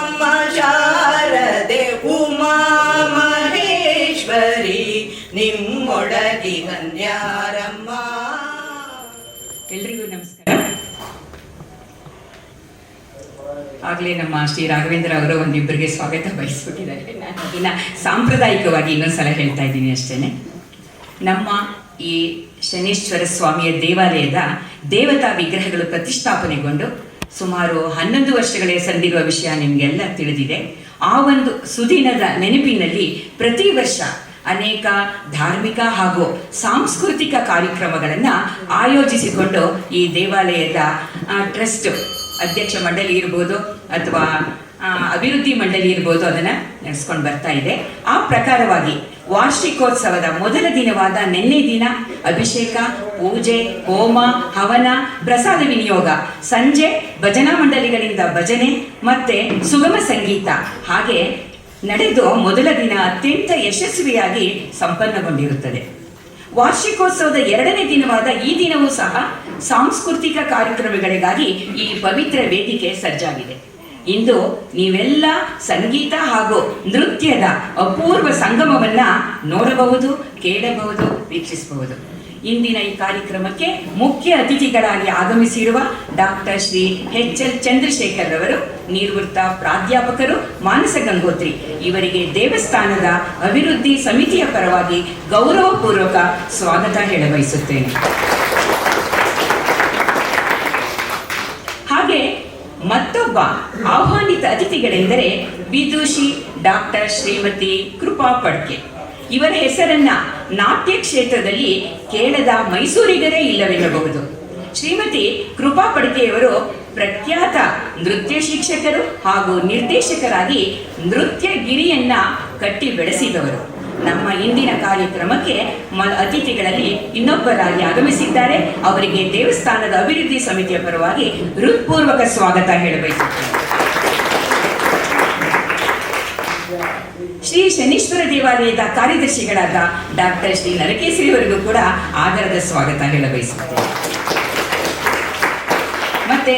ನಮ್ಮ ಶಾರದೆ ಉಮಾ ಮಹೇಶ್ವರಿ ನಿಮ್ಮೊಡಗಿ ಗಣ್ಯಾರಮ್ಮ. ಎಲ್ರಿಗೂ ನಮಸ್ಕಾರ. ಆಗಲೇ ನಮ್ಮ ಶ್ರೀ ರಾಘವೇಂದ್ರ ಅವರು ಒಂದಿಬ್ಬರಿಗೆ ಸ್ವಾಗತ ಬಯಸ್ಬಿಟ್ಟಿದ್ದಾರೆ. ನಾನು ಅದನ್ನ ಸಾಂಪ್ರದಾಯಿಕವಾಗಿ ಇನ್ನೊಂದ್ಸಲ ಹೇಳ್ತಾ ಇದ್ದೀನಿ ಅಷ್ಟೇನೆ. ನಮ್ಮ ಈ ಶನೀಶ್ವರ ಸ್ವಾಮಿಯ ದೇವಾಲಯದ ದೇವತಾ ವಿಗ್ರಹಗಳು ಪ್ರತಿಷ್ಠಾಪನೆಗೊಂಡು ಸುಮಾರು 11 ವರ್ಷಗಳೇ ಸಂದಿರುವ ವಿಷಯ ನಿಮಗೆಲ್ಲ ತಿಳಿದಿದೆ. ಆ ಒಂದು ಸುದಿನದ ನೆನಪಿನಲ್ಲಿ ಪ್ರತಿ ವರ್ಷ ಅನೇಕ ಧಾರ್ಮಿಕ ಹಾಗೂ ಸಾಂಸ್ಕೃತಿಕ ಕಾರ್ಯಕ್ರಮಗಳನ್ನು ಆಯೋಜಿಸಿಕೊಂಡು ಈ ದೇವಾಲಯದ ಟ್ರಸ್ಟ್ ಅಧ್ಯಕ್ಷ ಮಂಡಳಿ ಇರ್ಬೋದು ಅಥವಾ ಅಭಿವೃದ್ಧಿ ಮಂಡಳಿ ಇರ್ಬೋದು ಅದನ್ನು ನಡೆಸ್ಕೊಂಡು ಬರ್ತಾ ಇದೆ. ಆ ಪ್ರಕಾರವಾಗಿ ವಾರ್ಷಿಕೋತ್ಸವದ ಮೊದಲ ದಿನವಾದ ನಿನ್ನೆ ದಿನ ಅಭಿಷೇಕ, ಪೂಜೆ, ಹೋಮ, ಹವನ, ಪ್ರಸಾದ ವಿನಿಯೋಗ, ಸಂಜೆ ಭಜನಾ ಮಂಡಳಿಗಳಿಂದ ಭಜನೆ ಮತ್ತೆ ಸುಗಮ ಸಂಗೀತ ಹಾಗೆ ನಡೆದು ಮೊದಲ ದಿನ ಅತ್ಯಂತ ಯಶಸ್ವಿಯಾಗಿ ಸಂಪನ್ನಗೊಂಡಿರುತ್ತದೆ. ವಾರ್ಷಿಕೋತ್ಸವದ 2ನೇ ದಿನವಾದ ಈ ದಿನವೂ ಸಹ ಸಾಂಸ್ಕೃತಿಕ ಕಾರ್ಯಕ್ರಮಗಳಿಗಾಗಿ ಈ ಪವಿತ್ರ ವೇದಿಕೆ ಸಜ್ಜಾಗಿದೆ. ಇಂದು ನೀವೆಲ್ಲ ಸಂಗೀತ ಹಾಗೂ ನೃತ್ಯದ ಅಪೂರ್ವ ಸಂಗಮವನ್ನ ನೋಡಬಹುದು, ಕೇಳಬಹುದು, ವೀಕ್ಷಿಸಬಹುದು. ಇಂದಿನ ಈ ಕಾರ್ಯಕ್ರಮಕ್ಕೆ ಮುಖ್ಯ ಅತಿಥಿಗಳಾಗಿ ಆಗಮಿಸಿರುವ ಡಾಕ್ಟರ್ ಶ್ರೀ ಎಚ್.ಎಲ್. ಚಂದ್ರಶೇಖರ್ ಅವರು, ನಿವೃತ್ತ ಪ್ರಾಧ್ಯಾಪಕರು, ಮಾನಸ ಗಂಗೋತ್ರಿ, ಇವರಿಗೆ ದೇವಸ್ಥಾನದ ಅಭಿವೃದ್ಧಿ ಸಮಿತಿಯ ಪರವಾಗಿ ಗೌರವಪೂರ್ವಕ ಸ್ವಾಗತ ಹೇಳಬಯಸುತ್ತೇನೆ. ಹಾಗೆ ಮತ್ತೊಬ್ಬ ಆಹ್ವಾನಿತ ಅತಿಥಿಗಳೆಂದರೆ ವಿದೂಷಿ ಡಾಕ್ಟರ್ ಶ್ರೀಮತಿ ಕೃಪಾ ಪಡ್ಕೆ. ಇವರ ಹೆಸರನ್ನ ನಾಟ್ಯ ಕ್ಷೇತ್ರದಲ್ಲಿ ಕೇಳದ ಮೈಸೂರಿಗರೇ ಇಲ್ಲವೆನ್ನಬಹುದು. ಶ್ರೀಮತಿ ಕೃಪಾ ಪಡ್ಕೆಯವರು ಪ್ರಖ್ಯಾತ ನೃತ್ಯ ಶಿಕ್ಷಕರು ಹಾಗೂ ನಿರ್ದೇಶಕರಾಗಿ ನೃತ್ಯ ಗಿರಿಯನ್ನ ಕಟ್ಟಿ ಬೆಳೆಸಿದವರು. ನಮ್ಮ ಇಂದಿನ ಕಾರ್ಯಕ್ರಮಕ್ಕೆ ಅತಿಥಿಗಳಲ್ಲಿ ಇನ್ನೊಬ್ಬರಾಗಿ ಆಗಮಿಸಿದ್ದಾರೆ. ಅವರಿಗೆ ದೇವಸ್ಥಾನದ ಅಭಿವೃದ್ಧಿ ಸಮಿತಿಯ ಪರವಾಗಿ ಹೃತ್ಪೂರ್ವಕ ಸ್ವಾಗತ ಹೇಳಬಯಸುತ್ತೇನೆ. ಶ್ರೀ ಶನೀಶ್ವರ ದೇವಾಲಯದ ಕಾರ್ಯದರ್ಶಿಗಳಾದ ಡಾಕ್ಟರ್ ಶ್ರೀ ನರಕೇಸರಿಯವರಿಗೂ ಕೂಡ ಆದರದ ಸ್ವಾಗತ ಹೇಳಬಯಸುತ್ತೇನೆ. ಮತ್ತೆ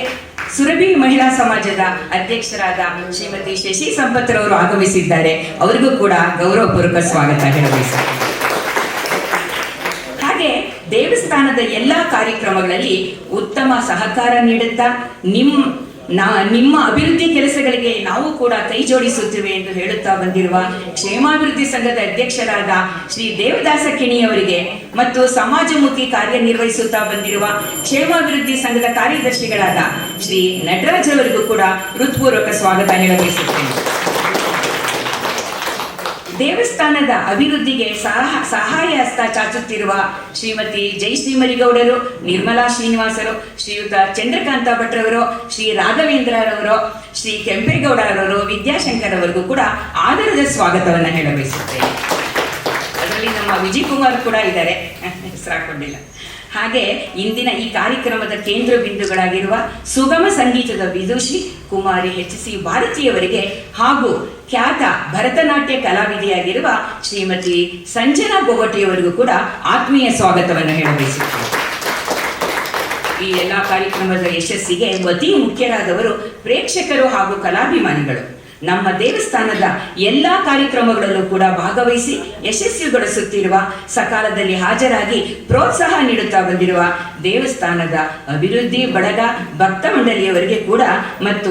ಸುರಭಿ ಮಹಿಳಾ ಸಮಾಜದ ಅಧ್ಯಕ್ಷರಾದ ಶ್ರೀಮತಿ ಶಶಿ ಸಂಪತ್ರವರು ಆಗಮಿಸಿದ್ದಾರೆ. ಅವರಿಗೂ ಕೂಡ ಗೌರವಪೂರ್ವಕ ಸ್ವಾಗತ ಹೇಳಬಯಸುತ್ತೇನೆ. ಹಾಗೆ ದೇವಸ್ಥಾನದ ಎಲ್ಲಾ ಕಾರ್ಯಕ್ರಮಗಳಲ್ಲಿ ಉತ್ತಮ ಸಹಕಾರ ನೀಡುತ್ತಾ ನಿಮ್ಮ ಅಭಿವೃದ್ಧಿ ಕೆಲಸಗಳಿಗೆ ನಾವು ಕೂಡ ಕೈ ಜೋಡಿಸುತ್ತೇವೆ ಎಂದು ಹೇಳುತ್ತಾ ಬಂದಿರುವ ಕ್ಷೇಮಾಭಿವೃದ್ಧಿ ಸಂಘದ ಅಧ್ಯಕ್ಷರಾದ ಶ್ರೀ ದೇವದಾಸ ಕಿಣಿಯವರಿಗೆ ಮತ್ತು ಸಮಾಜಮುಖಿ ಕಾರ್ಯನಿರ್ವಹಿಸುತ್ತಾ ಬಂದಿರುವ ಕ್ಷೇಮಾಭಿವೃದ್ಧಿ ಸಂಘದ ಕಾರ್ಯದರ್ಶಿಗಳಾದ ಶ್ರೀ ನಟರಾಜ್ ಅವರಿಗೂ ಕೂಡ ಹೃತ್ಪೂರ್ವಕ ಸ್ವಾಗತ ಹೇಳಬಯಸುತ್ತೇನೆ. ದೇವಸ್ಥಾನದ ಅಭಿವೃದ್ಧಿಗೆ ಸಹಾಯ ಹಸ್ತ ಚಾಚುತ್ತಿರುವ ಶ್ರೀಮತಿ ಜಯಶ್ರೀಮರಿಗೌಡರು, ನಿರ್ಮಲಾ ಶ್ರೀನಿವಾಸರು, ಶ್ರೀಯುತ ಚಂದ್ರಕಾಂತ ಭಟ್ರವರು, ಶ್ರೀ ರಾಘವೇಂದ್ರರವರು, ಶ್ರೀ ಕೆಂಪೇಗೌಡರವರು, ವಿದ್ಯಾಶಂಕರ್ ಅವರಿಗೂ ಕೂಡ ಆದರದ ಸ್ವಾಗತವನ್ನು ಹೇಳಬಯಸುತ್ತೇನೆ. ಅದರಲ್ಲಿ ನಮ್ಮ ವಿಜಯ್ ಕುಮಾರ್ ಕೂಡ ಇದ್ದಾರೆ, ಹೆಸರಾಕೊಂಡಿಲ್ಲ. ಹಾಗೆ ಇಂದಿನ ಈ ಕಾರ್ಯಕ್ರಮದ ಕೇಂದ್ರ ಬಿಂದುಗಳಾಗಿರುವ ಸುಗಮ ಸಂಗೀತದ ವಿದೂಷಿ ಕುಮಾರಿ ಎಚ್.ಸಿ. ಭಾರತಿಯವರಿಗೆ ಹಾಗೂ ಖ್ಯಾತ ಭರತನಾಟ್ಯ ಕಲಾವಿದೆಯಾಗಿರುವ ಶ್ರೀಮತಿ ಸಂಜನಾ ಬೋಗಟಿಯವರಿಗೂ ಕೂಡ ಆತ್ಮೀಯ ಸ್ವಾಗತವನ್ನು ಹೇಳಬಯಸುತ್ತೇನೆ. ಈ ಎಲ್ಲ ಕಾರ್ಯಕ್ರಮದ ಯಶಸ್ಸಿಗೆ ಅತಿ ಮುಖ್ಯರಾದವರು ಪ್ರೇಕ್ಷಕರು ಹಾಗೂ ಕಲಾಭಿಮಾನಿಗಳು. ನಮ್ಮ ದೇವಸ್ಥಾನದ ಎಲ್ಲ ಕಾರ್ಯಕ್ರಮಗಳಲ್ಲೂ ಕೂಡ ಭಾಗವಹಿಸಿ ಯಶಸ್ವಿಗೊಳಿಸುತ್ತಿರುವ, ಸಕಾಲದಲ್ಲಿ ಹಾಜರಾಗಿ ಪ್ರೋತ್ಸಾಹ ನೀಡುತ್ತಾ ಬಂದಿರುವ ದೇವಸ್ಥಾನದ ಅಭಿವೃದ್ಧಿ ಬಳಗ, ಭಕ್ತ ಮಂಡಳಿಯವರಿಗೆ ಕೂಡ ಮತ್ತು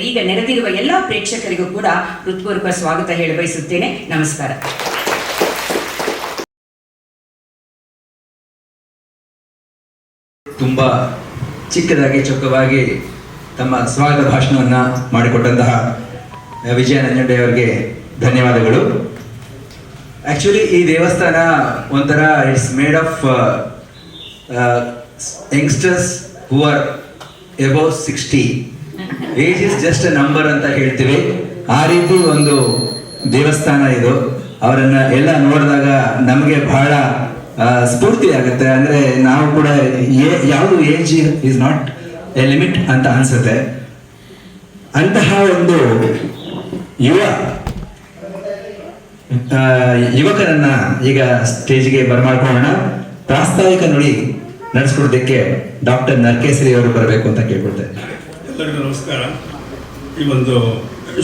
ಈಗ ನೆರೆದಿರುವ ಎಲ್ಲ ಪ್ರೇಕ್ಷಕರಿಗೂ ಕೂಡ ಹೃತ್ಪೂರ್ವಕ ಸ್ವಾಗತ ಹೇಳಬಯಸುತ್ತೇನೆ. ನಮಸ್ಕಾರ. ತುಂಬಾ ಚಿಕ್ಕದಾಗಿ ಚೊಕ್ಕವಾಗಿ ತಮ್ಮ ಸ್ವಾಗತ ಭಾಷಣವನ್ನು ಮಾಡಿಕೊಟ್ಟಂತಹ ವಿಜಯ ನಂಜುಂಡೆ ಅವರಿಗೆ ಧನ್ಯವಾದಗಳು. ಆಕ್ಚುಲಿ ಈ ದೇವಸ್ಥಾನ ಒಂಥರ it's made of youngsters who are above 60. Age is just A number ಅಂತ ಹೇಳ್ತೀವಿ. ಆ ರೀತಿ ಒಂದು ದೇವಸ್ಥಾನ ಇದು. ಅವರನ್ನ ಎಲ್ಲ ನೋಡಿದಾಗ ನಮಗೆ ಬಹಳ ಸ್ಫೂರ್ತಿ ಆಗುತ್ತೆ. ಅಂದ್ರೆ ನಾವು ಕೂಡ ಯಾವುದು age is not A limit ಅಂತ ಅನ್ಸುತ್ತೆ. ಅಂತಹ ಒಂದು ಯುವಕರನ್ನ ಈಗ ಸ್ಟೇಜ್ಗೆ ಬರಮಾಡ್ಕೊಳ್ಳೋಣ. ಪ್ರಾಸ್ತಾವಿಕ ನುಡಿ ನಡೆಸ್ಕೊಡೋದಕ್ಕೆ ಡಾಕ್ಟರ್ ನರಕೇಸರಿ ಅವರು ಬರಬೇಕು ಅಂತ ಕೇಳ್ಕೊಳ್ತೇನೆ. ಎಲ್ಲರಿಗೂ ನಮಸ್ಕಾರ. ಈ ಒಂದು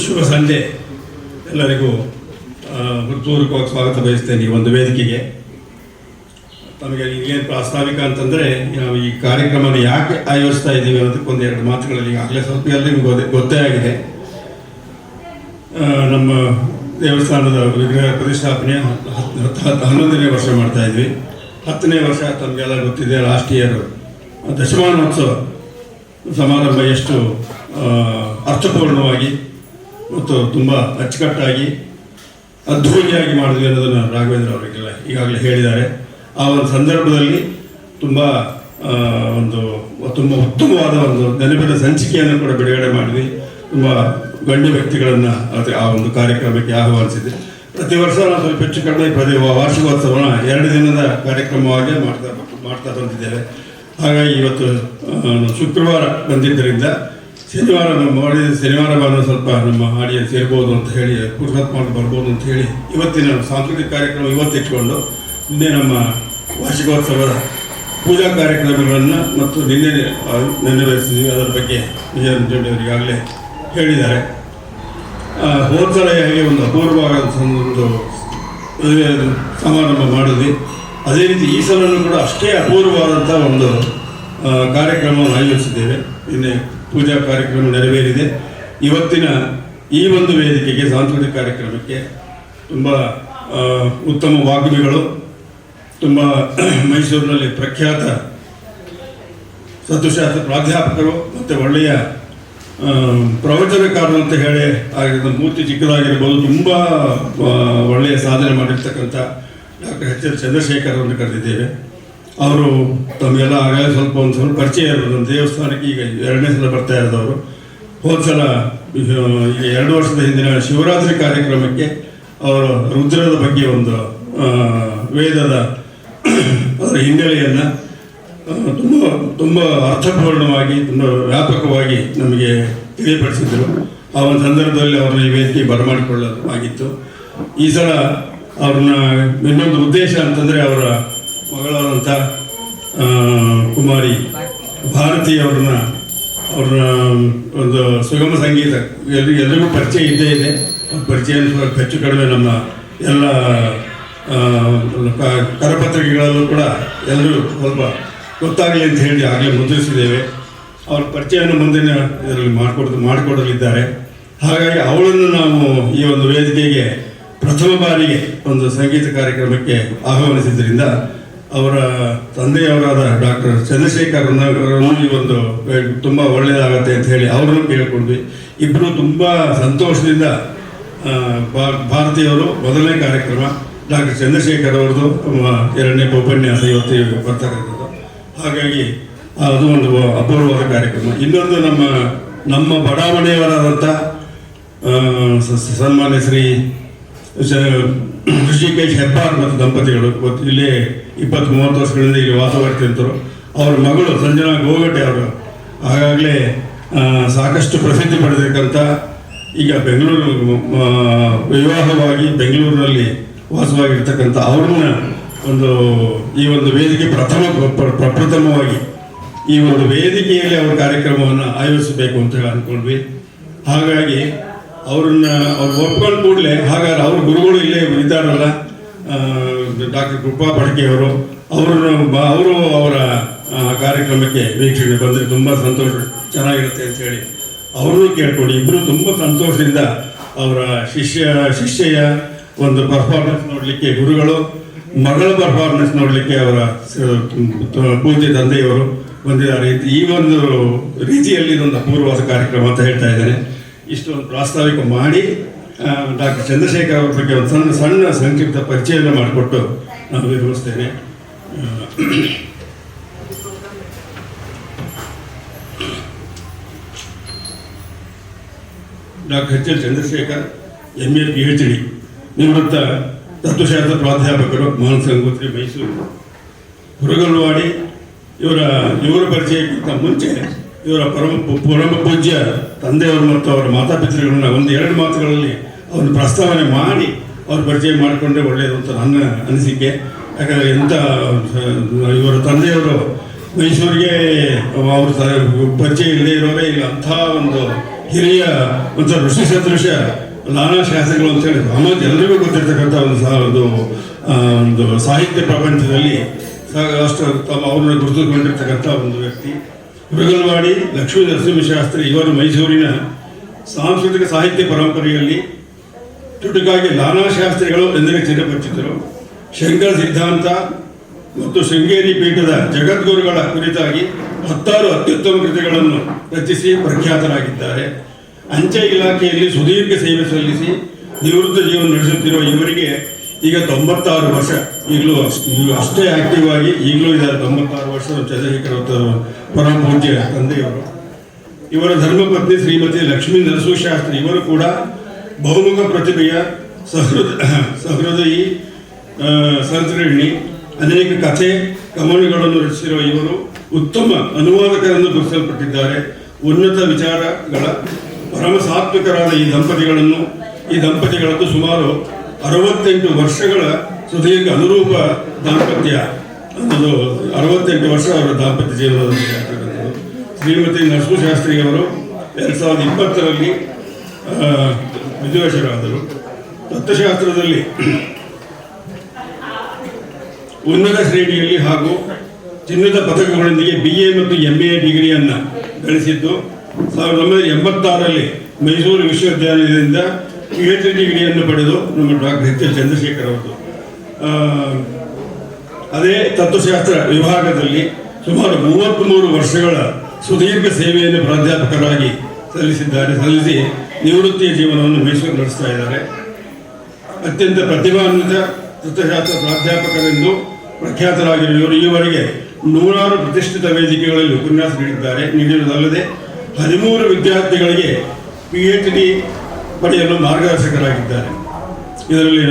ಶುಭ ಸಂಜೆ ಎಲ್ಲರಿಗೂ ಹೃತ್ಪೂರ್ವಕವಾಗಿ ಸ್ವಾಗತ ಬಯಸ್ತೇನೆ ಈ ಒಂದು ವೇದಿಕೆಗೆ. ತಮಗೆ ಏನು ಪ್ರಾಸ್ತಾವಿಕ ಅಂತಂದರೆ ನಾವು ಈ ಕಾರ್ಯಕ್ರಮನ ಯಾಕೆ ಆಯೋಜಿಸ್ತಾ ಇದ್ದೀವಿ ಅನ್ನೋದಕ್ಕೆ ಒಂದೆರಡು ಮಾತುಗಳಲ್ಲಿ ಈಗಾಗಲೇ ಸ್ವಲ್ಪ ಎಲ್ಲರಿಗೂ ಗೊತ್ತೇ ಆಗಿದೆ. ನಮ್ಮ ದೇವಸ್ಥಾನದ ವಿಗ್ರಹ ಪ್ರತಿಷ್ಠಾಪನೆ 11ನೇ ವರ್ಷ ಮಾಡ್ತಾ ಇದ್ವಿ. 10ನೇ ವರ್ಷ ತಮಗೆಲ್ಲ ಗೊತ್ತಿದೆ, ಲಾಸ್ಟ್ ಇಯರ್ ದಶಮಾನೋತ್ಸವ ಸಮಾರಂಭ ಎಷ್ಟು ಅರ್ಥಪೂರ್ಣವಾಗಿ ಮತ್ತು ತುಂಬ ಅಚ್ಚುಕಟ್ಟಾಗಿ ಅದ್ಧೂರಿಯಾಗಿ ಮಾಡಿದ್ವಿ ಅನ್ನೋದನ್ನು ರಾಘವೇಂದ್ರ ಅವರಿಗೆಲ್ಲ ಈಗಾಗಲೇ ಹೇಳಿದ್ದಾರೆ. ಆ ಒಂದು ಸಂದರ್ಭದಲ್ಲಿ ತುಂಬ ಉತ್ತಮವಾದ ಒಂದು ನೆನಪಿನ ಸಂಚಿಕೆಯನ್ನು ಕೂಡ ಬಿಡುಗಡೆ ಮಾಡಿದ್ವಿ. ತುಂಬ ಗಣ್ಯ ವ್ಯಕ್ತಿಗಳನ್ನು ಆ ಒಂದು ಕಾರ್ಯಕ್ರಮಕ್ಕೆ ಆಹ್ವಾನಿಸಿದ್ವಿ. ಪ್ರತಿ ವರ್ಷ ನಾವು ಸ್ವಲ್ಪ ಹೆಚ್ಚು ಕಡಿಮೆ ವಾರ್ಷಿಕೋತ್ಸವನ 2 ದಿನದ ಕಾರ್ಯಕ್ರಮವಾಗಿ ಮಾಡ್ತಾ ಬಂದಿದ್ದೇವೆ. ಹಾಗಾಗಿ ಇವತ್ತು ಶುಕ್ರವಾರ ಬಂದಿದ್ದರಿಂದ ಶನಿವಾರ ಭಾನುವಾರ ಸ್ವಲ್ಪ ನಮ್ಮ ಆಡಿಯನ್ಸ್ ಇರ್ಬೋದು ಅಂತ ಹೇಳಿ ಪುರುಷತ್ ಮಾಡಿ ಬರ್ಬೋದು ಅಂತ ಹೇಳಿ ಇವತ್ತಿನ ಸಾಂಸ್ಕೃತಿಕ ಕಾರ್ಯಕ್ರಮ ಇವತ್ತಿಟ್ಕೊಂಡು ನಿನ್ನೆ ನಮ್ಮ ವಾರ್ಷಿಕೋತ್ಸವದ ಪೂಜಾ ಕಾರ್ಯಕ್ರಮಗಳನ್ನು ಮತ್ತು ನಿನ್ನೆ ನೆರವೇರಿಸಿದ್ವಿ. ಅದರ ಬಗ್ಗೆ ವಿಜಯನಗರ ಈಗಾಗಲೇ ಹೇಳಿದ್ದಾರೆ. ಹೋದ್ಸಲ ಹೇಗೆ ಒಂದು ಅಪೂರ್ವವಾದ ಒಂದು ಸಮಾರಂಭ ಮಾಡಿದ್ವಿ, ಅದೇ ರೀತಿ ಈ ಸಲನೂ ಕೂಡ ಅಷ್ಟೇ ಅಪೂರ್ವವಾದಂಥ ಒಂದು ಕಾರ್ಯಕ್ರಮವನ್ನು ಆಯೋಜಿಸಿದ್ದೇವೆ. ನಿನ್ನೆ ಪೂಜಾ ಕಾರ್ಯಕ್ರಮ ನೆರವೇರಿದೆ. ಇವತ್ತಿನ ಈ ಒಂದು ವೇದಿಕೆಗೆ ಸಾಂಸ್ಕೃತಿಕ ಕಾರ್ಯಕ್ರಮಕ್ಕೆ ತುಂಬ ಉತ್ತಮ ವಾಗ್ಮಿಗಳು, ತುಂಬ ಮೈಸೂರಿನಲ್ಲಿ ಪ್ರಖ್ಯಾತ ತತ್ವಶಾಸ್ತ್ರ ಪ್ರಾಧ್ಯಾಪಕರು ಮತ್ತು ಒಳ್ಳೆಯ ಪ್ರವಚನಕಾರರು ಅಂತ ಹೇಳಿ ಆಗಿರೋ ಮೂರ್ತಿ ಚಿಕ್ಕದಾಗಿರ್ಬೋದು, ತುಂಬ ಒಳ್ಳೆಯ ಸಾಧನೆ ಮಾಡಿರ್ತಕ್ಕಂಥ ಡಾಕ್ಟರ್ ಎಚ್.ಎಲ್. ಚಂದ್ರಶೇಖರ್ ಅವರನ್ನು ಕರೆದಿದ್ದೇವೆ. ಅವರು ತಮಗೆಲ್ಲ ಆಗಲೇ ಸ್ವಲ್ಪ ಪರಿಚಯ ಇರೋದು. ನಮ್ಮ ದೇವಸ್ಥಾನಕ್ಕೆ ಈಗ 2ನೇ ಸಲ ಬರ್ತಾ ಇರೋದವರು. ಹೋದ ಸಲ ಈಗ 2 ವರ್ಷದ ಹಿಂದಿನ ಶಿವರಾತ್ರಿ ಕಾರ್ಯಕ್ರಮಕ್ಕೆ ಅವರು ರುದ್ರದ ಬಗ್ಗೆ ಒಂದು ವೇದದ ಅದರ ಹಿನ್ನೆಲೆಯನ್ನು ತುಂಬ ಅರ್ಥಪೂರ್ಣವಾಗಿ ತುಂಬ ವ್ಯಾಪಕವಾಗಿ ನಮಗೆ ತಿಳಿಯಪಡಿಸಿದರು. ಆ ಒಂದು ಸಂದರ್ಭದಲ್ಲಿ ಅವ್ರನ್ನ ಈ ವೇದಿಕೆ ಬರಮಾಡಿಕೊಳ್ಳಲಾಗಿತ್ತು. ಈ ಸಲ ಅವ್ರನ್ನ ಇನ್ನೊಂದು ಉದ್ದೇಶ ಅಂತಂದರೆ ಅವರ ಮಗಳಾದಂಥ ಕುಮಾರಿ ಭಾರತಿ ಅವ್ರನ್ನ ಒಂದು ಸುಗಮ ಸಂಗೀತ ಎಲ್ಲರಿಗೂ ಪರಿಚಯ ಇದ್ದೇ ಇದೆ. ಪರಿಚಯ ಹೆಚ್ಚು ಕಡಿಮೆ ನಮ್ಮ ಎಲ್ಲ ಕರಪತ್ರಿಕೆಗಳಲ್ಲೂ ಕೂಡ ಎಲ್ಲರೂ ಸ್ವಲ್ಪ ಗೊತ್ತಾಗಲಿ ಅಂತ ಹೇಳಿ ಆಗಲೇ ಮುದ್ರಿಸಿದ್ದೇವೆ. ಅವ್ರ ಪರಿಚಯವನ್ನು ಮುಂದಿನ ಇದರಲ್ಲಿ ಮಾಡಿಕೊಡಲಿದ್ದಾರೆ. ಹಾಗಾಗಿ ಅವಳನ್ನು ನಾವು ಈ ಒಂದು ವೇದಿಕೆಗೆ ಪ್ರಥಮ ಬಾರಿಗೆ ಒಂದು ಸಂಗೀತ ಕಾರ್ಯಕ್ರಮಕ್ಕೆ ಆಹ್ವಾನಿಸಿದ್ರಿಂದ ಅವರ ತಂದೆಯವರಾದ ಡಾಕ್ಟರ್ ಚಂದ್ರಶೇಖರ್ ಅವರನ್ನು ಈ ಒಂದು ತುಂಬ ಒಳ್ಳೆಯದಾಗತ್ತೆ ಅಂತ ಹೇಳಿ ಅವರನ್ನು ಕೇಳಿಕೊಂಡ್ವಿ. ಇಬ್ಬರು ತುಂಬ ಸಂತೋಷದಿಂದ ಭಾರತೀಯವರು ಮೊದಲನೇ ಕಾರ್ಯಕ್ರಮ, ಡಾಕ್ಟರ್ ಚಂದ್ರಶೇಖರ್ ಅವ್ರದ್ದು 2ನೇ ಉಪನ್ಯಾಸ ಇವತ್ತು ಬರ್ತಕ್ಕಂಥದ್ದು. ಹಾಗಾಗಿ ಅದು ಒಂದು ಅಪೂರ್ವವಾದ ಕಾರ್ಯಕ್ರಮ. ಇನ್ನೊಂದು ನಮ್ಮ ಬಡಾವಣೆಯವರಾದಂಥ ಸನ್ಮಾನ್ಯ ಶ್ರೀ ಋಷಿಕೇಶ್ ಹೆಬ್ಬಾರ್ ಮತ್ತು ದಂಪತಿಗಳು ಇಲ್ಲೇ 20-30 ವರ್ಷಗಳಿಂದ ಇಲ್ಲಿ ವಾಸವಾಗಿರ್ತಿದ್ರು. ಅವರ ಮಗಳು ಸಂಜನಾ ಗೋಗಟೆ ಅವರು ಆಗಾಗಲೇ ಸಾಕಷ್ಟು ಪ್ರಸಿದ್ಧಿ ಪಡೆದಿರ್ತಕ್ಕಂಥ, ಈಗ ಬೆಂಗಳೂರು ವಿವಾಹವಾಗಿ ಬೆಂಗಳೂರಿನಲ್ಲಿ ವಾಸವಾಗಿರ್ತಕ್ಕಂಥ ಅವ್ರನ್ನ ಈ ಒಂದು ವೇದಿಕೆ ಪ್ರಪ್ರಥಮವಾಗಿ ಈ ಒಂದು ವೇದಿಕೆಯಲ್ಲಿ ಅವರ ಕಾರ್ಯಕ್ರಮವನ್ನು ಆಯೋಜಿಸಬೇಕು ಅಂತ ಹೇಳಿ ಅಂದ್ಕೊಂಡ್ವಿ. ಹಾಗಾಗಿ ಅವ್ರು ಒಪ್ಕೊಂಡು ಕೂಡಲೇ ಹಾಗಾದ್ರೆ ಅವ್ರ ಗುರುಗಳು ಇಲ್ಲೇ ಇದ್ದಾರಲ್ಲ, ಡಾಕ್ಟರ್ ಕೃಪಾ ಪಡ್ಕೆಯವರು, ಅವರು ಅವರ ಕಾರ್ಯಕ್ರಮಕ್ಕೆ ವೀಕ್ಷಣೆ ಬಂದರೆ ತುಂಬ ಸಂತೋಷ, ಚೆನ್ನಾಗಿರುತ್ತೆ ಅಂತ ಹೇಳಿ ಅವ್ರನ್ನೂ ಕೇಳ್ಕೊಂಡು ಇಬ್ಬರು ತುಂಬ ಸಂತೋಷದಿಂದ ಅವರ ಶಿಷ್ಯೆಯ ಒಂದು ಪರ್ಫಾರ್ಮೆನ್ಸ್ ನೋಡಲಿಕ್ಕೆ ಗುರುಗಳು, ಮಗಳ ಪರ್ಫಾರ್ಮೆನ್ಸ್ ನೋಡಲಿಕ್ಕೆ ಅವರ ಪೂಜ್ಯ ತಂದೆಯವರು ಬಂದಿದ್ದಾರೆ. ಈ ಒಂದು ರೀತಿಯಲ್ಲಿ ಇದೊಂದು ಅಪೂರ್ವವಾದ ಕಾರ್ಯಕ್ರಮ ಅಂತ ಹೇಳ್ತಾ ಇದ್ದೇನೆ. ಇಷ್ಟೊಂದು ಪ್ರಾಸ್ತಾವಿಕ ಮಾಡಿ ಡಾಕ್ಟರ್ ಚಂದ್ರಶೇಖರ್ ಅವ್ರ ಬಗ್ಗೆ ಒಂದು ಸಣ್ಣ ಸಂಕ್ಷಿಪ್ತ ಪರಿಚಯವನ್ನು ಮಾಡಿಕೊಟ್ಟು ನಾನು ನಿರ್ವಹಿಸ್ತೇನೆ. ಡಾಕ್ಟರ್ ಎಚ್.ಎಲ್. ಚಂದ್ರಶೇಖರ್ MA PhD, ನಿವೃತ್ತ ತತ್ವಶಾಸ್ತ್ರ ಪ್ರಾಧ್ಯಾಪಕರು, ಮಾನಸಂಗೋತ್ರಿ, ಮೈಸೂರು. ಹುರಗಲ್ವಾಡಿ ಇವರ ಪರಿಚಯಕ್ಕಿಂತ ಮುಂಚೆ ಇವರ ಪರಮ ಪೂಜ್ಯ ತಂದೆಯವರು ಮತ್ತು ಅವರ ಮಾತಾಪಿತೃಗಳನ್ನ 1-2 ಮಾತುಗಳಲ್ಲಿ ಅವ್ರನ್ನ ಪ್ರಸ್ತಾವನೆ ಮಾಡಿ ಅವ್ರ ಪರಿಚಯ ಮಾಡಿಕೊಂಡ್ರೆ ಒಳ್ಳೆಯದು ಅಂತ ನನ್ನ ಅನಿಸಿಕೆ. ಯಾಕಂದರೆ ಇವರ ತಂದೆಯವರು ಮೈಸೂರಿಗೆ ಅವ್ರ ಪರಿಚಯ ಇಲ್ಲದೆ ಇರೋರೇ ಇಲ್ಲ, ಅಂಥ ಒಂದು ಹಿರಿಯ ಒಂಥರ ಋಷಿ ಸದೃಶ ನಾನಾ ಶಾಸ್ತ್ರಿಗಳು ಅಂತೇಳಿ ಎಲ್ಲರಿಗೂ ಗೊತ್ತಿರ್ತಕ್ಕಂಥ ಒಂದು ಸಾಹಿತ್ಯ ಪ್ರಪಂಚದಲ್ಲಿ ಅಷ್ಟು ಅವ್ರನ್ನ ಗುರುತುಕೊಂಡಿರ್ತಕ್ಕಂಥ ಒಂದು ವ್ಯಕ್ತಿ. ಮೃಗಲ್ವಾಡಿ ಲಕ್ಷ್ಮೀ ನರಸಿಂಹಶಾಸ್ತ್ರಿ ಇವರು ಮೈಸೂರಿನ ಸಾಂಸ್ಕೃತಿಕ ಸಾಹಿತ್ಯ ಪರಂಪರೆಯಲ್ಲಿ ಚುಟುಕಾಗಿ ನಾನಾ ಶಾಸ್ತ್ರಿಗಳು ಎಂದರೆ ಚಿರಪರಿಚಿತರು. ಶಂಕರ ಸಿದ್ಧಾಂತ ಮತ್ತು ಶೃಂಗೇರಿ ಪೀಠದ ಜಗದ್ಗುರುಗಳ ಕುರಿತಾಗಿ 10 ಅತ್ಯುತ್ತಮ ಕೃತಿಗಳನ್ನು ರಚಿಸಿ ಪ್ರಖ್ಯಾತರಾಗಿದ್ದಾರೆ. ಅಂಚೆ ಇಲಾಖೆಯಲ್ಲಿ ಸುದೀರ್ಘ ಸೇವೆ ಸಲ್ಲಿಸಿ ನಿವೃತ್ತ ಜೀವನ ನಡೆಸುತ್ತಿರುವ ಇವರಿಗೆ ಈಗ 96 ವರ್ಷ. ಈಗಲೂ ಅಷ್ಟೇ ಆಕ್ಟಿವ್ ಆಗಿ ಈಗಲೂ ಇದ್ದಾರೆ. 96 ವರ್ಷ ಚಂದ್ರಶೇಖರ ಪರಮ ಪೂಜ್ಯ ತಂದೆಯವರು. ಇವರ ಧರ್ಮಪತ್ನಿ ಶ್ರೀಮತಿ ಲಕ್ಷ್ಮೀ ನರಸಿಂಹಶಾಸ್ತ್ರಿ ಇವರು ಕೂಡ ಬಹುಮುಖ ಪ್ರತಿಭೆಯ ಸಹೃದಯಿ ಸಂಸ್ಕೃತಿ, ಅನೇಕ ಕಥೆ ಕವನಗಳನ್ನು ರಚಿಸಿರುವ ಇವರು ಉತ್ತಮ ಅನುವಾದಕರೆಂದು ಗುರುತಿಸಲ್ಪಟ್ಟಿದ್ದಾರೆ. ಉನ್ನತ ವಿಚಾರಗಳ ಪರಮ ಸಾತ್ವಿಕರಾದ ಈ ದಂಪತಿಗಳದ್ದು ಸುಮಾರು 68 ವರ್ಷಗಳ ಸುದೀರ್ಘ ಅನುರೂಪ ದಾಂಪತ್ಯ ಅನ್ನೋದು 68 ವರ್ಷ ಅವರ ದಾಂಪತ್ಯ ಜೀವನದಲ್ಲಿ ಆಗ್ತಕ್ಕಂಥದ್ದು. ಶ್ರೀಮತಿ ನರಸಿಂಹಶಾಸ್ತ್ರಿ ಅವರು 2020ರಲ್ಲಿ ವಿಧಿವಶರಾದರು. ತತ್ವಶಾಸ್ತ್ರದಲ್ಲಿ ಉನ್ನತ ಶ್ರೇಣಿಯಲ್ಲಿ ಹಾಗೂ ಚಿನ್ನದ ಪದಕಗಳೊಂದಿಗೆ BA ಮತ್ತು MA ಡಿಗ್ರಿಯನ್ನು ಗಳಿಸಿದ್ದು 1986ರಲ್ಲಿ ಮೈಸೂರು ವಿಶ್ವವಿದ್ಯಾಲಯದಿಂದ PhD ಡಿಗ್ರಿಯನ್ನು ಪಡೆದು ನಮ್ಮ ಡಾಕ್ಟರ್ H. ಎಲ್. ಚಂದ್ರಶೇಖರ್ ಅವರು ಅದೇ ತತ್ವಶಾಸ್ತ್ರ ವಿಭಾಗದಲ್ಲಿ ಸುಮಾರು 33 ವರ್ಷಗಳ ಸುದೀರ್ಘ ಸೇವೆಯನ್ನು ಪ್ರಾಧ್ಯಾಪಕರಾಗಿ ಸಲ್ಲಿಸಿ ನಿವೃತ್ತಿಯ ಜೀವನವನ್ನು ಮೈಸೂರು ನಡೆಸ್ತಾ ಇದ್ದಾರೆ. ಅತ್ಯಂತ ಪ್ರತಿಭಾನ್ವಿತ ತತ್ವಶಾಸ್ತ್ರ ಪ್ರಾಧ್ಯಾಪಕರೆಂದು ಪ್ರಖ್ಯಾತರಾಗಿರುವ ಇವರು ಈವರೆಗೆ 100 ಪ್ರತಿಷ್ಠಿತ ವೇದಿಕೆಗಳಲ್ಲಿ ಉಪನ್ಯಾಸ ನೀಡಿರುವುದಲ್ಲದೆ 13 ವಿದ್ಯಾರ್ಥಿಗಳಿಗೆ PhD ಪಡೆಯಲು ಮಾರ್ಗದರ್ಶಕರಾಗಿದ್ದಾರೆ. ಇದರಲ್ಲಿ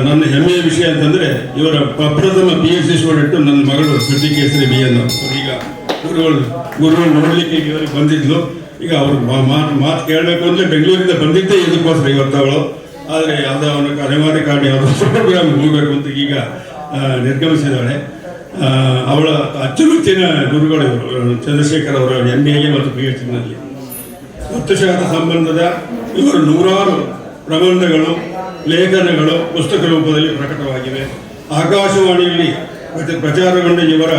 ನನ್ನ ಹೆಮ್ಮೆಯ ವಿಷಯ ಅಂತಂದರೆ ಇವರ ಪ್ರಪ್ರಥಮ PhD ಸ್ಟೂಡೆಂಟು ನನ್ನ ಮಗಳು ಶ್ರುತಿ ಕೇಸರಿ BN. ಈಗ ಗುರುಗಳು ನೋಡಲಿಕ್ಕೆ ಇವರಿಗೆ ಬಂದಿದ್ಲು. ಈಗ ಅವರು ಮಾತು ಕೇಳಬೇಕು ಅಂದರೆ ಬೆಂಗಳೂರಿಂದ ಬಂದಿದ್ದೇ ಇದಕ್ಕೋಸ್ಕರ ಇವತ್ತವಳು. ಆದರೆ ಯಾವುದೋ ಅವನಿಗೆ ಅನಿವಾರ್ಯ ಕಾರಣ ಯಾವುದೋ ಪ್ರೋಗ್ರಾಮ್ ಹೋಗಬೇಕು ಅಂತ ಈಗ ನಿರ್ಗಮಿಸಿದ್ದಾಳೆ. ಅವಳ ಅಚ್ಚುಮೆಚ್ಚಿನ ಗುರುಗಳು ಚಂದ್ರಶೇಖರ್ ಅವರ MA ಮತ್ತು PhD ತತ್ವಶಾಸ್ತ್ರ ಸಂಬಂಧದ ಇವರು 100 ಪ್ರಬಂಧಗಳು ಲೇಖನಗಳು ಪುಸ್ತಕ ರೂಪದಲ್ಲಿ ಪ್ರಕಟವಾಗಿವೆ. ಆಕಾಶವಾಣಿಯಲ್ಲಿ ಪ್ರಚಾರಗೊಂಡ ಇವರ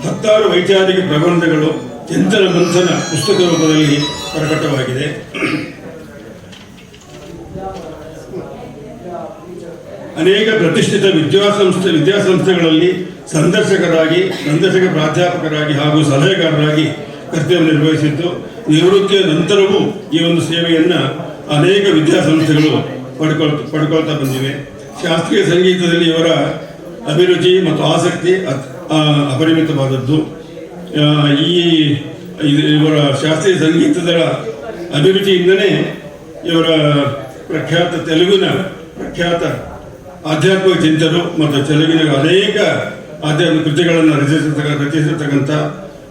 10 ವೈಚಾರಿಕ ಪ್ರಬಂಧಗಳು ಚಿಂತನ ಮಂಥನ ಪುಸ್ತಕ ರೂಪದಲ್ಲಿ ಪ್ರಕಟವಾಗಿದೆ. ಅನೇಕ ಪ್ರತಿಷ್ಠಿತ ವಿದ್ಯಾಸಂಸ್ಥೆಗಳಲ್ಲಿ ಸಂದರ್ಶಕ ಪ್ರಾಧ್ಯಾಪಕರಾಗಿ ಹಾಗೂ ಸಲಹೆಗಾರರಾಗಿ ಕರ್ತವ್ಯ ನಿರ್ವಹಿಸಿದ್ದು, ನಿವೃತ್ತಿಯ ನಂತರವೂ ಈ ಒಂದು ಸೇವೆಯನ್ನು ಅನೇಕ ವಿದ್ಯಾಸಂಸ್ಥೆಗಳು ಪಡ್ಕೊಳ್ತಾ ಬಂದಿವೆ. ಶಾಸ್ತ್ರೀಯ ಸಂಗೀತದಲ್ಲಿ ಇವರ ಅಭಿರುಚಿ ಮತ್ತು ಆಸಕ್ತಿ ಅಪರಿಮಿತವಾದದ್ದು. ಇವರ ಶಾಸ್ತ್ರೀಯ ಸಂಗೀತದ ಅಭಿರುಚಿಯಿಂದಲೇ ಇವರ ತೆಲುಗಿನ ಪ್ರಖ್ಯಾತ ಆಧ್ಯಾತ್ಮಿಕ ಚಿಂತರು ಮತ್ತು ತೆಲುಗಿನ ಅನೇಕ ಆಧ್ಯಾತ್ಮಿಕ ಕೃತಿಗಳನ್ನು ರಚಿಸಿರ್ತಕ್ಕಂಥ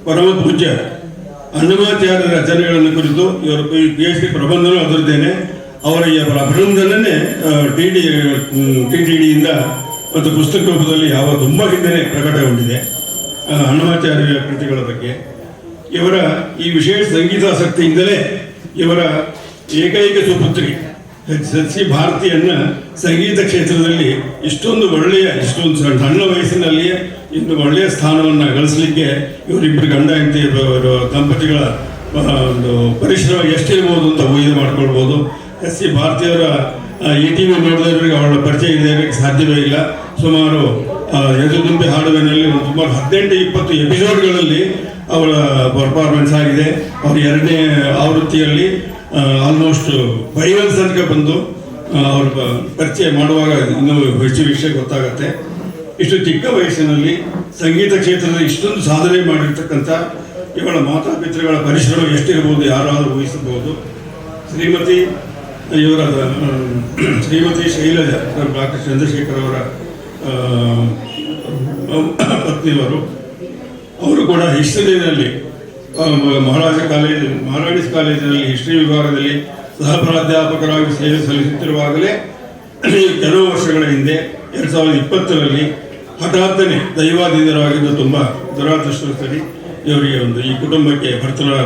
ಪರಮ ಪೂಜ್ಯ ಅನ್ನಮಾಚಾರ್ಯರ ರಚನೆಗಳನ್ನು ಕುರಿತು ಇವರು PhD ಪ್ರಬಂಧನೂ ಅದರದ್ದೇನೆ. ಅವರ ಈ ಅಭಿನಂದನೆ TTDಯಿಂದ ಮತ್ತು ಪುಸ್ತಕ ರೂಪದಲ್ಲಿ ತುಂಬ ಹಿಂದೆ ಪ್ರಕಟಗೊಂಡಿದೆ ಅನ್ನಮಾಚಾರ್ಯರ ಕೃತಿಗಳ ಬಗ್ಗೆ. ಇವರ ಈ ವಿಶೇಷ ಸಂಗೀತಾಸಕ್ತಿಯಿಂದಲೇ ಇವರ ಏಕೈಕ ಸುಪುತ್ರಿ HC ಭಾರತಿಯನ್ನ ಸಂಗೀತ ಕ್ಷೇತ್ರದಲ್ಲಿ ಇಷ್ಟೊಂದು ಸಣ್ಣ ವಯಸ್ಸಿನಲ್ಲಿಯೇ ಇನ್ನು ಒಳ್ಳೆಯ ಸ್ಥಾನವನ್ನು ಗಳಿಸಲಿಕ್ಕೆ ಇವರಿಬ್ಬರು ಗಂಡ ಹೆಂಡತಿ ದಂಪತಿಗಳ ಒಂದು ಪರಿಶ್ರಮ ಎಷ್ಟಿರ್ಬೋದು ಅಂತ ಊಹೆ ಮಾಡ್ಕೊಳ್ಬೋದು. SC ಭಾರತಿಯವರ ETV ನೋಡಿದವರಿಗೆ ಅವಳ ಪರಿಚಯ ಇದ್ದವರಿಗೆ ಸಾಧ್ಯವೇ ಇಲ್ಲ. ಸುಮಾರು ಯದುದುಂಬಿ ಹಾಡುವಿನಲ್ಲಿ ಸುಮಾರು 18-20 ಎಪಿಸೋಡ್ಗಳಲ್ಲಿ ಅವಳ ಪರ್ಫಾರ್ಮೆನ್ಸ್ ಆಗಿದೆ. ಅವರ 2ನೇ ಆವೃತ್ತಿಯಲ್ಲಿ ಆಲ್ಮೋಸ್ಟ್ ಫೈನಲ್ಸ್ ತನಕ ಬಂದು ಅವ್ರ ಪರಿಚಯ ಮಾಡುವಾಗ ಇನ್ನೂ ಹೆಚ್ಚು ವಿಷಯ ಗೊತ್ತಾಗುತ್ತೆ. ಇಷ್ಟು ಚಿಕ್ಕ ವಯಸ್ಸಿನಲ್ಲಿ ಸಂಗೀತ ಕ್ಷೇತ್ರದಲ್ಲಿ ಇಷ್ಟೊಂದು ಸಾಧನೆ ಮಾಡಿರ್ತಕ್ಕಂಥ ಇವಳ ಮಾತಾಪಿತೃಗಳ ಪರಿಶ್ರಮ ಎಷ್ಟಿರ್ಬೋದು ಯಾರಾದರೂ ಊಹಿಸಬಹುದು. ಶ್ರೀಮತಿ ಶೈಲಜಾ ಡಾಕ್ಟರ್ ಚಂದ್ರಶೇಖರ್ ಅವರ ಪತ್ನಿಯವರು, ಅವರು ಕೂಡ ಹಿಸ್ಟರಿನಲ್ಲಿ ಮಹಾರಾಣಿಸ್ ಕಾಲೇಜಿನಲ್ಲಿ ಹಿಸ್ಟ್ರಿ ವಿಭಾಗದಲ್ಲಿ ಸಹ ಪ್ರಾಧ್ಯಾಪಕರಾಗಿ ಸೇವೆ ಸಲ್ಲಿಸುತ್ತಿರುವಾಗಲೇ ಕೆಲವು ವರ್ಷಗಳ ಹಿಂದೆ 2020ರಲ್ಲಿ ಹಠಾತ್ತನೆ ದೈವಾಧೀನರಾಗಿದ್ದು ತುಂಬ ದುರಾದೃಷ್ಟವಶಾಲಿ ಇವರಿಗೆ ಒಂದು ಈ ಕುಟುಂಬಕ್ಕೆ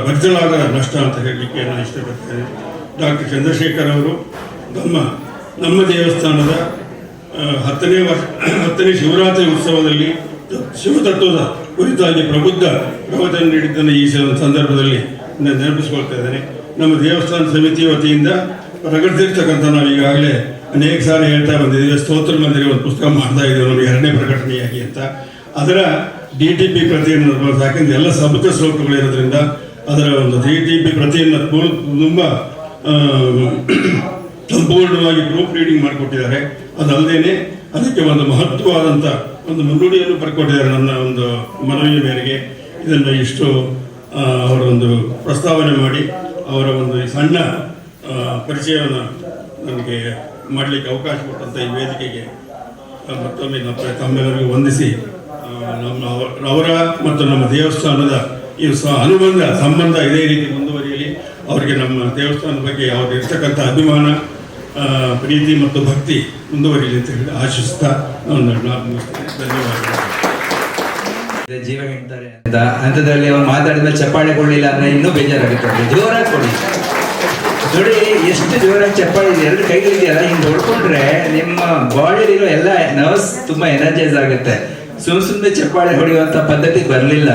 ಭರ್ಜಲಾದ ನಷ್ಟ ಅಂತ ಹೇಳಲಿಕ್ಕೆ ನಾನು ಇಷ್ಟಪಡ್ತೇನೆ. ಡಾಕ್ಟರ್ ಚಂದ್ರಶೇಖರ್ ಅವರು ನಮ್ಮ ದೇವಸ್ಥಾನದ 10ನೇ ಶಿವರಾತ್ರಿ ಉತ್ಸವದಲ್ಲಿ ಶಿವತತ್ವದ ಕುರಿತಾಗಿ ಪ್ರಬುದ್ಧ ಪ್ರವಚನ ನೀಡಿದ್ದನ್ನು ಈ ಸಂದರ್ಭದಲ್ಲಿ ನೆನಪಿಸ್ಕೊಳ್ತಾ ಇದ್ದೇನೆ. ನಮ್ಮ ದೇವಸ್ಥಾನ ಸಮಿತಿ ವತಿಯಿಂದ ಪ್ರಕಟಿಸಿರ್ತಕ್ಕಂಥ ನಾವು ಈಗಾಗಲೇ ಅನೇಕ ಸಾರಿ ಹೇಳ್ತಾ ಬಂದಿದ್ದೀವಿ. ಸ್ತೋತ್ರ ಮಂದಿರ ಒಂದು ಪುಸ್ತಕ ಮಾಡ್ತಾ ಇದ್ದೇವೆ ನಮಗೆ 2ನೇ ಪ್ರಕಟಣೆಯಾಗಿ ಅಂತ. ಅದರ DTP ಪ್ರತಿಯನ್ನು ಯಾಕೆಂದರೆ ಎಲ್ಲ ಸಬಕ ಶ್ಲೋಕಗಳಿರೋದ್ರಿಂದ ಅದರ ಒಂದು DTP ಪ್ರತಿಯನ್ನು ತುಂಬ ಸಂಪೂರ್ಣವಾಗಿ ಪ್ರೂಫ್ ರೀಡಿಂಗ್ ಮಾಡಿಕೊಟ್ಟಿದ್ದಾರೆ. ಅದಲ್ಲದೆ ಅದಕ್ಕೆ ಒಂದು ಮಹತ್ವವಾದಂಥ ಒಂದು ಮುನ್ನುಡಿಯನ್ನು ಬರ್ಕೊಟ್ಟಿದ್ದಾರೆ. ನನ್ನ ಒಂದು ಮನವಿಯ ಮೇರೆಗೆ ಇದನ್ನು ಇಷ್ಟು ಅವರ ಒಂದು ಪ್ರಸ್ತಾವನೆ ಮಾಡಿ ಅವರ ಒಂದು ಸಣ್ಣ ಪರಿಚಯವನ್ನು ನನಗೆ ಮಾಡಲಿಕ್ಕೆ ಅವಕಾಶ ಕೊಟ್ಟಂಥ ಈ ವೇದಿಕೆಗೆ ಮತ್ತೊಮ್ಮೆ ತಮ್ಮೆಲ್ಲರಿಗೂ ವಂದಿಸಿ ಅವರ ಮತ್ತು ನಮ್ಮ ದೇವಸ್ಥಾನದ ಈ ಸಂಬಂಧ ಇದೇ ರೀತಿ ಮುಂದುವರಿಯಲಿ. ಅವರಿಗೆ ನಮ್ಮ ದೇವಸ್ಥಾನದ ಬಗ್ಗೆ ಅವ್ರಿಗೆ ಇರ್ತಕ್ಕಂಥ ಅಭಿಮಾನ, ಪ್ರೀತಿ ಮತ್ತು ಭಕ್ತಿ ಮುಂದುವರಿಯಲಿ ಅಂತ ಹೇಳಿ ಆಶಿಸ್ತಾ ಧನ್ಯವಾದಗಳು. ಜೀವ ಹೇಳ್ತಾರೆ ಅಂತ ಹಂತದಲ್ಲಿ ಅವ್ರು ಮಾತಾಡಿದ್ಮೇಲೆ ಚಪ್ಪಾಳೆ ಕೊಡಲಿಲ್ಲ ಅಂದ್ರೆ ಇನ್ನೂ ಬೇಜಾರಾಗುತ್ತೆ. ಜೋರಾಗಿ ಕೊಡಿ ನೋಡಿ, ಎಷ್ಟು ಜೋರಾಗಿ ಚಪ್ಪಾಳೆ ಇದೆ. 2 ಕೈಗಳಿದೆಯಲ್ಲ, ಹಿಂಗೆ ಹೊಡ್ಕೊಂಡ್ರೆ ನಿಮ್ಮ ಬಾಡಿಲಿರೋ ಎಲ್ಲ ನರ್ವ್ಸ್ ತುಂಬಾ ಎನರ್ಜೈಸ್ ಆಗುತ್ತೆ. ಸುಮ್ಮನೆ ಚಪ್ಪಾಳೆ ಹೊಡೆಯುವಂತ ಪದ್ಧತಿ ಬರಲಿಲ್ಲ.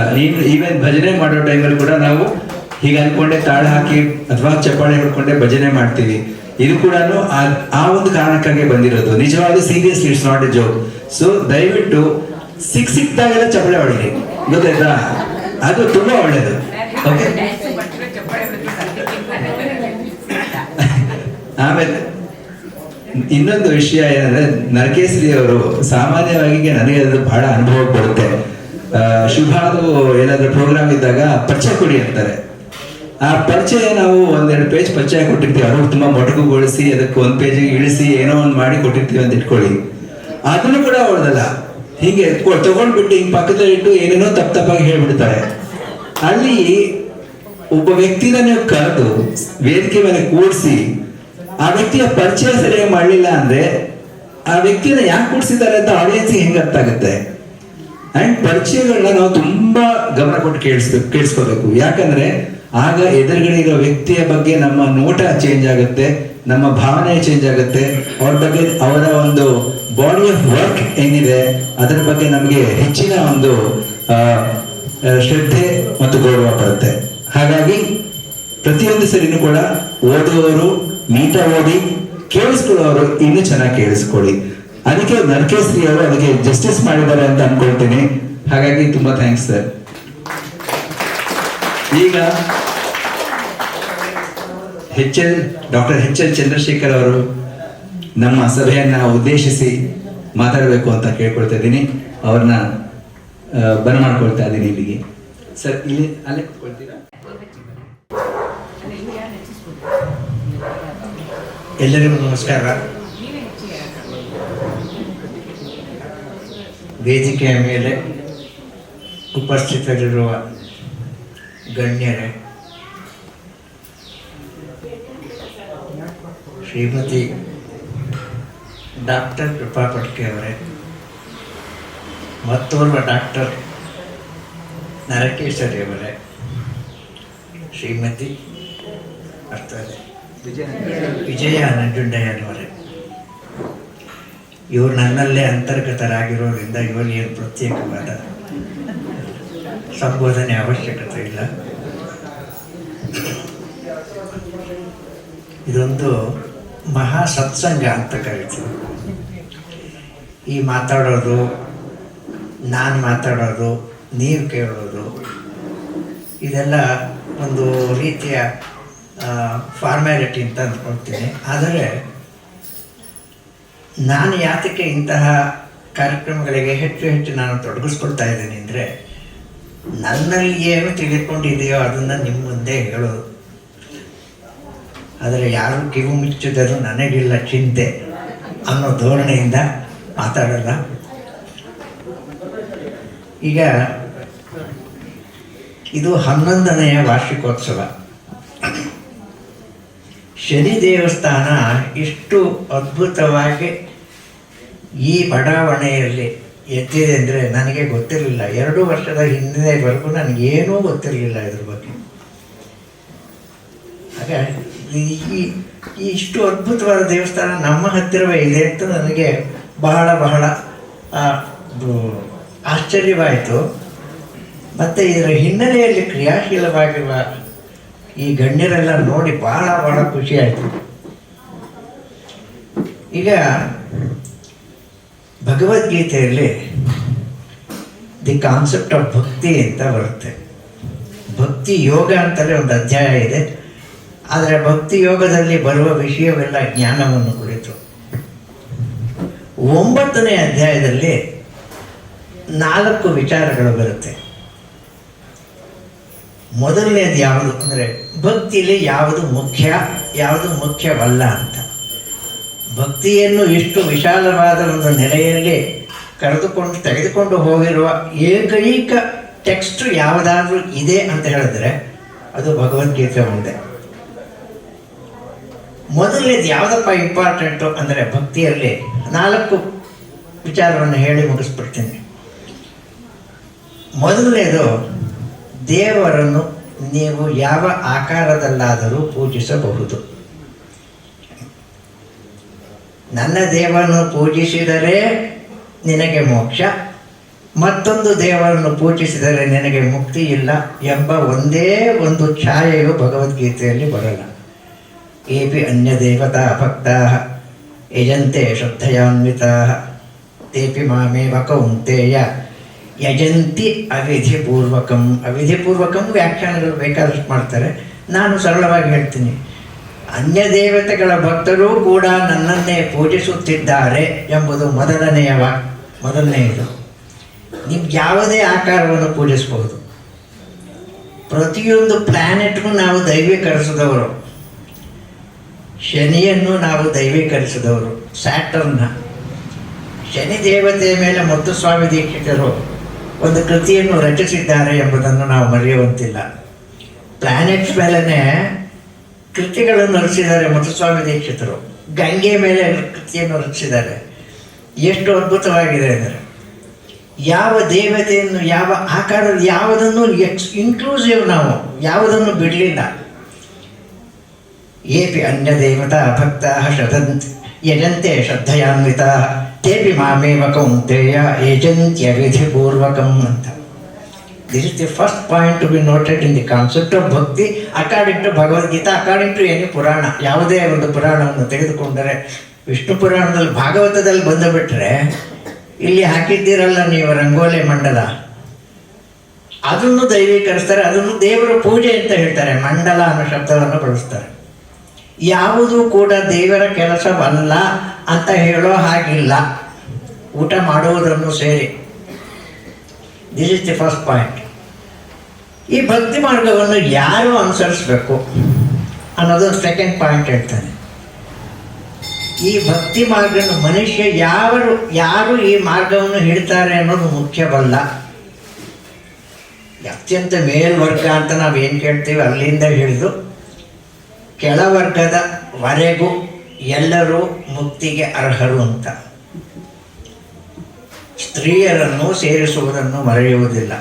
ಈವನ್ ಭಜನೆ ಮಾಡೋ ಟೈಮಲ್ಲಿ ಕೂಡ ನಾವು ಹೀಗೆ ಅನ್ಕೊಂಡೆ ತಾಳ ಹಾಕಿ ಅಥವಾ ಚಪ್ಪಾಳೆ ಹೊಡ್ಕೊಂಡೆ ಭಜನೆ ಮಾಡ್ತೀವಿ. ಇದು ಕೂಡ ಆ ಒಂದು ಕಾರಣಕ್ಕಾಗಿ ಬಂದಿರೋದು. ನಿಜವಾದ seriously it's not A joke. So ದಯವಿಟ್ಟು ಸಿಕ್ದಾಗೆಲ್ಲ ಚಪ್ಪಾಳೆ ಹೊಡಿರಿ, ಗೊತ್ತಾಯ್ತಾ? ಅದು ತುಂಬಾ ಒಳ್ಳೇದು. ಓಕೆ, ಆಮೇಲೆ ಇನ್ನೊಂದು ವಿಷಯ ಏನಂದ್ರೆ, ನರಕೇಸರಿ ಅವರು ಸಾಮಾನ್ಯವಾಗಿ ನನಗೆ ಅದು ಬಹಳ ಅನುಭವ ಬರುತ್ತೆ. ಶುಭಾದು ಏನಾದ್ರು ಪ್ರೋಗ್ರಾಮ್ ಇದ್ದಾಗ ಪರಿಚಯ ಕೊಡಿ ಅಂತಾರೆ. ಆ ಪರಿಚಯ ನಾವು 1-2 ಪೇಜ್ ಪರಿಚಯ ಕೊಟ್ಟಿರ್ತೀವಿ. ಅವರು ತುಂಬಾ ಮೊಟಕುಗೊಳಿಸಿ ಅದಕ್ಕೆ 1 ಪೇಜಿಗೆ ಇಳಿಸಿ ಏನೋ ಒಂದು ಮಾಡಿ ಕೊಟ್ಟಿರ್ತೀವಿ ಅಂತ ಇಟ್ಕೊಳ್ಳಿ. ಅದನ್ನು ಕೂಡ ಹೊಡೆದಲ್ಲ, ಹೀಗೆ ತಗೊಂಡ್ಬಿಟ್ಟು ಹಿಂಗ್ ಪಕ್ಕದಲ್ಲಿ ಇಟ್ಟು ಏನೇನೋ ತಪ್ಪಾಗಿ ಹೇಳ್ಬಿಡ್ತಾರೆ. ಅಲ್ಲಿ ಒಬ್ಬ ವ್ಯಕ್ತಿನ ನೀವು ಕರೆದು ವೇದಿಕೆ ಮೇಲೆ ಕೂಡಿಸಿ ಆ ವ್ಯಕ್ತಿಯ ಪರಿಚಯ ಸರಿಯಾಗಿ ಮಾಡಲಿಲ್ಲ ಅಂದ್ರೆ ಆ ವ್ಯಕ್ತಿನ ಯಾಕೆ ಕೂಡಿಸಿದ್ದಾರೆ ಅಂತ ಆಡಿಯನ್ಸ್ಗೆ ಹೆಂಗೆ ಅರ್ಥ ಆಗುತ್ತೆ? ಅಂಡ್ ಪರಿಚಯಗಳನ್ನ ನಾವು ತುಂಬಾ ಗಮನ ಕೊಟ್ಟು ಕೇಳಿಸ್ಕೋಬೇಕು. ಯಾಕಂದ್ರೆ ಆಗ ಎದುರುಗಡೆ ಇರೋ ವ್ಯಕ್ತಿಯ ಬಗ್ಗೆ ನಮ್ಮ ನೋಟ ಚೇಂಜ್ ಆಗುತ್ತೆ, ನಮ್ಮ ಭಾವನೆ ಚೇಂಜ್ ಆಗುತ್ತೆ. ಅವ್ರ ಬಗ್ಗೆ ಅವರ ಒಂದು ಬಾಡಿ ಆಫ್ ವರ್ಕ್ ಏನಿದೆ ಅದರ ಬಗ್ಗೆ ನಮಗೆ ಹೆಚ್ಚಿನ ಒಂದು ಶ್ರದ್ಧೆ ಮತ್ತು ಗೌರವ ಬರುತ್ತೆ. ಹಾಗಾಗಿ ಪ್ರತಿಯೊಂದು ಸರಿನೂ ಕೂಡ ಓದುವವರು ನೀಟಾಗಿ ಓದಿ, ಕೇಳಿಸ್ಕೊಳ್ಳೋರು ಇನ್ನೂ ಚೆನ್ನಾಗಿ ಕೇಳಿಸ್ಕೊಳ್ಳಿ. ಅದಕ್ಕೆ ನರಕೇಸರಿ ಅವರು ಅದಕ್ಕೆ ಜಸ್ಟಿಸ್ ಮಾಡಿದ್ದಾರೆ ಅಂತ ಅನ್ಕೊಳ್ತೀನಿ. ಹಾಗಾಗಿ ತುಂಬಾ ಥ್ಯಾಂಕ್ಸ್ ಸರ್. ಈಗ ಡಾಕ್ಟರ್ ಎಚ್.ಎಲ್. ಚಂದ್ರಶೇಖರ್ ಅವರು ನಮ್ಮ ಸಭೆಯನ್ನ ಉದ್ದೇಶಿಸಿ ಮಾತಾಡಬೇಕು ಅಂತ ಕೇಳ್ಕೊಳ್ತಾ ಇದ್ದೀನಿ. ಅವ್ರನ್ನ ಬರಮಾಡ್ಕೊಳ್ತಾ ಇದ್ದೀನಿ ಇಲ್ಲಿಗೆ. ಸರ್ ಇಲ್ಲಿ ಅಲ್ಲೇ ಕೂತ್ಕೊಳ್ತೀರಾ? ಎಲ್ಲರಿಗೂ ನಮಸ್ಕಾರ. ವೇದಿಕೆಯ ಮೇಲೆ ಉಪಸ್ಥಿತರಿರುವ ಗಣ್ಯರೇ, ಶ್ರೀಮತಿ ಡಾಕ್ಟರ್ ಕೃಪಾ ಪಟ್ಕೆ ಅವರೇ, ಮತ್ತೋರ್ವ ಡಾಕ್ಟರ್ ನರಕೇಸರಿ ಅವರೇ, ಶ್ರೀಮತಿ ವಿಜಯ ನಂಜುಂಡಯ್ಯನವರೇ, ಇವರು ನನ್ನಲ್ಲೇ ಅಂತರ್ಗತರಾಗಿರೋದ್ರಿಂದ ಇವರಿಗೆ ಏನು ಪ್ರತ್ಯೇಕವಾದ ಸಂಬೋಧನೆ ಅವಶ್ಯಕತೆ ಇಲ್ಲ. ಇದೊಂದು ಮಹಾ ಸತ್ಸಂಗ ಅಂತ ಕರೀತೀವಿ. ಈ ಮಾತಾಡೋದು, ನಾನು ಮಾತಾಡೋದು, ನೀವು ಕೇಳೋದು, ಇದೆಲ್ಲ ಒಂದು ರೀತಿಯ ಫಾರ್ಮ್ಯಾಲಿಟಿ ಅಂತ ಅಂದ್ಕೊಳ್ತೀನಿ. ಆದರೆ ನಾನು ಯಾತಕ್ಕೆ ಇಂತಹ ಕಾರ್ಯಕ್ರಮಗಳಿಗೆ ಹೆಚ್ಚು ನಾನು ತೊಡಗಿಸ್ಕೊಳ್ತಾ ಇದ್ದೀನಿ ಅಂದರೆ, ನನ್ನಲ್ಲಿ ಏನು ತಿಳಿದುಕೊಂಡಿದೆಯೋ ಅದನ್ನು ನಿಮ್ಮ ಮುಂದೆ ಹೇಳೋದು. ಆದರೆ ಯಾರು ಕಿವು ಮುಚ್ಚಿದರೂ ನನಗಿಲ್ಲ ಚಿಂತೆ ಅನ್ನೋ ಧೋರಣೆಯಿಂದ ಮಾತಾಡಲ್ಲ. ಈಗ ಇದು 11ನೆಯ ವಾರ್ಷಿಕೋತ್ಸವ. ಶನಿ ದೇವಸ್ಥಾನ ಇಷ್ಟು ಅದ್ಭುತವಾಗಿ ಈ ಬಡಾವಣೆಯಲ್ಲಿ ಎದ್ದಿದೆ ಅಂದರೆ ನನಗೆ ಗೊತ್ತಿರಲಿಲ್ಲ. 2 ವರ್ಷದ ಹಿಂದೆವರೆಗೂ ನನಗೇನೂ ಗೊತ್ತಿರಲಿಲ್ಲ ಇದ್ರ ಬಗ್ಗೆ. ಹಾಗಾಗಿ ಇಷ್ಟು ಅದ್ಭುತವಾದ ದೇವಸ್ಥಾನ ನಮ್ಮ ಹತ್ತಿರವೇ ಇದೆ ಅಂತ ನನಗೆ ಬಹಳ ಬಹಳ ಆಶ್ಚರ್ಯವಾಯಿತು. ಮತ್ತು ಇದರ ಹಿನ್ನೆಲೆಯಲ್ಲಿ ಕ್ರಿಯಾಶೀಲವಾಗಿರುವ ಈ ಗಣ್ಯರೆಲ್ಲ ನೋಡಿ ಬಹಳ ಬಹಳ ಖುಷಿಯಾಯಿತು. ಈಗ ಭಗವದ್ಗೀತೆಯಲ್ಲಿ ದಿ ಕಾನ್ಸೆಪ್ಟ್ ಆಫ್ ಭಕ್ತಿ ಅಂತ ಬರುತ್ತೆ. ಭಕ್ತಿ ಯೋಗ ಅಂತಲೇ ಒಂದು ಅಧ್ಯಾಯ ಇದೆ. ಆದರೆ ಭಕ್ತಿ ಯೋಗದಲ್ಲಿ ಬರುವ ವಿಷಯವೆಲ್ಲ ಜ್ಞಾನವನ್ನು ಕುರಿತು. 9ನೇ ಅಧ್ಯಾಯದಲ್ಲಿ 4 ವಿಚಾರಗಳು ಬರುತ್ತೆ. ಮೊದಲನೇದು ಯಾವುದು ಅಂದರೆ ಭಕ್ತಿಯಲ್ಲಿ ಯಾವುದು ಮುಖ್ಯ, ಯಾವುದು ಮುಖ್ಯವಲ್ಲ ಅಂತ. ಭಕ್ತಿಯನ್ನು ಇಷ್ಟು ವಿಶಾಲವಾದ ಒಂದು ನೆಲೆಯಲ್ಲಿ ತೆಗೆದುಕೊಂಡು ಹೋಗಿರುವ ಏಕೈಕ ಟೆಕ್ಸ್ಟ್ ಯಾವುದಾದ್ರೂ ಇದೆ ಅಂತ ಹೇಳಿದ್ರೆ ಅದು ಭಗವದ್ಗೀತೆ ಒಂದೇ. ಮೊದಲನೇದು ಯಾವುದಪ್ಪ ಇಂಪಾರ್ಟೆಂಟು ಅಂದರೆ ಭಕ್ತಿಯಲ್ಲಿ 4 ವಿಚಾರವನ್ನು ಹೇಳಿ ಮುಗಿಸ್ಬಿಡ್ತೀನಿ. ಮೊದಲನೇದು, ದೇವರನ್ನು ನೀವು ಯಾವ ಆಕಾರದಲ್ಲಾದರೂ ಪೂಜಿಸಬಹುದು. ನನ್ನ ದೇವರನ್ನು ಪೂಜಿಸಿದರೆ ನಿನಗೆ ಮೋಕ್ಷ, ಮತ್ತೊಂದು ದೇವರನ್ನು ಪೂಜಿಸಿದರೆ ನಿನಗೆ ಮುಕ್ತಿ ಇಲ್ಲ ಎಂಬ ಒಂದೇ ಒಂದು ಛಾಯೆಯು ಭಗವದ್ಗೀತೆಯಲ್ಲಿ ಬರಲ್ಲ. ಏಪಿ ಅನ್ಯ ದೇವತಾ ಭಕ್ತಾ ಯಜಂತೆ ಶ್ರದ್ಧೆಯಾನ್ವಿತಾ ತೇಪಿ ಮಾಮೇವ ಕೌಂತೆಯ ಯಜಂತಿ ಅವಿಧಿಪೂರ್ವಕಂ. ಅವಿಧಿಪೂರ್ವಕಂ ವ್ಯಾಖ್ಯಾನಗಳು ಬೇಕಾದಷ್ಟು ಮಾಡ್ತಾರೆ. ನಾನು ಸರಳವಾಗಿ ಹೇಳ್ತೀನಿ, ಅನ್ಯ ದೇವತೆಗಳ ಭಕ್ತರು ಕೂಡ ನನ್ನನ್ನೇ ಪೂಜಿಸುತ್ತಿದ್ದಾರೆ ಎಂಬುದು ಮೊದಲನೆಯದು. ನೀವು ಯಾವುದೇ ಆಕಾರವನ್ನು ಪೂಜಿಸಬಹುದು. ಪ್ರತಿಯೊಂದು ಪ್ಲ್ಯಾನೆಟ್ಗೂ ನಾವು ದೈವೀಕರಿಸಿದವರು. ಶನಿಯನ್ನು ನಾವು ದೈವೀಕರಿಸಿದವರು, ಸ್ಯಾಟರ್ನ. ಶನಿ ದೇವತೆಯ ಮೇಲೆ ಮುತ್ತುಸ್ವಾಮಿ ದೀಕ್ಷಿತರು ಒಂದು ಕೃತಿಯನ್ನು ರಚಿಸಿದ್ದಾರೆ ಎಂಬುದನ್ನು ನಾವು ಮರೆಯುವಂತಿಲ್ಲ. ಪ್ಲ್ಯಾನೆಟ್ಸ್ ಮೇಲೇ ಕೃತಿಗಳನ್ನು ರಚಿಸಿದ್ದಾರೆ ಮುತ್ತುಸ್ವಾಮಿ ದೀಕ್ಷಿತರು. ಗಂಗೆ ಮೇಲೆ ಕೃತಿಯನ್ನು ರಚಿಸಿದ್ದಾರೆ. ಎಷ್ಟು ಅದ್ಭುತವಾಗಿದೆ ಅಂದರೆ ಯಾವ ದೇವತೆಯನ್ನು, ಯಾವ ಆಕಾರ, ಯಾವುದನ್ನು ಇನ್ಕ್ಲೂಸಿವ್ ನಾವು ಯಾವುದನ್ನು ಬಿಡಲಿಲ್ಲ. ಏಪಿ ಅನ್ಯ ದೇವತಾ ಭಕ್ತಾ ಯಜಂತೆ ಶ್ರದ್ಧೆಯಾನ್ವಿತಾ ತೇಪಿ ಮಾಮೇವ ಕೌಂತೆಯ ಯಜಂತ್ಯವಿಧಿಪೂರ್ವಕಂ ಅಂತ. This is the first point to be noted in the concept of bhakti according to Bhagavad Gita, according to any Purana. ಯಾವುದೇ ಒಂದು ಪುರಾಣವನ್ನು ತೆಗೆದುಕೊಂಡರೆ, ವಿಷ್ಣು ಪುರಾಣದಲ್ಲಿ ಭಾಗವತದಲ್ಲಿ ಬಂದುಬಿಟ್ರೆ, ಇಲ್ಲಿ ಹಾಕಿದ್ದೀರಲ್ಲ ನೀವು ರಂಗೋಲಿ ಮಂಡಲ, ಅದನ್ನು ದೈವೀಕರಿಸ್ತಾರೆ. ಅದನ್ನು ದೇವರ ಪೂಜೆ ಅಂತ ಹೇಳ್ತಾರೆ. ಮಂಡಲ ಅನ್ನೋ ಶಬ್ದವನ್ನು ಬಳಸ್ತಾರೆ. ಯಾವುದೂ ಕೂಡ ದೇವರ ಕೆಲಸವಲ್ಲ ಅಂತ ಹೇಳೋ ಹಾಗಿಲ್ಲ, ಊಟ ಮಾಡುವುದನ್ನು ಸೇರಿ. This is the first point. ಈ ಭಕ್ತಿ ಮಾರ್ಗವನ್ನು ಯಾರು ಅನುಸರಿಸಬೇಕು ಅನ್ನೋದು ಸೆಕೆಂಡ್ ಪಾಯಿಂಟ್ ಹೇಳ್ತಾನೆ. ಈ ಭಕ್ತಿ ಮಾರ್ಗವನ್ನು ಮನುಷ್ಯ ಯಾರು ಈ ಮಾರ್ಗವನ್ನು ಹಿಡ್ತಾರೆ ಅನ್ನೋದು ಮುಖ್ಯವಲ್ಲ. ಅತ್ಯಂತ ಮೇಲ್ವರ್ಗ ಅಂತ ನಾವೇನು ಕೇಳ್ತೀವಿ ಅಲ್ಲಿಂದ ಹಿಡಿದು ಕೆಳವರ್ಗದವರೆಗೂ ಎಲ್ಲರೂ ಮುಕ್ತಿಗೆ ಅರ್ಹರು ಅಂತ. ಸ್ತ್ರೀಯರನ್ನು ಸೇರಿಸುವುದನ್ನು ಮರೆಯುವುದಿಲ್ಲ.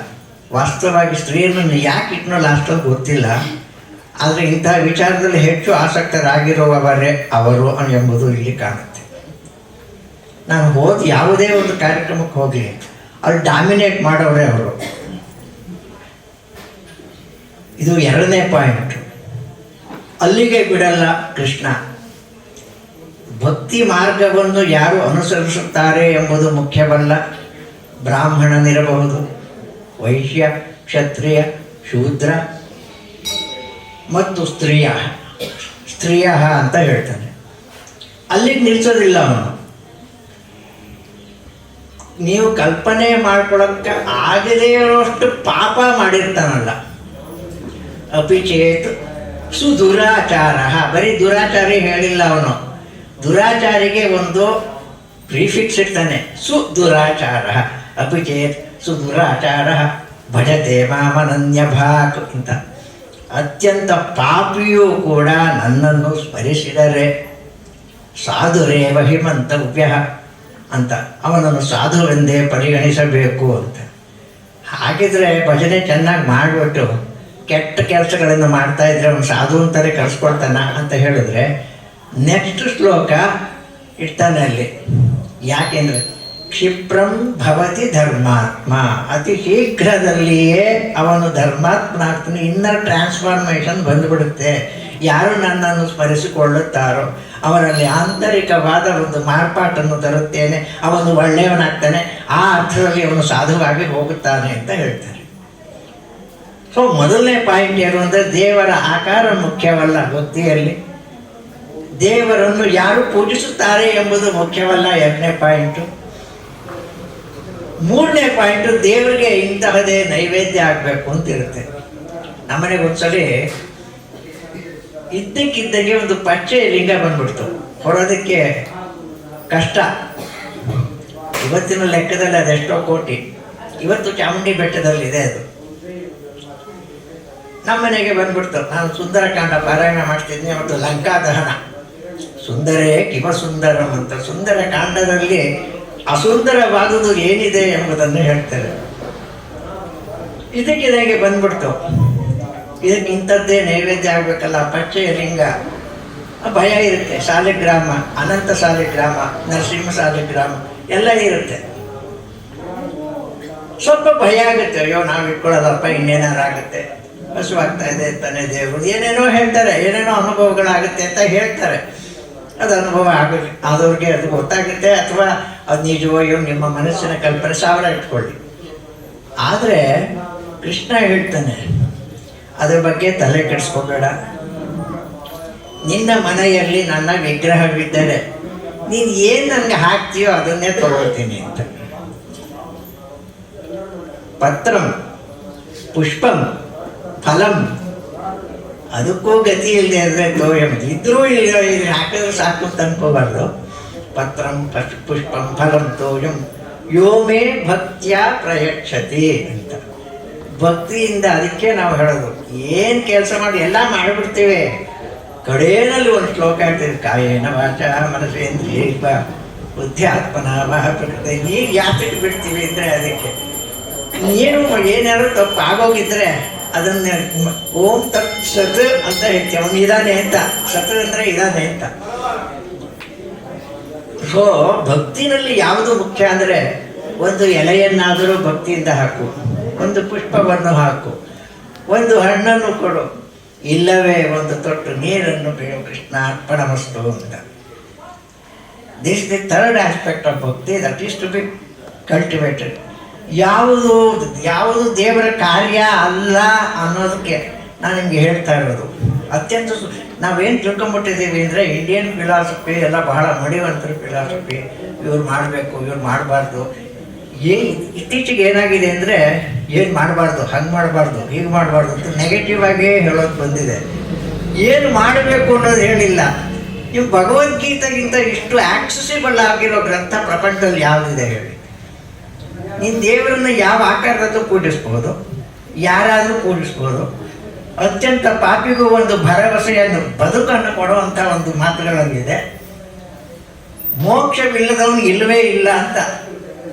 ವಾಸ್ತವವಾಗಿ ಸ್ತ್ರೀಯರನ್ನು ಯಾಕೆ ಇಟ್ನೋ ಲಾಸ್ಟಲ್ಲಿ ಗೊತ್ತಿಲ್ಲ. ಆದರೆ ಇಂತಹ ವಿಚಾರದಲ್ಲಿ ಹೆಚ್ಚು ಆಸಕ್ತರಾಗಿರುವವರೇ ಅವರು ಎಂಬುದು ಇಲ್ಲಿ ಕಾಣುತ್ತೆ. ನಾನು ಯಾವುದೇ ಒಂದು ಕಾರ್ಯಕ್ರಮಕ್ಕೆ ಹೋಗಲಿ, ಅಲ್ಲಿ ಡಾಮಿನೇಟ್ ಮಾಡೋರೇ ಅವರು. ಇದು ಎರಡನೇ ಪಾಯಿಂಟ್. ಅಲ್ಲಿಗೆ ಬಿಡಲ್ಲ ಕೃಷ್ಣ. ಭಕ್ತಿ ಮಾರ್ಗವನ್ನು ಯಾರು ಅನುಸರಿಸುತ್ತಾರೆ ಎಂಬುದು ಮುಖ್ಯವಲ್ಲ. ಬ್ರಾಹ್ಮಣನಿರಬಹುದು, ವೈಶ್ಯ, ಕ್ಷತ್ರಿಯ, ಶೂದ್ರ ಮತ್ತು ಸ್ತ್ರೀಯ ಅಂತ ಹೇಳ್ತಾನೆ. ಅಲ್ಲಿಗೆ ನಿಲ್ಲಿಸೋದಿಲ್ಲ ಅವನು. ನೀವು ಕಲ್ಪನೆ ಮಾಡ್ಕೊಳ್ಳೋಕ್ಕೆ ಆಗದೇ ಇರೋಷ್ಟು ಪಾಪ ಮಾಡಿರ್ತಾನಲ್ಲ. ಅಪಿಚೇತ್ ಸುದುರಾಚಾರ. ಬರೀ ದುರಾಚಾರಿ ಹೇಳಿಲ್ಲ ಅವನು. ದುರಾಚಾರಿಗೆ ಒಂದು ಪ್ರಿಫಿಕ್ಸ್ ಇರ್ತಾನೆ, ಸುದುರಾಚಾರ. ಅಪಿಚೇತ್ ಸುದುರಾಚಾರ ಭಜತೆ ಮಾಮನನ್ಯ ಭಾಕ್ ಅಂತ. ಅತ್ಯಂತ ಪಾಪಿಯೂ ಕೂಡ ನನ್ನನ್ನು ಸ್ಮರಿಸಿದರೆ ಸಾಧುರೇವ ಹಿ ಮಂತವ್ಯ ಅಂತ, ಅವನನ್ನು ಸಾಧುವೆಂದೇ ಪರಿಗಣಿಸಬೇಕು ಅಂತ. ಹಾಗಿದ್ರೆ ಭಜನೆ ಚೆನ್ನಾಗಿ ಮಾಡಿಬಿಟ್ಟು ಕೆಟ್ಟ ಕೆಲಸಗಳನ್ನು ಮಾಡ್ತಾ ಇದ್ರೆ ಅವನು ಸಾಧು ಅಂತಾರೆ ಕಳಿಸ್ಕೊಡ್ತಾನ ಅಂತ ಹೇಳಿದ್ರೆ ನೆಕ್ಸ್ಟ್ ಶ್ಲೋಕ ಇರ್ತಾನೆ ಅಲ್ಲಿ. ಯಾಕೆಂದರೆ ಕ್ಷಿಪ್ರಂ ಭವತಿ ಧರ್ಮಾತ್ಮ, ಅತಿ ಶೀಘ್ರದಲ್ಲಿಯೇ ಅವನು ಧರ್ಮಾತ್ಮನಾಗ್ತಾನೆ. ಇನ್ನರ್ ಟ್ರಾನ್ಸ್ಫಾರ್ಮೇಷನ್ ಬಂದುಬಿಡುತ್ತೆ. ಯಾರು ನನ್ನನ್ನು ಸ್ಮರಿಸಿಕೊಳ್ಳುತ್ತಾರೋ ಅವರಲ್ಲಿ ಆಂತರಿಕವಾದ ಒಂದು ಮಾರ್ಪಾಟನ್ನು ತರುತ್ತೇನೆ, ಅವನು ಒಳ್ಳೆಯವನಾಗ್ತಾನೆ, ಆ ಅರ್ಥದಲ್ಲಿ ಅವನು ಸಾಧುವಾಗಿ ಹೋಗುತ್ತಾನೆ ಅಂತ ಹೇಳ್ತಾರೆ. ಸೊ ಮೊದಲನೇ ಪಾಯಿಂಟ್ ಏನು ಅಂದರೆ ದೇವರ ಆಕಾರ ಮುಖ್ಯವಲ್ಲ ಭಕ್ತಿಯಲ್ಲಿ, ದೇವರನ್ನು ಯಾರು ಪೂಜಿಸುತ್ತಾರೆ ಎಂಬುದು ಮುಖ್ಯವಲ್ಲ ಎರಡನೇ ಪಾಯಿಂಟು. ಮೂರನೇ ಪಾಯಿಂಟು ದೇವರಿಗೆ ಇಂತಹದೇ ನೈವೇದ್ಯ ಆಗಬೇಕು ಅಂತ ಇರುತ್ತೆ. ನಮ್ಮನೆಗೆ ಒಂದ್ಸಲಿ ಇದ್ದಕ್ಕಿದ್ದಂಗೆ ಒಂದು ಪಚ್ಚೆ ಲಿಂಗ ಬಂದ್ಬಿಡ್ತು, ಹೊರೋದಕ್ಕೆ ಕಷ್ಟ. ಇವತ್ತಿನ ಲೆಕ್ಕದಲ್ಲಿ ಅದೆಷ್ಟೋ ಕೋಟಿ. ಇವತ್ತು ಚಾಮುಂಡಿ ಬೆಟ್ಟದಲ್ಲಿದೆ ಅದು. ನಮ್ಮನೆಗೆ ಬಂದ್ಬಿಡ್ತು. ನಾನು ಸುಂದರಕಾಂಡ ಪಾರಾಯಣ ಮಾಡ್ತಿದ್ದೀನಿ, ಅವತ್ತು ಲಂಕಾ ದಹನ. ಸುಂದರೇ ಕಿವ ಸುಂದರಂ ಅಂತ ಸುಂದರ ಕಾಂಡದಲ್ಲಿ ಅಸುಂದರವಾದುದು ಏನಿದೆ ಎಂಬುದನ್ನು ಹೇಳ್ತಾರೆ. ಇದಕ್ಕಿದಾಗೆ ಬಂದ್ಬಿಡ್ತು. ಇದಕ್ಕೆ ಇಂಥದ್ದೇ ನೈವೇದ್ಯ ಆಗಬೇಕಲ್ಲ, ಪಚ್ಚೆಯ ಲಿಂಗ. ಭಯ ಇರುತ್ತೆ. ಸಾಲಿಗ್ರಾಮ, ಅನಂತ ಸಾಲಿಗ್ರಾಮ, ನರಸಿಂಹ ಸಾಲಿಗ್ರಾಮ ಎಲ್ಲ ಇರುತ್ತೆ. ಸ್ವಲ್ಪ ಭಯ ಆಗುತ್ತೆ, ಅಯ್ಯೋ ನಾವು ಇಟ್ಕೊಳ್ಳೋದಪ್ಪ ಇನ್ನೇನಾರು ಆಗುತ್ತೆ, ಹಸುವಾಗ್ತಾ ಇದೆ ಅಂತಾನೆ ದೇವರು ಏನೇನೋ ಹೇಳ್ತಾರೆ, ಏನೇನೋ ಅನುಭವಗಳಾಗುತ್ತೆ ಅಂತ ಹೇಳ್ತಾರೆ. ಅದು ಅನುಭವ ಆದವ್ರಿಗೆ ಅದು ಗೊತ್ತಾಗುತ್ತೆ, ಅಥವಾ ಅದು ನಿಜವಾಗಿಯೂ ನಿಮ್ಮ ಮನಸ್ಸಿನ ಕಲ್ಪನೆ ಸಾವಿರ ಇಟ್ಕೊಳ್ಳಿ. ಆದರೆ ಕೃಷ್ಣ ಹೇಳ್ತಾನೆ ಅದ್ರ ಬಗ್ಗೆ ತಲೆ ಕೆಡಿಸ್ಕೋಬೇಡ. ನಿನ್ನ ಮನೆಯಲ್ಲಿ ನನ್ನ ವಿಗ್ರಹವಿದ್ದರೆ ನೀನು ಏನು ನನಗೆ ಹಾಕ್ತೀಯೋ ಅದನ್ನೇ ತಗೊಳ್ತೀನಿ ಅಂತ. ಪತ್ರಂ ಪುಷ್ಪಂ ಫಲಂ ಅದಕ್ಕೂ ಗತಿ ಇಲ್ಲದೆ ಅಂದರೆ ತೋಯಂ, ಇದ್ರೂ ಇಲ್ಲ, ಇದು ಹಾಕಿದ್ರೆ ಸಾಕು ಅಂತ ಅನ್ಕೋಬಾರ್ದು. ಪತ್ರಂ ಪುಷ್ಪಂ ಫಲಂ ತೋಯಂ ಯೋಮೇ ಭಕ್ತಿಯ ಪ್ರಯಚ್ಛತಿ ಅಂತ. ಭಕ್ತಿಯಿಂದ ಅದಕ್ಕೆ ನಾವು ಹೇಳೋದು, ಏನು ಕೆಲಸ ಮಾಡಿ ಎಲ್ಲ ಮಾಡಿಬಿಡ್ತೇವೆ, ಕಡೆಯಲ್ಲಿ ಒಂದು ಶ್ಲೋಕ ಹೇಳ್ತೀವಿ, ಕಾಯೇನ ವಾಚ ಮನಸೇಂದ್ರಿಯ ಬುದ್ಧ್ಯಾತ್ಮನ ವಹ ಪ್ರಕೃತಿ. ಈಗ ಯಾತಕ್ಕೆ ಬಿಡ್ತೀವಿ ಅಂದರೆ ಅದಕ್ಕೆ ಏನಾದ್ರು ತಪ್ಪು ಆಗೋಗಿದ್ರೆ ಅದನ್ನ ಓಂ ತತ್ ಸತ್ ಅಂತ ಹೇಳ್ತೀವಿ. ಅವನು ಇದಾನೆ ಅಂತ, ಸತ್ ಅಂದರೆ ಇದಾನೆ ಅಂತ. ಸೊ ಭಕ್ತಿನಲ್ಲಿ ಯಾವುದು ಮುಖ್ಯ ಅಂದರೆ ಒಂದು ಎಲೆಯನ್ನಾದರೂ ಭಕ್ತಿಯಿಂದ ಹಾಕು, ಒಂದು ಪುಷ್ಪವನ್ನು ಹಾಕು, ಒಂದು ಹಣ್ಣನ್ನು ಕೊಡು, ಇಲ್ಲವೇ ಒಂದು ತೊಟ್ಟು ನೀರನ್ನು ಬೇಡ, ಕೃಷ್ಣ ಅರ್ಪಣಮಸ್ತು ಅಂತ. This the third aspect of bhakti that is to be cultivated. ಯಾವುದು ದೇವರ ಕಾರ್ಯ ಅಲ್ಲ ಅನ್ನೋದಕ್ಕೆ ನಾನು ನಿಮಗೆ ಹೇಳ್ತಾ ಇರೋದು. ಅತ್ಯಂತ ನಾವೇನು ತಿಳ್ಕೊಂಬಿಟ್ಟಿದ್ದೀವಿ ಅಂದರೆ ಇಂಡಿಯನ್ ಫಿಲಾಸಫಿ ಎಲ್ಲ ಬಹಳ ಮಡಿವಂತರ ಫಿಲಾಸಫಿ. ಇವ್ರು ಮಾಡಬೇಕು, ಇವ್ರು ಮಾಡಬಾರ್ದು. ಇತ್ತೀಚೆಗೆ ಏನಾಗಿದೆ ಅಂದರೆ ಏನು ಮಾಡಬಾರ್ದು, ಹಂಗೆ ಮಾಡಬಾರ್ದು, ಹೀಗೆ ಮಾಡಬಾರ್ದು ಅಂತ ನೆಗೆಟಿವ್ ಆಗೇ ಹೇಳೋದು ಬಂದಿದೆ. ಏನು ಮಾಡಬೇಕು ಅನ್ನೋದು ಹೇಳಿಲ್ಲ. ನೀವು ಭಗವದ್ಗೀತೆಗಿಂತ ಇಷ್ಟು ಆಕ್ಸೆಸಿಬಲ್ ಆಗಿರೋ ಗ್ರಂಥ ಪ್ರಪಂಚದಲ್ಲಿ ಯಾವುದಿದೆ ಹೇಳಿ? ನೀನು ದೇವರನ್ನು ಯಾವ ಆಕಾರದಲ್ಲೂ ಪೂಜಿಸ್ಬೋದು, ಯಾರಾದರೂ ಪೂಜಿಸ್ಬೋದು. ಅತ್ಯಂತ ಪಾಪಿಗೂ ಒಂದು ಭರವಸೆಯನ್ನು, ಬದುಕನ್ನು ಕೊಡುವಂಥ ಒಂದು ಮಾತುಗಳಲ್ಲಿದೆ. ಮೋಕ್ಷವಿಲ್ಲದವನು ಇಲ್ಲವೇ ಇಲ್ಲ ಅಂತ,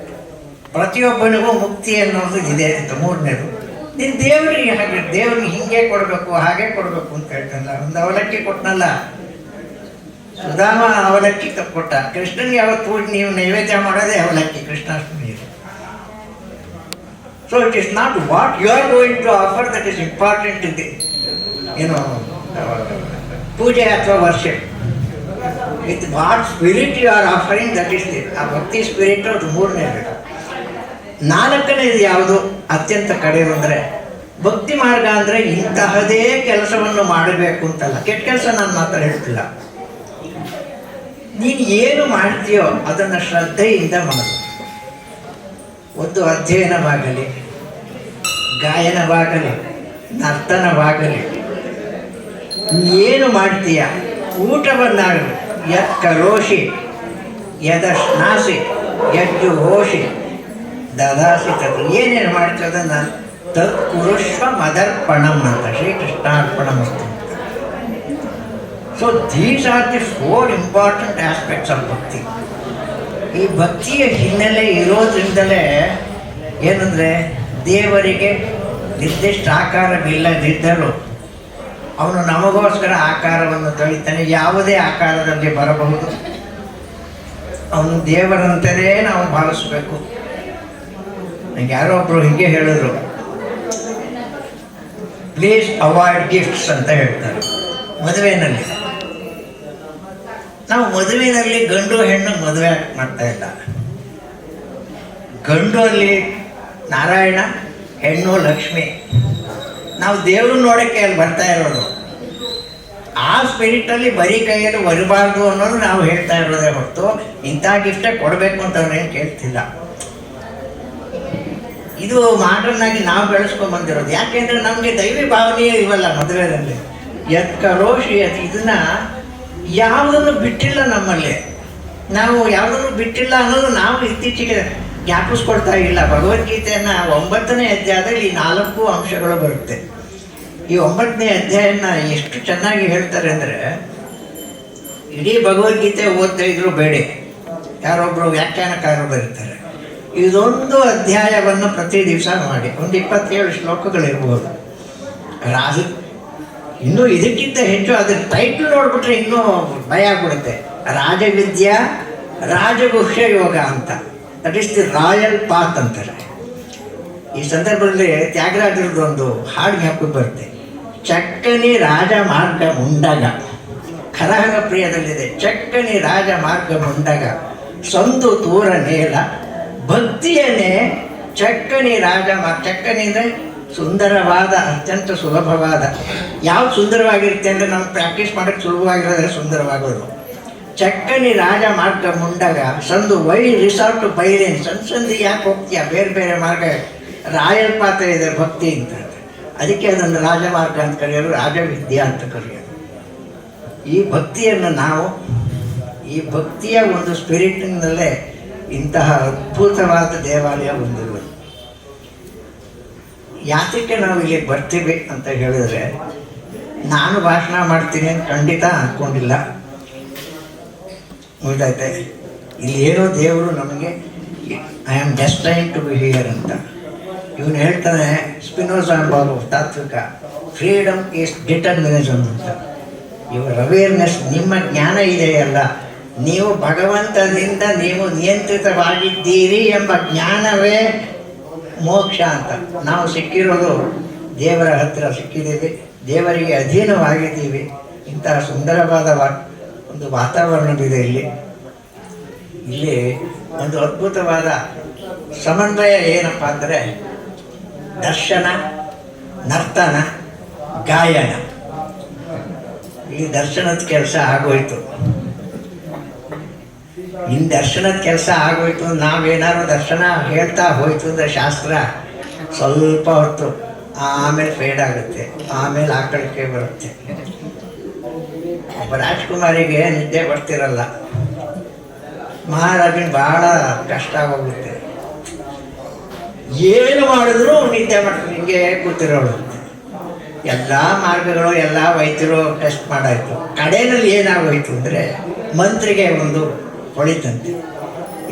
ಪ್ರತಿಯೊಬ್ಬನಿಗೂ ಮುಕ್ತಿ ಅನ್ನೋದು ಇದೆ ಅಂತ. ಮೂರನೇದು, ನೀನು ದೇವರಿಗೆ ಹಾಗೆ ದೇವರಿಗೆ ಹಿಂಗೆ ಕೊಡಬೇಕು ಹಾಗೆ ಕೊಡಬೇಕು ಅಂತ ಹೇಳ್ತಾನಲ್ಲ. ಒಂದು ಅವಲಕ್ಕಿ ಕೊಟ್ಟನಲ್ಲ, ಸುಧಾಮ ಅವಲಕ್ಕಿ ಕೊಟ್ಟ. ಕೃಷ್ಣನಿಗೆ ಯಾವತ್ತು ನೀವು ನೈವೇದ್ಯ ಮಾಡೋದೇ ಅವಲಕ್ಕಿ Krishnashtami. So it is not what you are going to offer that is important in the, ಪೂಜೆ ಅಥವಾ worship. With what spirit you are offering that is the, ಆ ಭಕ್ತಿ ಸ್ಪಿರಿಟ್ ಅದು ಮೂರನೇದು. ನಾಲ್ಕನೇದು ಯಾವುದು ಅತ್ಯಂತ ಕಡೆ ಅಂದರೆ ಭಕ್ತಿ ಮಾರ್ಗ ಅಂದರೆ ಇಂತಹದೇ ಕೆಲಸವನ್ನು ಮಾಡಬೇಕು ಅಂತಲ್ಲ. ಕೆಟ್ಟ ಕೆಲಸ ನಾನು ಮಾತ್ರ ಹೇಳ್ತಿಲ್ಲ. ನೀನು ಏನು ಮಾಡ್ತೀಯೋ ಅದನ್ನು ಶ್ರದ್ಧೆಯಿಂದ ಮಾಡು. ಒಂದು ಅಧ್ಯಯನವಾಗಲಿ, ಗಾಯನವಾಗಲಿ, ನರ್ತನವಾಗಲಿ, ಏನು ಮಾಡ್ತೀಯ, ಊಟವನ್ನಾಗಲಿ, ಯತ್ ಕರೋಷಿ ಯದಶ್ನಾಸಿ ಯಜ್ಜು ಹೋಷಿ ದದಾಸಿ ತತ್, ಏನೇನು ಮಾಡ್ತೀವಿ ಅದನ್ನು ತತ್ ಕುರುಷ್ವ ಮದರ್ಪಣಂ ಅಂತ, ಶ್ರೀಕೃಷ್ಣಾರ್ಪಣಮಸ್ತು. So these are the 4 important aspects of bhakti. ಈ ಭಕ್ತಿಯ ಹಿನ್ನೆಲೆ ಇರೋದ್ರಿಂದಲೇ ಏನಂದರೆ ದೇವರಿಗೆ ನಿರ್ದಿಷ್ಟ ಆಕಾರವಿಲ್ಲದಿದ್ದರೂ ಅವನು ನಮಗೋಸ್ಕರ ಆಕಾರವನ್ನು ತೊಳಿತಾನೆ. ಯಾವುದೇ ಆಕಾರದಲ್ಲಿ ಬರಬಹುದು. ಅವನು ದೇವರಂತೆಯೇ ನಾವು ಭಾವಿಸ್ಬೇಕು. ನನಗೆ ಯಾರೋ ಒಬ್ಬರು ಹೀಗೆ ಹೇಳಿದ್ರು, ಪ್ಲೀಸ್ ಅವಾಯ್ಡ್ ಗಿಫ್ಟ್ಸ್ ಅಂತ ಹೇಳ್ತಾರೆ. ಮದುವೆಯಲ್ಲಿ ನಾವು ಮದುವೆಯಲ್ಲಿ ಗಂಡು ಹೆಣ್ಣು ಮದುವೆ ಮಾಡ್ತಾ ಇಲ್ಲ. ಗಂಡು ಅಲ್ಲಿ ನಾರಾಯಣ, ಹೆಣ್ಣು ಲಕ್ಷ್ಮಿ. ನಾವು ದೇವ್ರು ನೋಡೋಕ್ಕೆ ಅಲ್ಲಿ ಬರ್ತಾ ಇರೋದು. ಆ ಸ್ಪಿರಿಟಲ್ಲಿ ಬರೀ ಕೈಯಲ್ಲಿ ಬರಬಾರ್ದು ಅನ್ನೋದು ನಾವು ಹೇಳ್ತಾ ಇರೋದೇ ಹೊರತು ಇಂಥ ಗಿಫ್ಟೇ ಕೊಡಬೇಕು ಅಂತ ಅವ್ರೇನು ಕೇಳ್ತಿಲ್ಲ. ಇದು ಮಾಡರ್ನ್ ಆಗಿ ನಾವು ಬೆಳೆಸ್ಕೊಂಡ್ಬಂದಿರೋದು. ಯಾಕೆಂದರೆ ನಮಗೆ ದೈವಿ ಭಾವನೆಯೇ ಇವಲ್ಲ ಮದುವೆಯಲ್ಲಿ. ಕರೋಷಿ ಇದನ್ನ ಯಾವುದನ್ನು ಬಿಟ್ಟಿಲ್ಲ ನಮ್ಮಲ್ಲಿ. ನಾವು ಯಾವುದನ್ನು ಬಿಟ್ಟಿಲ್ಲ ಅನ್ನೋದು ನಾವು ಇತ್ತೀಚೆಗೆ ಜ್ಞಾಪಿಸ್ಕೊಳ್ತಾ ಇಲ್ಲ. ಭಗವದ್ಗೀತೆಯನ್ನು 9ನೇ ಅಧ್ಯಾಯದಲ್ಲಿ 4 ಅಂಶಗಳು ಬರುತ್ತೆ. ಈ 9ನೇ ಅಧ್ಯಾಯನ ಎಷ್ಟು ಚೆನ್ನಾಗಿ ಹೇಳ್ತಾರೆ ಅಂದರೆ, ಇಡೀ ಭಗವದ್ಗೀತೆ ಓದ್ತಾ ಇದ್ರು ಬೇಡ, ಯಾರೊಬ್ಬರು ವ್ಯಾಖ್ಯಾನಕಾರರು ಬರೀತಾರೆ. ಇದೊಂದು ಅಧ್ಯಾಯವನ್ನು ಪ್ರತಿ ದಿವಸ ಮಾಡಿ ಒಂದು 27 ಶ್ಲೋಕಗಳಿರ್ಬೋದು. ಇನ್ನೂ ಇದಕ್ಕಿಂತ ಹೆಚ್ಚು ಅದ್ರ ಟೈಟ್ಲ್ ನೋಡ್ಬಿಟ್ರೆ ಇನ್ನೂ ಭಯ ಆಗ್ಬಿಡುತ್ತೆ. ರಾಜವಿದ್ಯಾ ರಾಜಗುಹ್ಯ ಯೋಗ ಅಂತ, that is the royal path ಅಂತಾರೆ. ಈ ಸಂದರ್ಭದಲ್ಲಿ ತ್ಯಾಗರಾಜರದೊಂದು ಹಾಡು ಜ್ಞಾಪಕ ಬರುತ್ತೆ. ಚಕ್ಕನಿ ರಾಜ ಮಾರ್ಗ ಮುಂಡಗ, ಕರಹರ ಪ್ರಿಯದಲ್ಲಿದೆ. ಚಕ್ಕನಿ ರಾಜ ಮಾರ್ಗ ಮುಂಡಗ ಸಂದು ತೂರ ನೇಲ ಭಕ್ತಿಯನ್ನೇ ಚಕ್ಕನಿ ರಾಜ ಚಕ್ಕನಿ ಅಂದರೆ ಸುಂದರವಾದ, ಅತ್ಯಂತ ಸುಲಭವಾದ. ಯಾವ್ದು ಸುಂದರವಾಗಿರುತ್ತೆ ಅಂದರೆ ನಾವು ಪ್ರಾಕ್ಟೀಸ್ ಮಾಡೋಕ್ಕೆ ಸುಲಭವಾಗಿರೋದ್ರೆ ಸುಂದರವಾಗೋದು. ಚಕ್ಕನಿ ರಾಜ ಮಾರ್ಗ ಮುಂಡಗ ಸಂದು ವೈ ರಿಸಾರ್ಟ್ ಬೈರೇನ್, ಸಂದಿ ಯಾಕೆ ಹೋಗ್ತೀಯ, ಬೇರೆ ಬೇರೆ ಮಾರ್ಗ. ರಾಯಲ್ ಪಾತ್ರ ಇದೆ ಭಕ್ತಿ ಅಂತ, ಅದಕ್ಕೆ ಅದನ್ನು ರಾಜಮಾರ್ಗ ಅಂತ ಕರೆಯೋರು, ರಾಜವಿದ್ಯಾ ಅಂತ ಕರೆಯೋರು. ಈ ಭಕ್ತಿಯನ್ನು ನಾವು ಈ ಭಕ್ತಿಯ ಒಂದು ಸ್ಪಿರಿಟ್ನಲ್ಲೇ ಇಂತಹ ಅದ್ಭುತವಾದ ದೇವಾಲಯ ಹೊಂದಿರುವುದು. ಯಾತಕ್ಕೆ ನಾವು ಇಲ್ಲಿಗೆ ಬರ್ತೀವಿ ಅಂತ ಹೇಳಿದ್ರೆ, ನಾನು ಭಾಷಣ ಮಾಡ್ತೀನಿ ಅಂತ ಖಂಡಿತ ಅಂದ್ಕೊಂಡಿಲ್ಲ. ಗೊತ್ತಾಯ್ತೆ, ಇಲ್ಲಿ ಏನೋ ದೇವರು ನಮಗೆ I am destined to be here ಅಂತ ಇವನು ಹೇಳ್ತಾನೆ. ಸ್ಪಿನೋಜಾ ಎಂಬಾರು ತಾತ್ವಿಕ, ಫ್ರೀಡಮ್ ಈಸ್ ಡಿಟರ್ಮಿನಿಸಮ್ ಅಂತ. ಇವರ ಅವೇರ್ನೆಸ್, ನಿಮ್ಮ ಜ್ಞಾನ ಇದೆಯಲ್ಲ, ನೀವು ಭಗವಂತನಿಂದ ನೀವು ನಿಯಂತ್ರಿತವಾಗಿದ್ದೀರಿ ಎಂಬ ಜ್ಞಾನವೇ ಮೋಕ್ಷ ಅಂತ. ನಾವು ಸಿಕ್ಕಿರೋದು ದೇವರ ಹತ್ತಿರ ಸಿಕ್ಕಿದ್ದೀವಿ, ದೇವರಿಗೆ ಅಧೀನವಾಗಿದ್ದೀವಿ. ಇಂತಹ ಸುಂದರವಾದ ಒಂದು ವಾತಾವರಣವಿದೆ ಇಲ್ಲಿ. ಇಲ್ಲಿ ಒಂದು ಅದ್ಭುತವಾದ ಸಮನ್ವಯ ಏನಪ್ಪ ಅಂದರೆ ದರ್ಶನ, ನರ್ತನ, ಗಾಯನ. ಇಲ್ಲಿ ದರ್ಶನದ ಕೆಲಸ ಆಗೋಯ್ತು. ಇನ್ನು ದರ್ಶನದ ಕೆಲಸ ಆಗೋಯ್ತು. ನಾವೇನಾದ್ರು ದರ್ಶನ ಹೇಳ್ತಾ ಹೋಯ್ತು ಅಂದರೆ ಶಾಸ್ತ್ರ ಸ್ವಲ್ಪ ಹೊತ್ತು ಆಮೇಲೆ ಫೇಡ್ ಆಗುತ್ತೆ, ಆಮೇಲೆ ಆಕಳಿಕೆ ಬರುತ್ತೆ. ಒಬ್ಬ ರಾಜ್ಕುಮಾರಿಗೆ ನಿದ್ದೆ ಬರ್ತಿರಲ್ಲ, ಮಹಾರಾಜನ ಭಾಳ ಕಷ್ಟ ಆಗೋಗುತ್ತೆ. ಏನು ಮಾಡಿದ್ರು ನಿದ್ದೆ ಮಾಡ್ತಾರೆ, ಹಿಂಗೆ ಕೂತಿರೋಳು. ಎಲ್ಲ ಮಾರ್ಗಗಳು, ಎಲ್ಲ ವೈದ್ಯರು ಟೆಸ್ಟ್ ಮಾಡಾಯಿತು. ಕಡೆಯಲ್ಲಿ ಏನಾಗೋಯ್ತು ಅಂದರೆ ಮಂತ್ರಿಗೆ ಒಂದು ಹೊಳಿತಂತೆ.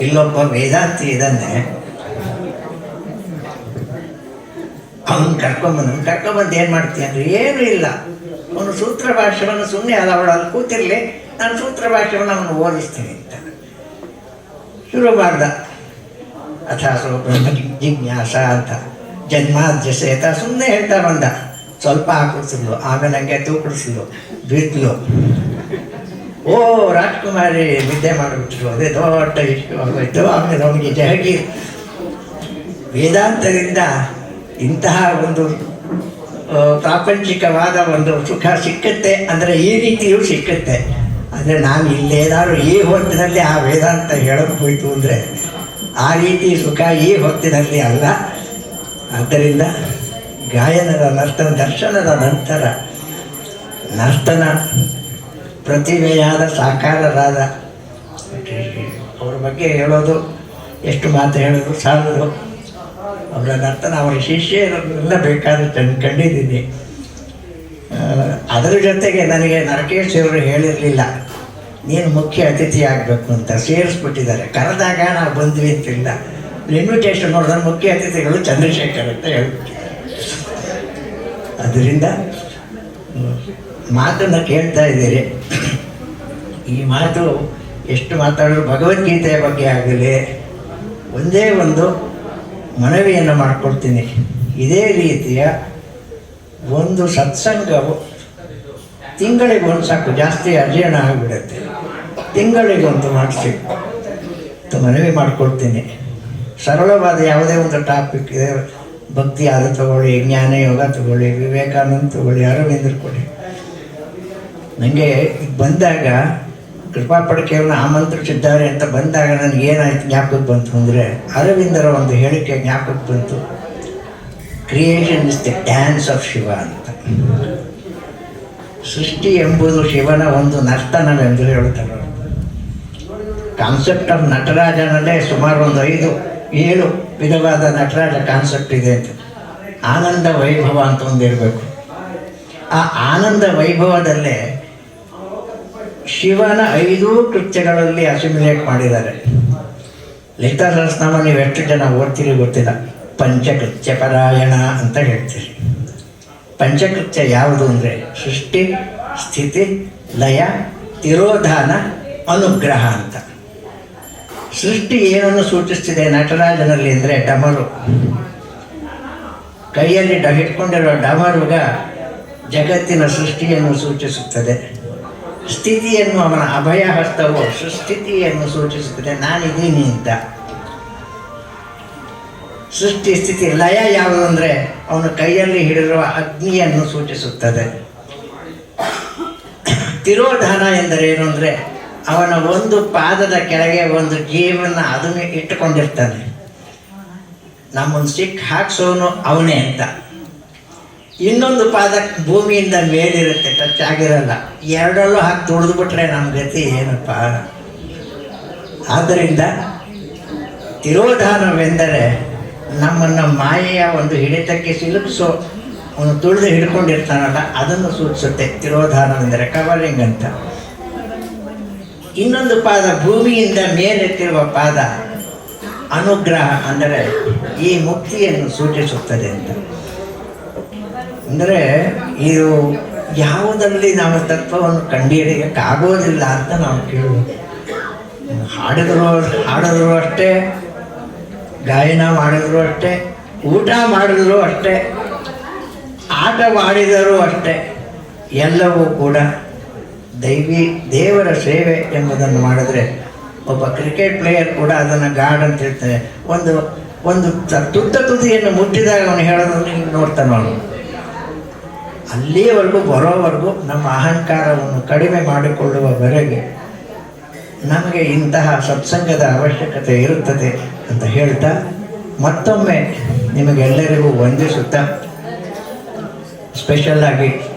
ಇಲ್ಲೊಬ್ಬ ವೇದಾಂತಿ ಇದನ್ನೇ ಅವನು ಕರ್ಕೊಂಬಂದು ಏನು ಮಾಡ್ತೀಯ ಅಂದರೆ, ಏನೂ ಇಲ್ಲ, ಅವನು ಸೂತ್ರ ಭಾಷ್ಯವನ್ನು ಸುಮ್ಮನೆ ಅಲ್ಲ, ಅವಳಲ್ಲಿ ಕೂತಿರಲಿ, ನಾನು ಸೂತ್ರ ಭಾಷ್ಯವನ್ನು ಅವನು ಓದಿಸ್ತೀನಿ ಅಂತ ಶುರು ಮಾಡ್ದ. ಅಥಾಸೋ ಬ್ರಹ್ಮ ಜಿಜ್ಞಾಸ ಅಂತ ಜನ್ಮಾದ್ಯಸೇತ ಸುಮ್ಮನೆ ಹೇಳ್ತಾ ಬಂದ. ಸ್ವಲ್ಪ ಹಾಕಿಸಿದ್ಲು, ಆಮೇಲೆ ಹಂಗೆ ತೂಕಡಿಸಿದ್ಲು, ಬಿದ್ಲು. ಓ ರಾಜ್ಕುಮಾರಿ ನಿದ್ದೆ ಮಾಡಿಬಿಟ್ರು, ಅದೇ ದೊಡ್ಡ ಇಶ್ಯೂ ಆಗೋಯ್ತು. ಆಮೇಲೆ ಅವನಿಗೆ ಜಹಗೀರ್ ವೇದಾಂತದಿಂದ ಇಂತಹ ಒಂದು ಪ್ರಾಪಂಚಿಕವಾದ ಒಂದು ಸುಖ ಸಿಕ್ಕುತ್ತೆ ಅಂದರೆ ಈ ರೀತಿಯೂ ಸಿಕ್ಕುತ್ತೆ. ಅಂದರೆ ನಾನು ಇಲ್ಲೇನಾದ್ರು ಈ ಹೊತ್ತಿನಲ್ಲಿ ಆ ವೇದಾಂತ ಹೇಳೋಕೆ ಹೋಯ್ತು ಅಂದರೆ ಆ ರೀತಿ ಸುಖ ಈ ಹೊತ್ತಿನಲ್ಲಿ ಅಲ್ಲ. ಆದ್ದರಿಂದ ಗಾಯನದ ನರ್ತನ ದರ್ಶನದ ನಂತರ ನರ್ತನ ಪ್ರತಿಭೆಯಾದ ಸಾಕಾರರಾದ ಅವ್ರ ಬಗ್ಗೆ ಹೇಳೋದು ಎಷ್ಟು ಮಾತು ಹೇಳೋದು ಸಾಲದು. ಅವರ ನರ್ತನ ಅವರ ಶಿಷ್ಯರೆಲ್ಲ ಬೇಕಾದ್ರೆ ಕಂಡಿದ್ದೀನಿ. ಅದರ ಜೊತೆಗೆ ನನಗೆ ನರಕೇಶ್ ಅವರು ಹೇಳಿರಲಿಲ್ಲ, ನೀನು ಮುಖ್ಯ ಅತಿಥಿ ಆಗಬೇಕು ಅಂತ ಸೇರಿಸ್ಬಿಟ್ಟಿದ್ದಾರೆ. ಕರೆದಾಗ ನಾವು ಬಂದ್ವಿ ಅಂತಿಲ್ಲ, ಇನ್ವಿಟೇಷನ್ ನೋಡಿದ್ರೆ ಮುಖ್ಯ ಅತಿಥಿಗಳು ಚಂದ್ರಶೇಖರ್ ಅಂತ ಹೇಳ್ಬಿಟ್ಟಿದ್ದಾರೆ. ಅದರಿಂದ ಮಾತನ್ನು ಕೇಳ್ತಾ ಇದ್ದೀರಿ. ಈ ಮಾತು ಎಷ್ಟು ಮಾತಾಡಿದ್ರು ಭಗವದ್ಗೀತೆಯ ಬಗ್ಗೆ ಆಗಲಿ, ಒಂದೇ ಒಂದು ಮನವಿಯನ್ನು ಮಾಡಿಕೊಡ್ತೀನಿ. ಇದೇ ರೀತಿಯ ಒಂದು ಸತ್ಸಂಗವು ತಿಂಗಳಿಗೊಂದು ಸಾಕು, ಜಾಸ್ತಿ ಅಜೀರ್ಣ ಆಗಿಬಿಡುತ್ತೆ. ತಿಂಗಳಿಗೊಂದು ಮಾಡಿಸಿ ಮನವಿ ಮಾಡಿಕೊಡ್ತೀನಿ. ಸರಳವಾದ ಯಾವುದೇ ಒಂದು ಟಾಪಿಕ್ ಇದೆ, ಭಕ್ತಿ ಆದ ತಗೊಳ್ಳಿ, ಜ್ಞಾನ ಯೋಗ ತಗೊಳ್ಳಿ, ವಿವೇಕಾನಂದ ತಗೊಳ್ಳಿ, ಅರವಿಂದ್ರ ಕೊಡಿ. ನನಗೆ ಬಂದಾಗ ಕೃಪಾ ಪಡ್ಕೆಯನ್ನು ಆಮಂತ್ರಿಸಿದ್ದಾರೆ ಅಂತ ಬಂದಾಗ ನನಗೇನಾಯ್ತು ಜ್ಞಾಪಕಕ್ಕೆ ಬಂತು ಅಂದರೆ, ಅರವಿಂದರ ಒಂದು ಹೇಳಿಕೆ ಜ್ಞಾಪಕಕ್ಕೆ ಬಂತು. Creation is the dance of Shiva ಅಂತ. ಸೃಷ್ಟಿ ಎಂಬುದು ಶಿವನ ಒಂದು ನರ್ತನವೆಂದು ಹೇಳ್ತಾರೆ. ಕಾನ್ಸೆಪ್ಟ್ ಆಫ್ ನಟರಾಜನಲ್ಲೇ ಸುಮಾರು ಒಂದು 5-7 ವಿಧವಾದ ನಟರಾಜ ಕಾನ್ಸೆಪ್ಟ್ ಇದೆ ಅಂತ. ಆನಂದ ವೈಭವ ಅಂತ ಒಂದಿರಬೇಕು. ಆ ಆನಂದ ವೈಭವದಲ್ಲೇ ಶಿವನ 5 ಕೃತ್ಯಗಳಲ್ಲಿ ಅಸಿಮ್ಯುಲೇಟ್ ಮಾಡಿದ್ದಾರೆ. ಲಲಿತಾ ಸಹಸ್ರನಾಮ ನೀವು ಎಷ್ಟು ಜನ ಓದ್ತೀರಿ ಗೊತ್ತಿಲ್ಲ. ಪಂಚಕೃತ್ಯ ಪರಾಯಣ ಅಂತ ಹೇಳ್ತೀರಿ. ಪಂಚಕೃತ್ಯ ಯಾವುದು ಅಂದರೆ ಸೃಷ್ಟಿ, ಸ್ಥಿತಿ, ಲಯ, ತಿರೋಧಾನ, ಅನುಗ್ರಹ ಅಂತ. ಸೃಷ್ಟಿ ಏನನ್ನು ಸೂಚಿಸ್ತಿದೆ ನಟರಾಜನಲ್ಲಿ ಅಂದರೆ ಡಮರು. ಕೈಯಲ್ಲಿ ಹಿಡ್ಕೊಂಡಿರೋ ಡಮರುಗ ಜಗತ್ತಿನ ಸೃಷ್ಟಿಯನ್ನು ಸೂಚಿಸುತ್ತದೆ. ಸ್ಥಿತಿಯನ್ನು ಅವನ ಅಭಯ ಹಸ್ತವು ಸುಸ್ಥಿತಿಯನ್ನು ಸೂಚಿಸುತ್ತದೆ, ನಾನಿದ್ದೀನಿ ಅಂತ. ಸೃಷ್ಟಿ ಸ್ಥಿತಿ ಲಯ ಯಾವುದು ಅಂದರೆ ಅವನ ಕೈಯಲ್ಲಿ ಹಿಡಿದಿರುವ ಅಗ್ನಿಯನ್ನು ಸೂಚಿಸುತ್ತದೆ. ತಿರೋಧಾನ ಎಂದರೇನು ಅಂದರೆ ಅವನ ಒಂದು ಪಾದದ ಕೆಳಗೆ ಒಂದು ಜೀವನ ಅದನ್ನು ಇಟ್ಟುಕೊಂಡಿರ್ತಾನೆ. ನಮ್ಮೊಂದು ಸಿಕ್ ಹಾಕ್ಸೋನು ಅವನೇ ಅಂತ. ಇನ್ನೊಂದು ಪಾದ ಭೂಮಿಯಿಂದ ಮೇಲಿರುತ್ತೆ, ಟಚ್ ಆಗಿರಲ್ಲ. ಎರಡಲ್ಲೂ ಹಾಕಿ ತುಳಿದ್ಬಿಟ್ರೆ ನಮ್ಮ ಗತಿ ಏನಪ್ಪ. ಆದ್ದರಿಂದ ತಿರೋಧಾನವೆಂದರೆ ನಮ್ಮನ್ನು ಮಾಯೆಯ ಒಂದು ಹಿಡಿತಕ್ಕೆ ಸಿಲುಕಿಸೋ, ಅವನು ತುಳಿದು ಹಿಡ್ಕೊಂಡಿರ್ತಾನಲ್ಲ ಅದನ್ನು ಸೂಚಿಸುತ್ತೆ ತಿರೋಧಾನವೆಂದರೆ, ಕವರಿಂಗ್ ಅಂತ. ಇನ್ನೊಂದು ಪಾದ ಭೂಮಿಯಿಂದ ಮೇಲೆತ್ತಿರುವ ಪಾದ ಅನುಗ್ರಹ ಅಂದರೆ ಈ ಮುಕ್ತಿಯನ್ನು ಸೂಚಿಸುತ್ತದೆ ಅಂತ. ಅಂದರೆ ಇದು ಯಾವುದರಲ್ಲಿ ನಾವು ತತ್ವವನ್ನು ಕಂಡುಹಿಡಿಯೋಕ್ಕಾಗೋದಿಲ್ಲ ಅಂತ ನಾವು ಕೇಳಬೇಕು. ಹಾಡಿದ್ರು ಅಷ್ಟೇ, ಗಾಯನ ಮಾಡಿದ್ರು ಅಷ್ಟೇ, ಊಟ ಮಾಡಿದ್ರು ಅಷ್ಟೇ, ಆಟವಾಡಿದರೂ ಅಷ್ಟೇ, ಎಲ್ಲವೂ ಕೂಡ ದೇವರ ಸೇವೆ ಎಂಬುದನ್ನು ಮಾಡಿದ್ರೆ, ಒಬ್ಬ ಕ್ರಿಕೆಟ್ ಪ್ಲೇಯರ್ ಕೂಡ ಅದನ್ನು ಗಾಡ್ ಅಂತ ಹೇಳ್ತಾನೆ. ಒಂದು ತುದಿಯನ್ನು ಮುಟ್ಟಿದಾಗ ಅವನು ಹೇಳೋದನ್ನು ಹಿಂಗೆ ನೋಡ್ತಾನೆ. ಅವನು ಅಲ್ಲಿಯವರೆಗೂ ಬರೋವರೆಗೂ ನಮ್ಮ ಅಹಂಕಾರವನ್ನು ಕಡಿಮೆ ಮಾಡಿಕೊಳ್ಳುವವರೆಗೆ ನಮಗೆ ಇಂತಹ ಸತ್ಸಂಗದ ಅವಶ್ಯಕತೆ ಇರುತ್ತದೆ ಅಂತ ಹೇಳ್ತಾ, ಮತ್ತೊಮ್ಮೆ ನಿಮಗೆಲ್ಲರಿಗೂ ವಂದಿಸುತ್ತಾ, ಸ್ಪೆಷಲ್ಲಾಗಿ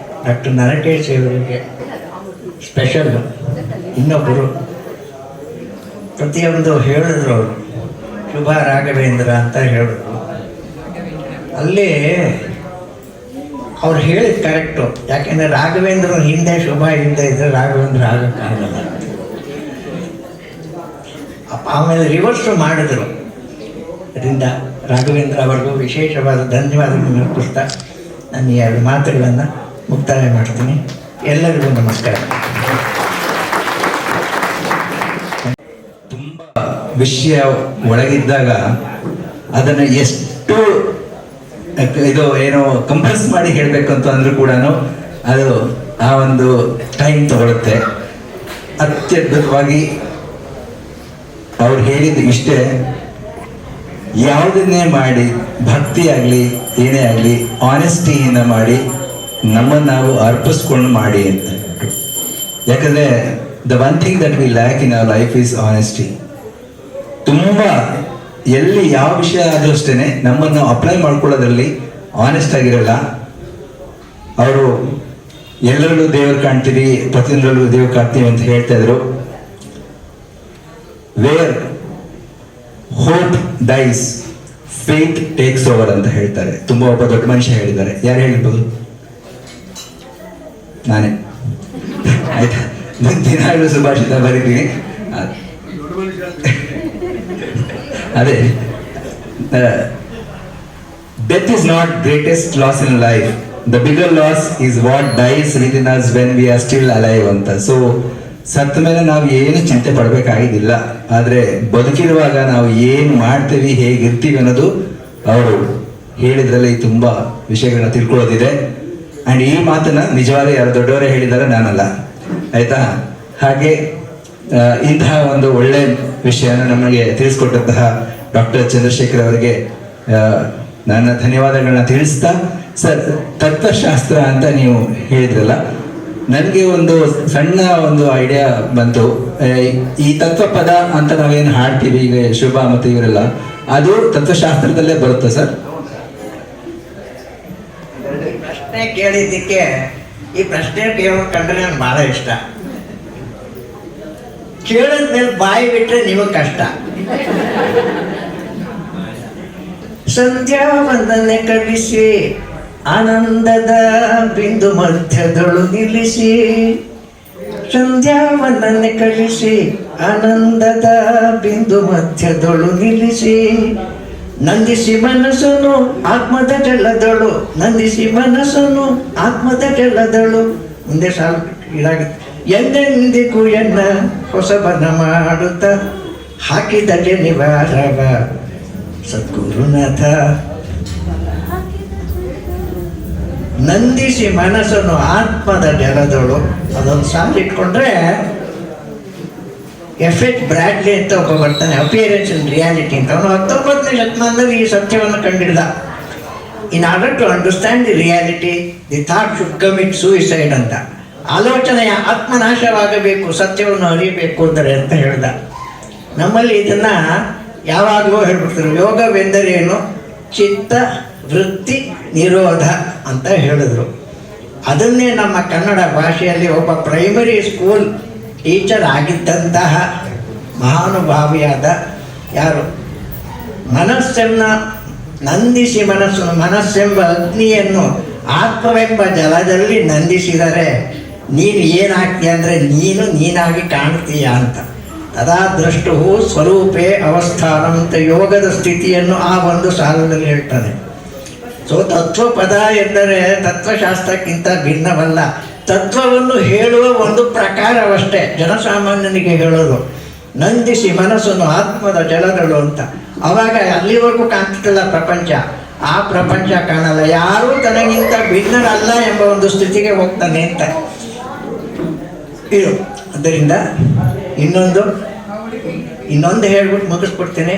ಡಾಕ್ಟರ್ ನರಕೇಶ್ ಅವರಿಗೆ ಸ್ಪೆಷಲ್. ಇನ್ನೊಬ್ಬರು ಪ್ರತಿಯೊಂದು ಹೇಳಿದ್ರು, ಅವರು ಶುಭ ರಾಘವೇಂದ್ರ ಅಂತ ಹೇಳಿದ್ರು. ಅಲ್ಲಿ ಅವ್ರು ಹೇಳಿದ ಕರೆಕ್ಟು. ಯಾಕೆಂದರೆ ರಾಘವೇಂದ್ರನ ಹಿಂದೆ ಶುಭ ಹಿಂದೆ ಇದ್ದರೆ ರಾಘವೇಂದ್ರ ಆಗೋಕ್ಕಾಗಲ್ಲ. ಆಮೇಲೆ ರಿವರ್ಸು ಮಾಡಿದ್ರು. ಅದರಿಂದ ರಾಘವೇಂದ್ರ ಅವರಿಗೂ ವಿಶೇಷವಾದ ಧನ್ಯವಾದಗಳನ್ನು ಅರ್ಪಿಸ್ತಾ ನಾನು ಈ 2 ಮಾತುಗಳನ್ನು ಮುಕ್ತಾಯ ಮಾಡ್ತೀನಿ. ಎಲ್ಲರಿಗೂ ನಮಸ್ಕಾರ. ತುಂಬ ವಿಷಯ ಒಳಗಿದ್ದಾಗ ಅದನ್ನು ಎಷ್ಟು ಇದು ಏನೋ ಕಂಪ್ರೆಸ್ ಮಾಡಿ ಹೇಳಬೇಕು ಅಂತ ಅಂದರೂ ಕೂಡ ಅದು ಆ ಒಂದು ಟೈಮ್ ತಗೊಳುತ್ತೆ. ಅತ್ಯದ್ಭುತವಾಗಿ ಅವ್ರು ಹೇಳಿದ್ದು ಇಷ್ಟೇ, ಯಾವುದನ್ನೇ ಮಾಡಿ ಭಕ್ತಿ ಆಗಲಿ ಏನೇ ಆಗಲಿ ಆನೆಸ್ಟಿಯಿಂದ ಮಾಡಿ ನಮ್ಮನ್ನು ನಾವು ಅರ್ಪಿಸ್ಕೊಂಡು ಮಾಡಿ ಅಂತ. ಯಾಕಂದರೆ the one thing that we lac in our life is honesty. ತುಂಬ ಎಲ್ಲಿ ಯಾವ ವಿಷಯ ಆದರೂ ಅಷ್ಟೇ ನಮ್ಮನ್ನು ಅಪ್ಲೈ ಮಾಡ್ಕೊಳ್ಳೋದ್ರಲ್ಲಿ ಆನೆಸ್ಟ್ ಆಗಿರಲ್ಲ. ಅವರು ಎಲ್ಲರಲ್ಲೂ ದೇವರು ಕಾಣ್ತೀವಿ, ಪ್ರತಿಯೊಂದರಲ್ಲೂ ದೇವರು ಕಾಣ್ತೀವಿ ಅಂತ ಹೇಳ್ತಾ ಇದ್ರು. Where hope dies faith takes over ಅಂತ ಹೇಳ್ತಾರೆ. ತುಂಬಾ ಒಬ್ಬ ದೊಡ್ಡ ಮನುಷ್ಯ ಹೇಳಿದ್ದಾರೆ. ಯಾರು ಹೇಳಿರ್ಬೋದು? ನಾನೇ. ಆಯ್ತಾ? ದಿನಾಗಲೂ ಸುಭಾಷಿತ ಬರೀತೀನಿ. ಅದೇ death is not greatest loss in life, the bigger loss is what dies within us when we are still alive ಅಂತ. ಸೊ ಸತ್ತ ಮೇಲೆ ನಾವು ಏನು ಚಿಂತೆ ಪಡಬೇಕಾಗಿದ್ದಿಲ್ಲ, ಆದರೆ ಬದುಕಿರುವಾಗ ನಾವು ಏನು ಮಾಡ್ತೀವಿ, ಹೇಗಿರ್ತೀವಿ ಅನ್ನೋದು ಅವರು ಹೇಳಿದ್ರಲ್ಲಿ ತುಂಬ ವಿಷಯಗಳನ್ನ ತಿಳ್ಕೊಳ್ಳೋದಿದೆ. ಆ್ಯಂಡ್ ಈ ಮಾತನ್ನ ನಿಜವಾದ ಯಾರು ದೊಡ್ಡವರೇ ಹೇಳಿದ್ದಾರೆ, ನಾನಲ್ಲ, ಆಯ್ತಾ? ಹಾಗೆ ಇಂತಹ ಒಂದು ಒಳ್ಳೆ ವಿಷಯನ ನಮಗೆ ತಿಳಿಸ್ಕೊಟ್ಟಂತಹ ಡಾಕ್ಟರ್ ಚಂದ್ರಶೇಖರ್ ಅವರಿಗೆ ನನ್ನ ಧನ್ಯವಾದಗಳನ್ನ ತಿಳಿಸ್ತಾ, ಸರ್ ತತ್ವಶಾಸ್ತ್ರ ಅಂತ ನೀವು ಹೇಳಿದ್ರಲ್ಲ, ನನಗೆ ಒಂದು ಸಣ್ಣ ಒಂದು ಐಡಿಯಾ ಬಂತು. ಈ ತತ್ವಪದ ಅಂತ ನಾವೇನು ಹಾಡ್ತೀವಿ ಈಗ, ಶುಭ ಮತ್ತು ಇವರೆಲ್ಲ, ಅದು ತತ್ವಶಾಸ್ತ್ರದಲ್ಲೇ ಬರುತ್ತಾ ಸರ್? ಪ್ರಶ್ನೆ ಕೇಳಿದ್ದಕ್ಕೆ ಈ ಪ್ರಶ್ನೆ ಕೇಳ್ಕೊಂಡ್ರೆ ನನಗೆ ಬಹಳ ಇಷ್ಟ. ಕೇಳಿದ್ಮೇಲೆ ಬಾಯಿ ಬಿಟ್ರೆ ನಿಮಗೆ ಕಷ್ಟ. ಸಂಧ್ಯಾ ವಂದನೆ ಕಲಿಸಿ ಆನಂದದ ಬಿಂದು ಮಧ್ಯದೊಳು ನಿಲ್ಲಿಸಿ, ಸಂಧ್ಯಾ ವಂದನೆ ಕಲಿಸಿ ಆನಂದದ ಬಿಂದು ಮಧ್ಯದೊಳು ನಿಲ್ಲಿಸಿ, ನಂದಿಸಿ ಮನಸ್ಸನು ಆತ್ಮದ ಜಲದಳು, ನಂದಿಸಿ ಮನಸ್ಸನು ಆತ್ಮದ ಜಲದಳು. ಮುಂದೆ ಸಾಲು ಇದಾಗುತ್ತೆ. ಎಂದೆಂದಿಗೂ ಎನ್ನ ಹೊಸಬನ ಮಾಡುತ್ತ ಹಾಕಿದಗೆ ನಿವಾರವ ಸದ್ಗುರುನಾಥ. ನಂದಿಸಿ ಮನಸ್ಸನ್ನು ಆತ್ಮದ ಜಲದಳು, ಅದೊಂದು ಸಾಲು ಇಟ್ಕೊಂಡ್ರೆ ಎಫೆಕ್ಟ್ ಬ್ರಾಡ್ಲಿ ಅಂತ ಒಬ್ಬ ಬರ್ತಾನೆ, ಅಪಿಯರೆನ್ಸ್ ಇನ್ ರಿಯಾಲಿಟಿ ಅಂತ. ಅವನು 19ನೇ ಶತಮಾನದಲ್ಲಿ ಈ ಸತ್ಯವನ್ನು ಕಂಡಿಡ್ದ. In order to understand the reality the thought should commit suicide ಅಂತ. ಆಲೋಚನೆಯ ಆತ್ಮನಾಶವಾಗಬೇಕು, ಸತ್ಯವನ್ನು ಅರಿಯಬೇಕು ಅಂದರೆ ಅಂತ ಹೇಳ್ದ. ನಮ್ಮಲ್ಲಿ ಇದನ್ನ ಯಾವಾಗಲೂ ಹೇಳ್ಬಿಡ್ತಾರೆ. ಯೋಗವೆಂದರೇನು? ಚಿತ್ತ ವೃತ್ತಿ ನಿರೋಧ ಅಂತ ಹೇಳಿದ್ರು. ಅದನ್ನೇ ನಮ್ಮ ಕನ್ನಡ ಭಾಷೆಯಲ್ಲಿ ಒಬ್ಬ ಪ್ರೈಮರಿ ಸ್ಕೂಲ್ ಟೀಚರ್ ಆಗಿದ್ದಂತಹ ಮಹಾನುಭಾವಿಯಾದ ಯಾರು, ಮನಸ್ಸನ್ನು ನಂದಿಸಿ ಮನಸ್ಸೆಂಬ ಅಗ್ನಿಯನ್ನು ಆತ್ಮವೆಂಬ ಜಲದಲ್ಲಿ ನಂದಿಸಿದರೆ ನೀನು ಏನಾಗ್ತೀಯ ಅಂದರೆ ನೀನಾಗಿ ಕಾಣ್ತೀಯ ಅಂತ. ತದಾ ದೃಷ್ಟು ಸ್ವರೂಪೇ ಅವಸ್ಥಾನ ಅಂತ ಯೋಗದ ಸ್ಥಿತಿಯನ್ನು ಆ ಒಂದು ಸಾಲದಲ್ಲಿ ಹೇಳ್ತಾನೆ. ಸೊ ತತ್ವಪದ ಎಂದರೆ ತತ್ವಶಾಸ್ತ್ರಕ್ಕಿಂತ ಭಿನ್ನವಲ್ಲ, ತತ್ವವನ್ನು ಹೇಳುವ ಒಂದು ಪ್ರಕಾರವಷ್ಟೇ, ಜನಸಾಮಾನ್ಯನಿಗೆ ಹೇಳೋದು. ನಂದಿಸಿ ಮನಸ್ಸನ್ನು ಆತ್ಮದ ಜಲದಳು ಅಂತ. ಆವಾಗ ಅಲ್ಲಿವರೆಗೂ ಕಾಣ್ತಿಲ್ಲ ಪ್ರಪಂಚ, ಆ ಪ್ರಪಂಚ ಕಾಣಲ್ಲ. ಯಾರೂ ತನಗಿಂತ ಭಿನ್ನರಲ್ಲ ಎಂಬ ಒಂದು ಸ್ಥಿತಿಗೆ ಹೋಗ್ತಾನೆ ಅಂತ ಇದು. ಅದರಿಂದ ಇನ್ನೊಂದು ಹೇಳ್ಬಿಟ್ಟು ಮುಗಿಸ್ಬಿಡ್ತೇನೆ.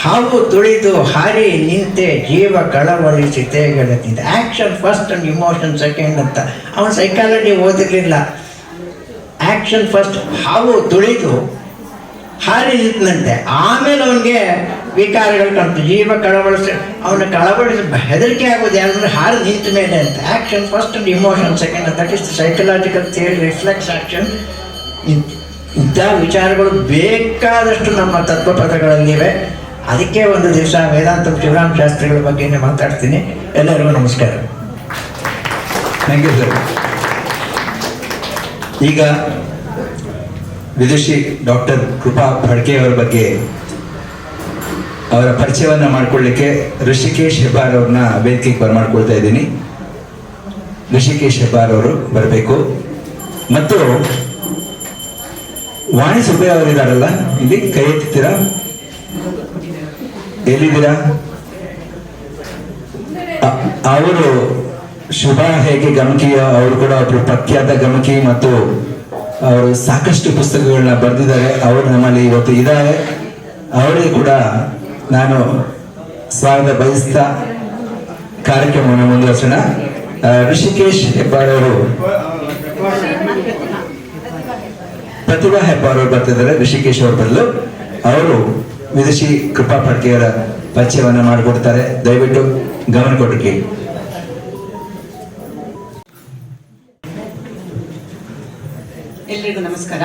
ಹಾವು ತುಳಿದು ಹಾರಿ ನಿಂತೆ ಜೀವ ಕಳವಳಿಸಿ ತೇಗಡತಿದ್ದ. Action first and emotion second ಅಂತ. ಅವನು ಸೈಕಾಲಜಿ ಓದಿರಲಿಲ್ಲ. ಆ್ಯಕ್ಷನ್ ಫಸ್ಟ್, ಹಾವು ತುಳಿದು ಹಾರಿ ನಿಂತಂತೆ, ಆಮೇಲೆ ಅವನಿಗೆ ವಿಕಾರಗಳು ಕಾಣ್ತು. ಜೀವ ಕಳವಳಿಸಿ ಹೆದರಿಕೆ ಆಗೋದು ಯಾರಂದ್ರೆ ಹಾರಿ ನಿಂತ ಮೇಲೆ ಅಂತ. Action first and emotion second. That is the psychological theory, reflex action. ಇಂಥ ವಿಚಾರಗಳು ಬೇಕಾದಷ್ಟು ನಮ್ಮ ತತ್ವಪದಗಳಲ್ಲಿವೆ. ಅದಕ್ಕೆ ಒಂದು ದಿವಸ ವೇದಾಂತ ಶಿವರಾಮ ಶಾಸ್ತ್ರಿಗಳ ಬಗ್ಗೆ ಮಾತಾಡ್ತೀನಿ. ಎಲ್ಲರಿಗೂ ನಮಸ್ಕಾರ. Thank you sir. ಈಗ ವಿದುಷಿ ಡಾಕ್ಟರ್ ಕೃಪಾ ಫಡ್ಕೆ ಅವರ ಬಗ್ಗೆ, ಅವರ ಪರಿಚಯವನ್ನು ಮಾಡಿಕೊಳ್ಳಿಕ್ಕೆ ಋಷಿಕೇಶ್ ಹೆಬ್ಬಾರ್ ಅವ್ರನ್ನ ವೇದಿಕೆಗೆ ಬರಮಾಡ್ಕೊಳ್ತಾ ಇದ್ದೀನಿ. ಋಷಿಕೇಶ್ ಹೆಬ್ಬಾರ್ ಅವರು ಬರಬೇಕು. ಮತ್ತು ವಾಣಿ ಸುಬ್ಬಯ್ಯ ಅವರು ಇದ್ದಾರಲ್ಲ, ಇಲ್ಲಿ ಕೈ ಎತ್ತೀರಾ? ಎಲ್ಲಿದ್ದೀರಾ? ಅವರು ಶುಭ ಹೇಗೆ ಗಮಕಿಯೋ ಅವರು ಕೂಡ ಒಬ್ರು ಪ್ರಖ್ಯಾತ ಗಮಕಿ ಮತ್ತು ಅವರು ಸಾಕಷ್ಟು ಪುಸ್ತಕಗಳನ್ನ ಬರೆದಿದ್ದಾರೆ. ಅವರು ನಮ್ಮಲ್ಲಿ ಇವತ್ತು ಇದ್ದಾರೆ. ಅವರಿಗೆ ಕೂಡ ನಾನು ಸ್ವಾಗತ ಬಯಸ್ತಾ ಕಾರ್ಯಕ್ರಮವನ್ನು ಮುಂದುವರಿಸೋಣ. ಋಷಿಕೇಶ್ ಹೆಬ್ಬಾರ್ ಅವರು, ಪ್ರತಿಭಾ ಹೆಬ್ಬಾರ್ ಅವರು ಬರ್ತಿದ್ದಾರೆ. ಋಷಿಕೇಶ್ ಅವರು ಬರಲು ಅವರು ವಿದುಷಿ ಕೃಪಾ ಫಡ್ಕೆಯವರ ಪರಿಚಯವನ್ನು ಮಾಡಿಕೊಡ್ತಾರೆ. ದಯವಿಟ್ಟು ಗಮನ ಕೊಟ್ಟು ಕೇಳಿ. ಎಲ್ರಿಗೂ ನಮಸ್ಕಾರ.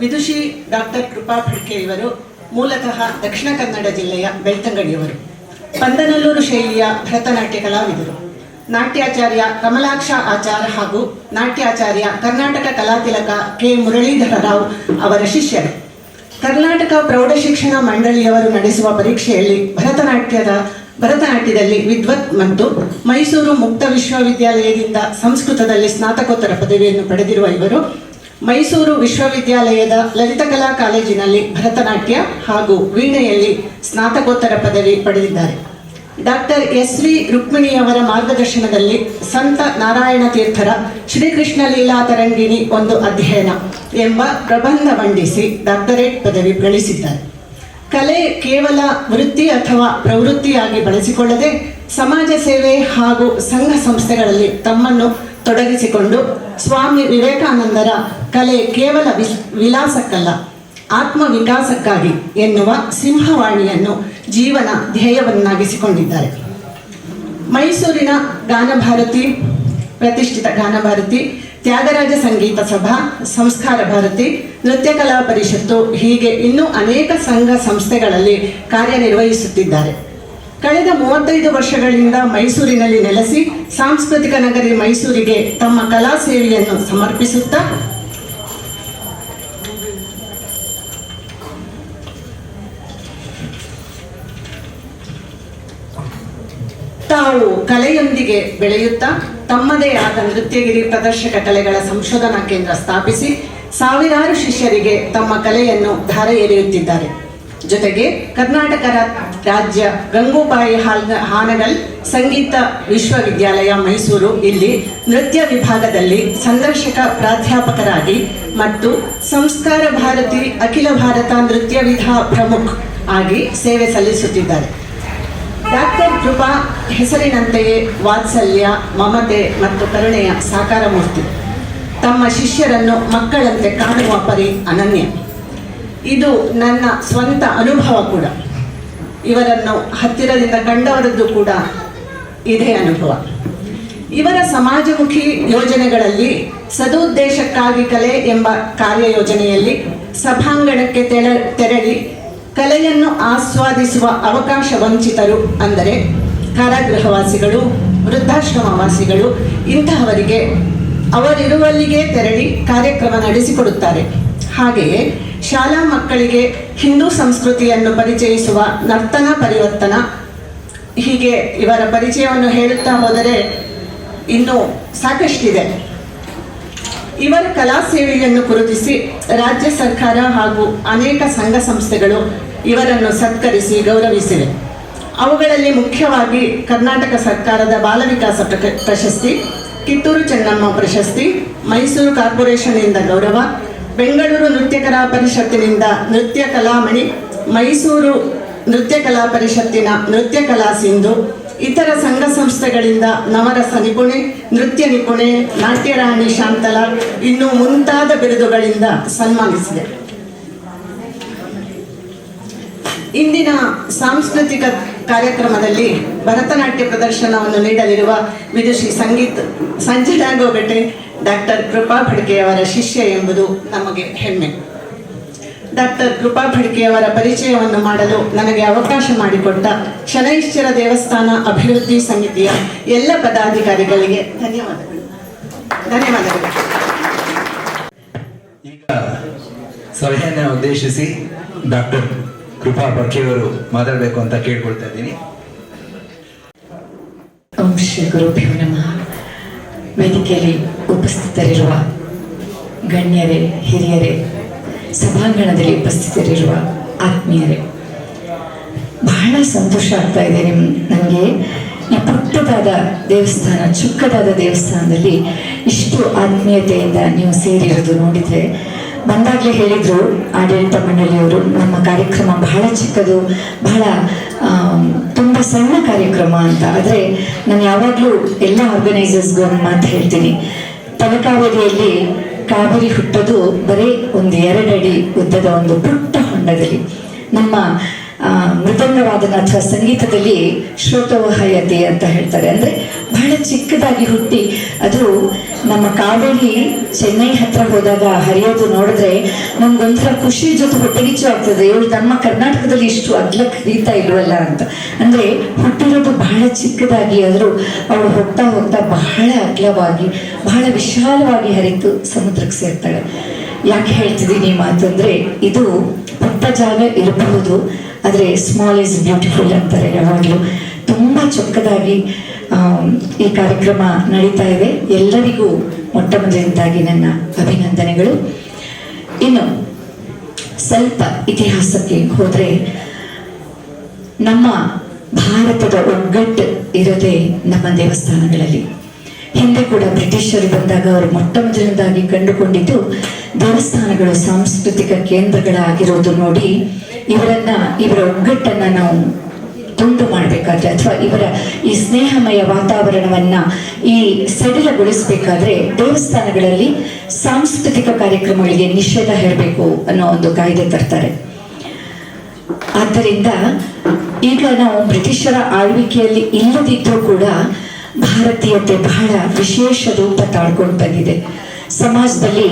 ವಿದುಷಿ ಡಾಕ್ಟರ್ ಕೃಪಾ ಫಡ್ಕೆ ಇವರು ಮೂಲತಃ ದಕ್ಷಿಣ ಕನ್ನಡ ಜಿಲ್ಲೆಯ ಬೆಳ್ತಂಗಡಿಯವರು. ಪಂದನಲ್ಲೂರು ಶೈಲಿಯ ಭರತನಾಟ್ಯ ಕಲಾವಿದರು. ನಾಟ್ಯಾಚಾರ್ಯ ಕಮಲಾಕ್ಷ ಆಚಾರ್ ಹಾಗೂ ನಾಟ್ಯಾಚಾರ್ಯ ಕರ್ನಾಟಕ ಕಲಾತಿಲಕ ಕೆ ಮುರಳೀಧರ ರಾವ್ ಅವರ ಶಿಷ್ಯರು. ಕರ್ನಾಟಕ ಪ್ರೌಢಶಿಕ್ಷಣ ಮಂಡಳಿಯವರು ನಡೆಸುವ ಪರೀಕ್ಷೆಯಲ್ಲಿ ಭರತನಾಟ್ಯದಲ್ಲಿ ವಿದ್ವತ್ ಮತ್ತು ಮೈಸೂರು ಮುಕ್ತ ವಿಶ್ವವಿದ್ಯಾಲಯದಿಂದ ಸಂಸ್ಕೃತದಲ್ಲಿ ಸ್ನಾತಕೋತ್ತರ ಪದವಿಯನ್ನು ಪಡೆದಿರುವ ಇವರು ಮೈಸೂರು ವಿಶ್ವವಿದ್ಯಾಲಯದ ಲಲಿತಕಲಾ ಕಾಲೇಜಿನಲ್ಲಿ ಭರತನಾಟ್ಯ ಹಾಗೂ ವೀಣೆಯಲ್ಲಿ ಸ್ನಾತಕೋತ್ತರ ಪದವಿ ಪಡೆದಿದ್ದಾರೆ. Doctor SV. ರುಕ್ಮಿಣಿಯವರ ಮಾರ್ಗದರ್ಶನದಲ್ಲಿ ಸಂತ ನಾರಾಯಣ ತೀರ್ಥರ ಶ್ರೀಕೃಷ್ಣ ಲೀಲಾ ತರಂಗಿಣಿ ಒಂದು ಅಧ್ಯಯನ ಎಂಬ ಪ್ರಬಂಧ ಮಂಡಿಸಿ ಡಾಕ್ಟರೇಟ್ ಪದವಿ ಗಳಿಸಿದ್ದಾರೆ. ಕಲೆ ಕೇವಲ ವೃತ್ತಿ ಅಥವಾ ಪ್ರವೃತ್ತಿಯಾಗಿ ಬಳಸಿಕೊಳ್ಳದೆ ಸಮಾಜ ಸೇವೆ ಹಾಗೂ ಸಂಘ ಸಂಸ್ಥೆಗಳಲ್ಲಿ ತಮ್ಮನ್ನು ತೊಡಗಿಸಿಕೊಂಡು ಸ್ವಾಮಿ ವಿವೇಕಾನಂದರ ಕಲೆ ಕೇವಲ ವಿಲಾಸಕ್ಕಲ್ಲ ಆತ್ಮ ವಿಕಾಸಕ್ಕಾಗಿ ಎನ್ನುವ ಸಿಂಹವಾಣಿಯನ್ನು ಜೀವನ ಧ್ಯೇಯವನ್ನಾಗಿಸಿಕೊಂಡಿದ್ದಾರೆ. ಮೈಸೂರಿನ ಗಾನಭಾರತಿ, ಪ್ರತಿಷ್ಠಿತ ಗಾನಭಾರತಿ, ತ್ಯಾಗರಾಜ ಸಂಗೀತ ಸಭಾ, ಸಂಸ್ಕಾರ ಭಾರತಿ, ನೃತ್ಯ ಕಲಾ ಪರಿಷತ್ತು ಹೀಗೆ ಇನ್ನೂ ಅನೇಕ ಸಂಘ ಸಂಸ್ಥೆಗಳಲ್ಲಿ ಕಾರ್ಯನಿರ್ವಹಿಸುತ್ತಿದ್ದಾರೆ. ಕಳೆದ 35 ವರ್ಷಗಳಿಂದ ಮೈಸೂರಿನಲ್ಲಿ ನೆಲೆಸಿ ಸಾಂಸ್ಕೃತಿಕ ನಗರಿ ಮೈಸೂರಿಗೆ ತಮ್ಮ ಕಲಾ ಸೇವೆಯನ್ನು ಸಮರ್ಪಿಸುತ್ತಾ ತಾವು ಕಲೆಯೊಂದಿಗೆ ಬೆಳೆಯುತ್ತಾ ತಮ್ಮದೇ ಆದ ನೃತ್ಯಗಿರಿ ಪ್ರದರ್ಶಕ ಕಲೆಗಳ ಸಂಶೋಧನಾ ಕೇಂದ್ರ ಸ್ಥಾಪಿಸಿ ಸಾವಿರಾರು ಶಿಷ್ಯರಿಗೆ ತಮ್ಮ ಕಲೆಯನ್ನು ಧಾರೆ ಎರೆಯುತ್ತಿದ್ದಾರೆ. ಜೊತೆಗೆ ಕರ್ನಾಟಕ ರಾಜ್ಯ ಗಂಗೂಬಾಯಿ ಹಾನಗಲ್ ಸಂಗೀತ ವಿಶ್ವವಿದ್ಯಾಲಯ ಮೈಸೂರು ಇಲ್ಲಿ ನೃತ್ಯ ವಿಭಾಗದಲ್ಲಿ ಸಂದರ್ಶಕ ಪ್ರಾಧ್ಯಾಪಕರಾಗಿ ಮತ್ತು ಸಂಸ್ಕಾರ ಭಾರತಿ ಅಖಿಲ ಭಾರತ ನೃತ್ಯ ವಿಧಾ ಪ್ರಮುಖ್ ಆಗಿ ಸೇವೆ ಸಲ್ಲಿಸುತ್ತಿದ್ದಾರೆ. ಡಾಕ್ಟರ್ ಕೃಪಾ ಹೆಸರಿನಂತೆಯೇ ವಾತ್ಸಲ್ಯ, ಮಮತೆ ಮತ್ತು ಕರುಣೆಯ ಸಾಕಾರ ಮೂರ್ತಿ. ತಮ್ಮ ಶಿಷ್ಯರನ್ನು ಮಕ್ಕಳಂತೆ ಕಾಣುವ ಪರಿ ಅನನ್ಯ. ಇದು ನನ್ನ ಸ್ವಂತ ಅನುಭವ ಕೂಡ. ಇವರನ್ನು ಹತ್ತಿರದಿಂದ ಕಂಡವರದ್ದು ಕೂಡ ಇದೇ ಅನುಭವ. ಇವರ ಸಮಾಜಮುಖಿ ಯೋಜನೆಗಳಲ್ಲಿ ಸದುದ್ದೇಶಕ್ಕಾಗಿ ಕಲೆ ಎಂಬ ಕಾರ್ಯಯೋಜನೆಯಲ್ಲಿ ಸಭಾಂಗಣಕ್ಕೆ ತೆರಳಿ ಕಲೆಯನ್ನು ಆಸ್ವಾದಿಸುವ ಅವಕಾಶ ವಂಚಿತರು ಅಂದರೆ ಕಾರಾಗೃಹವಾಸಿಗಳು, ವೃದ್ಧಾಶ್ರಮವಾಸಿಗಳು ಇಂತಹವರಿಗೆ ಅವರಿರುವಲ್ಲಿಗೆ ತೆರಳಿ ಕಾರ್ಯಕ್ರಮ ನಡೆಸಿಕೊಡುತ್ತಾರೆ. ಹಾಗೆಯೇ ಶಾಲಾ ಮಕ್ಕಳಿಗೆ ಹಿಂದೂ ಸಂಸ್ಕೃತಿಯನ್ನು ಪರಿಚಯಿಸುವ ನರ್ತನ ಪರಿವರ್ತನ, ಹೀಗೆ ಇವರ ಪರಿಚಯವನ್ನು ಹೇಳುತ್ತಾ ಹೋದರೆ ಇನ್ನೂ ಸಾಕಷ್ಟಿದೆ. ಇವರ ಕಲಾ ಸೇವೆಯನ್ನು ಗುರುತಿಸಿ ರಾಜ್ಯ ಸರ್ಕಾರ ಹಾಗೂ ಅನೇಕ ಸಂಘ ಸಂಸ್ಥೆಗಳು ಇವರನ್ನು ಸತ್ಕರಿಸಿ ಗೌರವಿಸಿವೆ. ಅವುಗಳಲ್ಲಿ ಮುಖ್ಯವಾಗಿ ಕರ್ನಾಟಕ ಸರ್ಕಾರದ ಬಾಲ ವಿಕಾಸ ಪ್ರಶಸ್ತಿ, ಕಿತ್ತೂರು ಚೆನ್ನಮ್ಮ ಪ್ರಶಸ್ತಿ, ಮೈಸೂರು ಕಾರ್ಪೊರೇಷನ್ನಿಂದ ಗೌರವ, ಬೆಂಗಳೂರು ನೃತ್ಯ ಕಲಾ ಪರಿಷತ್ತಿನಿಂದ ನೃತ್ಯ ಕಲಾಮಣಿ, ಮೈಸೂರು ನೃತ್ಯ ಕಲಾ ಪರಿಷತ್ತಿನ ನೃತ್ಯ ಕಲಾ ಸಿಂಧು, ಇತರ ಸಂಘ ಸಂಸ್ಥೆಗಳಿಂದ ನವರಸ ನಿಪುಣೆ, ನೃತ್ಯ ನಿಪುಣೆ, ನಾಟ್ಯರಾಣಿ ಶಾಂತಲ ಇನ್ನೂ ಮುಂತಾದ ಬಿರುದುಗಳಿಂದ ಸನ್ಮಾನಿಸಿದೆ. ಇಂದಿನ ಸಾಂಸ್ಕೃತಿಕ ಕಾರ್ಯಕ್ರಮದಲ್ಲಿ ಭರತನಾಟ್ಯ ಪ್ರದರ್ಶನವನ್ನು ನೀಡಲಿರುವ ವಿದುಷಿ ಸಂಜನಾ ಗೋಗಟೆ ಡಾಕ್ಟರ್ ಕೃಪಾ ಫಡ್ಕೆಯವರ ಶಿಷ್ಯ ಎಂಬುದು ನಮಗೆ ಹೆಮ್ಮೆ. ಡಾಕ್ಟರ್ ಕೃಪಾ ಫಡ್ಕೆಯವರ ಪರಿಚಯವನ್ನು ಮಾಡಲು ನನಗೆ ಅವಕಾಶ ಮಾಡಿಕೊಟ್ಟ ಶನೈಶ್ಚರ ದೇವಸ್ಥಾನ ಅಭಿವೃದ್ಧಿ ಸಮಿತಿಯ ಎಲ್ಲ ಪದಾಧಿಕಾರಿಗಳಿಗೆ ಧನ್ಯವಾದಗಳು. ಈಗ ಸಭೆಯನ್ನು ಉದ್ದೇಶಿಸಿ ಡಾಕ್ಟರ್ ಕೃಪಾ ಫಡ್ಕೆಯವರು ಮಾತಾಡಬೇಕು ಅಂತ ಕೇಳ್ಕೊಳ್ತಾ ಇದ್ದೀನಿ. ಓಂ ಶ್ರೀ ಗುರುಭ್ಯೋ ನಮಃ. ವೇದಿಕೆಯಲ್ಲಿ ಉಪಸ್ಥಿತರಿರುವ ಗಣ್ಯರೇ, ಹಿರಿಯರೇ, ಸಭಾಂಗಣದಲ್ಲಿ ಉಪಸ್ಥಿತರಿರುವ ಆತ್ಮೀಯರೇ, ಬಹಳ ಸಂತೋಷ ಆಗ್ತಾ ಇದೆ. ನನಗೆ ಈ ಪುಟ್ಟದಾದ ದೇವಸ್ಥಾನ, ಚಿಕ್ಕದಾದ ದೇವಸ್ಥಾನದಲ್ಲಿ ಇಷ್ಟು ಆತ್ಮೀಯತೆಯಿಂದ ನೀವು ಸೇರಿರೋದು ನೋಡಿದರೆ, ಬಂದಾಗಲೇ ಹೇಳಿದರು ಆಡಳಿತ ಮಂಡಳಿಯವರು, ನಮ್ಮ ಕಾರ್ಯಕ್ರಮ ಬಹಳ ಚಿಕ್ಕದು, ಬಹಳ ತುಂಬ ಸಣ್ಣ ಕಾರ್ಯಕ್ರಮ ಅಂತ. ಆದರೆ ನಾನು ಯಾವಾಗಲೂ ಎಲ್ಲ ಆರ್ಗನೈಸರ್ಸ್ಗೂ ಒಂದು ಮಾತು ಹೇಳ್ತೀನಿ, ತಲಕಾವೇರಿಯಲ್ಲಿ ಕಾವೇರಿ ಹುಟ್ಟೋದು ಬರೀ ಒಂದು 2 ಅಡಿ ಉದ್ದದ ಒಂದು ಪುಟ್ಟ ಹೊಂಡದಲ್ಲಿ. ನಮ್ಮ ಮೃದಂಗವಾದನ ಅಥವಾ ಸಂಗೀತದಲ್ಲಿ ಶ್ರೋತವಹಯತೆ ಅಂತ ಹೇಳ್ತಾರೆ. ಅಂದರೆ ಬಹಳ ಚಿಕ್ಕದಾಗಿ ಹುಟ್ಟಿ ಅದು ನಮ್ಮ ಕಾವೇರಿ ಚೆನ್ನೈ ಹತ್ರ ಹೋದಾಗ ಹರಿಯೋದು ನೋಡಿದ್ರೆ ನಮ್ಗೊಂಥರ ಖುಷಿ ಜೊತೆ ಹೊಟ್ಟೆಗಿಚ್ಚು ಆಗ್ತದೆ. ಇವಳು ನಮ್ಮ ಕರ್ನಾಟಕದಲ್ಲಿ ಇಷ್ಟು ಅಗ್ಲಕ್ಕೆ ಹರಿತಾ ಇಲ್ವಲ್ಲ ಅಂತ. ಅಂದರೆ ಹುಟ್ಟಿರೋದು ಬಹಳ ಚಿಕ್ಕದಾಗಿ ಆದರೂ ಅವಳು ಹೋಗ್ತಾ ಹೋಗ್ತಾ ಬಹಳ ಅಗ್ಲವಾಗಿ ಬಹಳ ವಿಶಾಲವಾಗಿ ಹರಿತು ಸಮುದ್ರಕ್ಕೆ ಸೇರ್ತಾಳೆ. ಯಾಕೆ ಹೇಳ್ತಿದ್ದೀನಿ ಈ ಮಾತು ಅಂದರೆ ಇದು ಪುಟ್ಟ ಜಾಗ ಇರಬಹುದು, ಆದರೆ ಸ್ಮಾಲ್ ಈಸ್ ಬ್ಯೂಟಿಫುಲ್ ಅಂತಾರೆ ಯಾವಾಗಲೂ. ತುಂಬ ಚೊಕ್ಕದಾಗಿ ಈ ಕಾರ್ಯಕ್ರಮ ನಡೀತಾ ಇದೆ. ಎಲ್ಲರಿಗೂ ಮೊಟ್ಟ ಮೊದಲನೇದಾಗಿ ನನ್ನ ಅಭಿನಂದನೆಗಳು. ಇನ್ನು ಸ್ವಲ್ಪ ಇತಿಹಾಸಕ್ಕೆ ಹೋದರೆ ನಮ್ಮ ಭಾರತದ ಒಗ್ಗಟ್ಟು ಇರೋದೇ ನಮ್ಮ ದೇವಸ್ಥಾನಗಳಲ್ಲಿ. ಹಿಂದೆ ಕೂಡ ಬ್ರಿಟಿಷರು ಬಂದಾಗ ಅವರು ಮೊಟ್ಟ ಮೊದಲನೇದಾಗಿ ಕಂಡುಕೊಂಡಿದ್ದು ದೇವಸ್ಥಾನಗಳು ಸಾಂಸ್ಕೃತಿಕ ಕೇಂದ್ರಗಳಾಗಿರೋದು ನೋಡಿ ಇವರ ಒಗ್ಗಟ್ಟನ್ನು ನಾವು ತುಂಡು ಮಾಡಬೇಕಾದ್ರೆ ಅಥವಾ ಇವರ ಈ ಸ್ನೇಹಮಯ ವಾತಾವರಣವನ್ನ ಈ ಸಡಿಲಗೊಳಿಸಬೇಕಾದ್ರೆ ದೇವಸ್ಥಾನಗಳಲ್ಲಿ ಸಾಂಸ್ಕೃತಿಕ ಕಾರ್ಯಕ್ರಮಗಳಿಗೆ ನಿಷೇಧ ಹೇರಬೇಕು ಅನ್ನೋ ಒಂದು ಕಾಯ್ದೆ ತರ್ತಾರೆ. ಆದ್ದರಿಂದ ಈಗ ನಾವು ಬ್ರಿಟಿಷರ ಆಳ್ವಿಕೆಯಲ್ಲಿ ಇಲ್ಲದಿದ್ದರೂ ಕೂಡ ಭಾರತೀಯತೆ ಬಹಳ ವಿಶೇಷ ರೂಪ ತಾಳ್ಕೊಂಡು ಬಂದಿದೆ. ಸಮಾಜದಲ್ಲಿ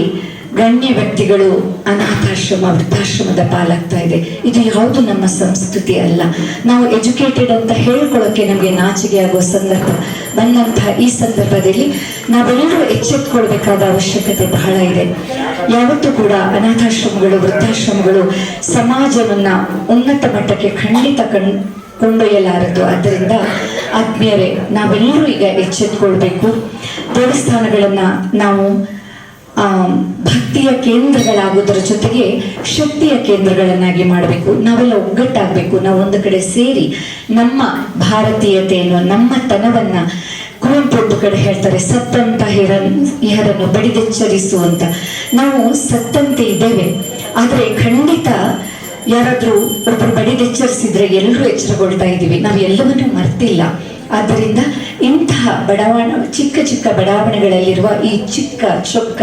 ಗಣ್ಯ ವ್ಯಕ್ತಿಗಳು ಅನಾಥಾಶ್ರಮ ವೃದ್ಧಾಶ್ರಮದ ಪಾಲಾಗ್ತಾ ಇದೆ. ಇದು ಯಾವುದು ನಮ್ಮ ಸಂಸ್ಕೃತಿ ಅಲ್ಲ. ನಾವು ಎಜುಕೇಟೆಡ್ ಅಂತ ಹೇಳ್ಕೊಳ್ಳೋಕೆ ನಮಗೆ ನಾಚಿಕೆ ಆಗುವ ಸಂದರ್ಭ ಬಂದಂತಹ ಈ ಸಂದರ್ಭದಲ್ಲಿ ನಾವೆಲ್ಲರೂ ಎಚ್ಚೆತ್ತುಕೊಳ್ಬೇಕಾದ ಅವಶ್ಯಕತೆ ಬಹಳ ಇದೆ. ಯಾವತ್ತೂ ಕೂಡ ಅನಾಥಾಶ್ರಮಗಳು ವೃದ್ಧಾಶ್ರಮಗಳು ಸಮಾಜವನ್ನ ಉನ್ನತ ಮಟ್ಟಕ್ಕೆ ಖಂಡಿತ ಕೊಂಡೊಯ್ಯಲಾರದು. ಆದ್ದರಿಂದ ಆತ್ಮೀಯರೇ, ನಾವೆಲ್ಲರೂ ಈಗ ಎಚ್ಚೆತ್ತುಕೊಳ್ಬೇಕು. ದೇವಸ್ಥಾನಗಳನ್ನ ನಾವು ಭಕ್ತಿಯ ಕೇಂದ್ರಗಳಾಗೋದರ ಜೊತೆಗೆ ಶಕ್ತಿಯ ಕೇಂದ್ರಗಳನ್ನಾಗಿ ಮಾಡಬೇಕು. ನಾವೆಲ್ಲ ಒಗ್ಗಟ್ಟಾಗಬೇಕು. ನಾವು ಒಂದು ಕಡೆ ಸೇರಿ ನಮ್ಮ ಭಾರತೀಯತೆಯನ್ನು ನಮ್ಮ ತನವನ್ನ ಕುವೆಂಪು ಒಂದು ಕಡೆ ಹೇಳ್ತಾರೆ, ಸತ್ತಂತ ಇಹರನ್ನು ಬಡಿದೆಚ್ಚರಿಸು ಅಂತ. ನಾವು ಸತ್ತಂತೆ ಇದ್ದೇವೆ, ಆದರೆ ಖಂಡಿತ ಯಾರಾದ್ರೂ ಒಬ್ಬರು ಬಡಿದೆಚ್ಚರಿಸಿದ್ರೆ ಎಲ್ಲರೂ ಎಚ್ಚರಗೊಳ್ತಾ ಇದ್ದೀವಿ. ನಾವು ಎಲ್ಲವನ್ನೂ ಮರ್ತಿಲ್ಲ. ಆದ್ದರಿಂದ ಇಂತಹ ಚಿಕ್ಕ ಚಿಕ್ಕ ಬಡಾವಣೆಗಳಲ್ಲಿರುವ ಈ ಚಿಕ್ಕ ಚೊಕ್ಕ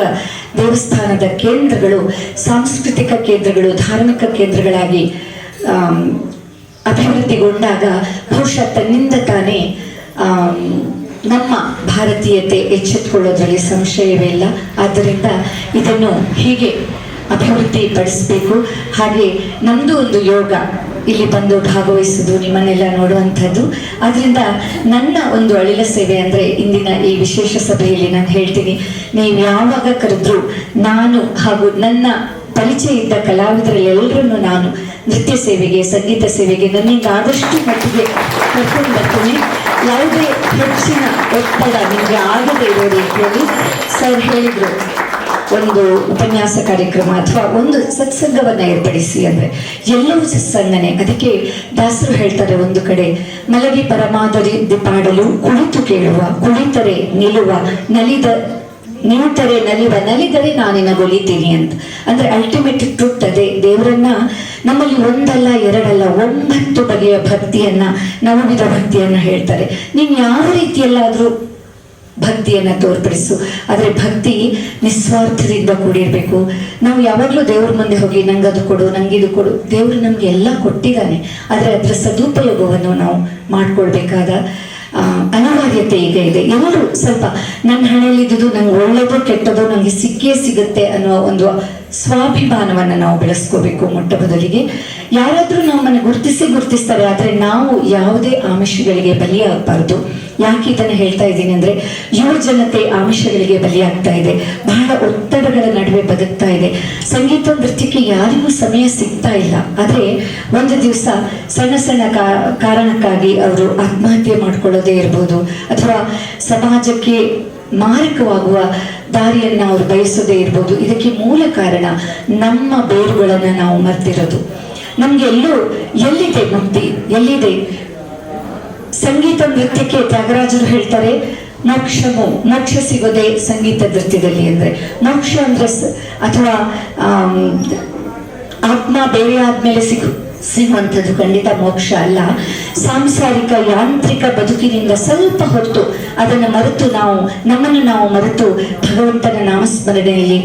ದೇವಸ್ಥಾನದ ಕೇಂದ್ರಗಳು ಸಾಂಸ್ಕೃತಿಕ ಕೇಂದ್ರಗಳು ಧಾರ್ಮಿಕ ಕೇಂದ್ರಗಳಾಗಿ ಅಭಿವೃದ್ಧಿಗೊಂಡಾಗ ಬಹುಶಃ ತನ್ನಿಂದ ತಾನೇ ನಮ್ಮ ಭಾರತೀಯತೆ ಎಚ್ಚೆತ್ತುಕೊಳ್ಳೋದ್ರಲ್ಲಿ ಸಂಶಯವೇ ಇಲ್ಲ. ಆದ್ದರಿಂದ ಇದನ್ನು ಹೀಗೆ ಅಭಿವೃದ್ಧಿ ಪಡಿಸಬೇಕು. ಹಾಗೆ ನಮ್ಮದು ಒಂದು ಯೋಗ ಇಲ್ಲಿ ಬಂದು ಭಾಗವಹಿಸೋದು, ನಿಮ್ಮನ್ನೆಲ್ಲ ನೋಡುವಂಥದ್ದು. ಆದ್ದರಿಂದ ನನ್ನ ಒಂದು ಅಳಿಲ ಸೇವೆ ಅಂದರೆ ಇಂದಿನ ಈ ವಿಶೇಷ ಸಭೆಯಲ್ಲಿ ನಾನು ಹೇಳ್ತೀನಿ, ನೀವು ಯಾವಾಗ ಕರೆದ್ರೂ ನಾನು ಹಾಗೂ ನನ್ನ ಪರಿಚಯ ಇದ್ದ ಕಲಾವಿದರೆಲ್ಲರನ್ನು ನಾನು ನೃತ್ಯ ಸೇವೆಗೆ ಸಂಗೀತ ಸೇವೆಗೆ ನನ್ನಿಂದ ಆದಷ್ಟು ಮಟ್ಟಿಗೆ ಕರ್ಕೊಂಡು ಬರ್ತೀನಿ. ಯಾವುದೇ ಹೆಚ್ಚಿನ ಒತ್ತಡ ನಿಮಗೆ ಆಗದೇ ಇರೋ ರೀತಿಯಲ್ಲಿ ಸರ್ ಹೇಳಿದರು, ಒಂದು ಉಪನ್ಯಾಸ ಕಾರ್ಯಕ್ರಮ ಅಥವಾ ಒಂದು ಸತ್ಸಂಗವನ್ನ ಏರ್ಪಡಿಸಿ ಅಂದರೆ ಎಲ್ಲವೂ ಸತ್ಸಂಗನೆ. ಅದಕ್ಕೆ ದಾಸರು ಹೇಳ್ತಾರೆ ಒಂದು ಕಡೆ, ಮಲಗಿ ಪರಮಾದರಿ ಪಾಡಲು ಕುಳಿತು ಕೇಳುವ, ಕುಳಿತರೆ ನಿಲ್ಲುವ, ನಿಂತರೆ ನಲಿದರೆ ನಾನಿನ ಗೊಲಿತೀನಿ ಅಂತ. ಅಂದ್ರೆ ಅಲ್ಟಿಮೇಟ್ ಟ್ರೂತ್ ಅದೇ. ದೇವರನ್ನ ನಮ್ಮಲ್ಲಿ ಒಂದಲ್ಲ ಎರಡಲ್ಲ 9 ಬಗೆಯ ಭಕ್ತಿಯನ್ನ, ನವವಿಧ ಭಕ್ತಿಯನ್ನ ಹೇಳ್ತಾರೆ. ನೀನ್ ಯಾವ ರೀತಿಯಲ್ಲಾದ್ರೂ ಭಕ್ತಿಯನ್ನ ತೋರ್ಪಡಿಸು, ಆದರೆ ಭಕ್ತಿ ನಿಸ್ವಾರ್ಥದಿಂದ ಕೂಡಿರ್ಬೇಕು. ನಾವು ಯಾವಾಗಲೂ ದೇವ್ರ ಮುಂದೆ ಹೋಗಿ ನಂಗದು ಕೊಡು, ನಂಗಿದು ಕೊಡು. ದೇವರು ನಮ್ಗೆ ಎಲ್ಲ ಕೊಟ್ಟಿದ್ದಾನೆ, ಆದರೆ ಅದರ ಸದುಪಯೋಗವನ್ನು ನಾವು ಮಾಡ್ಕೊಳ್ಬೇಕಾದ ಅನಿವಾರ್ಯತೆ ಈಗ ಇದೆ. ಎಲ್ಲರೂ ಸ್ವಲ್ಪ ನನ್ನ ಹಣೆಯಲ್ಲಿದ್ದು ನಂಗೆ ಒಳ್ಳೆಯದು ಕೆಟ್ಟದೋ ನನಗೆ ಸಿಕ್ಕೇ ಸಿಗುತ್ತೆ ಅನ್ನೋ ಒಂದು ಸ್ವಾಭಿಮಾನವನ್ನು ನಾವು ಬೆಳೆಸ್ಕೋಬೇಕು. ಮೊಟ್ಟ ಮೊದಲಿಗೆ ಯಾರಾದರೂ ನಮ್ಮನ್ನು ಗುರುತಿಸ್ತಾರೆ, ಆದರೆ ನಾವು ಯಾವುದೇ ಆಮಿಷಗಳಿಗೆ ಬಲಿಯಾಗಬಾರ್ದು. ಯಾಕೆ ಇದನ್ನು ಹೇಳ್ತಾ ಇದ್ದೀನಿ ಅಂದರೆ, ಯುವ ಜನತೆ ಆಮಿಷಗಳಿಗೆ ಬಲಿಯಾಗ್ತಾ ಇದೆ, ಬಹಳ ಒತ್ತಡಗಳ ನಡುವೆ ಬದುಕ್ತಾ ಇದೆ. ಸಂಗೀತ ನೃತ್ಯಕ್ಕೆ ಯಾರಿಗೂ ಸಮಯ ಸಿಗ್ತಾ ಇಲ್ಲ. ಆದರೆ ಒಂದು ದಿವಸ ಸಣ್ಣ ಸಣ್ಣ ಕಾರಣಕ್ಕಾಗಿ ಅವರು ಆತ್ಮಹತ್ಯೆ ಮಾಡ್ಕೊಳ್ಳೋದೇ ಇರ್ಬೋದು, ಅಥವಾ ಸಮಾಜಕ್ಕೆ ಮಾರಕವಾಗುವ ದಾರಿಯನ್ನ ಅವರು ಬಯಸೋದೇ ಇರ್ಬೋದು. ಇದಕ್ಕೆ ಮೂಲ ಕಾರಣ ನಮ್ಮ ಬೇರುಗಳನ್ನು ನಾವು ಮರ್ತಿರೋದು. ನಮ್ಗೆ ಎಲ್ಲಿದೆ ಮುಕ್ತಿ, ಎಲ್ಲಿದೆ ಸಂಗೀತ ನೃತ್ಯಕ್ಕೆ? ತ್ಯಾಗರಾಜರು ಹೇಳ್ತಾರೆ, ಮೋಕ್ಷ ಸಿಗೋದೇ ಸಂಗೀತ ನೃತ್ಯದಲ್ಲಿ. ಅಂದ್ರೆ ಮೋಕ್ಷ ಅಂದ್ರೆ ಅಥವಾ ಆತ್ಮ ಬೇರೆ ಆದ್ಮೇಲೆ ಸಿಗುವಂಥದ್ದು ಖಂಡಿತ ಮೋಕ್ಷ ಅಲ್ಲ. ಸಾಂಸಾರಿಕ ಯಾಂತ್ರಿಕ ಬದುಕಿನಿಂದ ಸ್ವಲ್ಪ ಹೊತ್ತು ಅದನ್ನು ಮರೆತು ನಮ್ಮನ್ನು ನಾವು ಮರೆತು ಭಗವಂತನ ನಾಮಸ್ಮರಣೆಯಲ್ಲಿ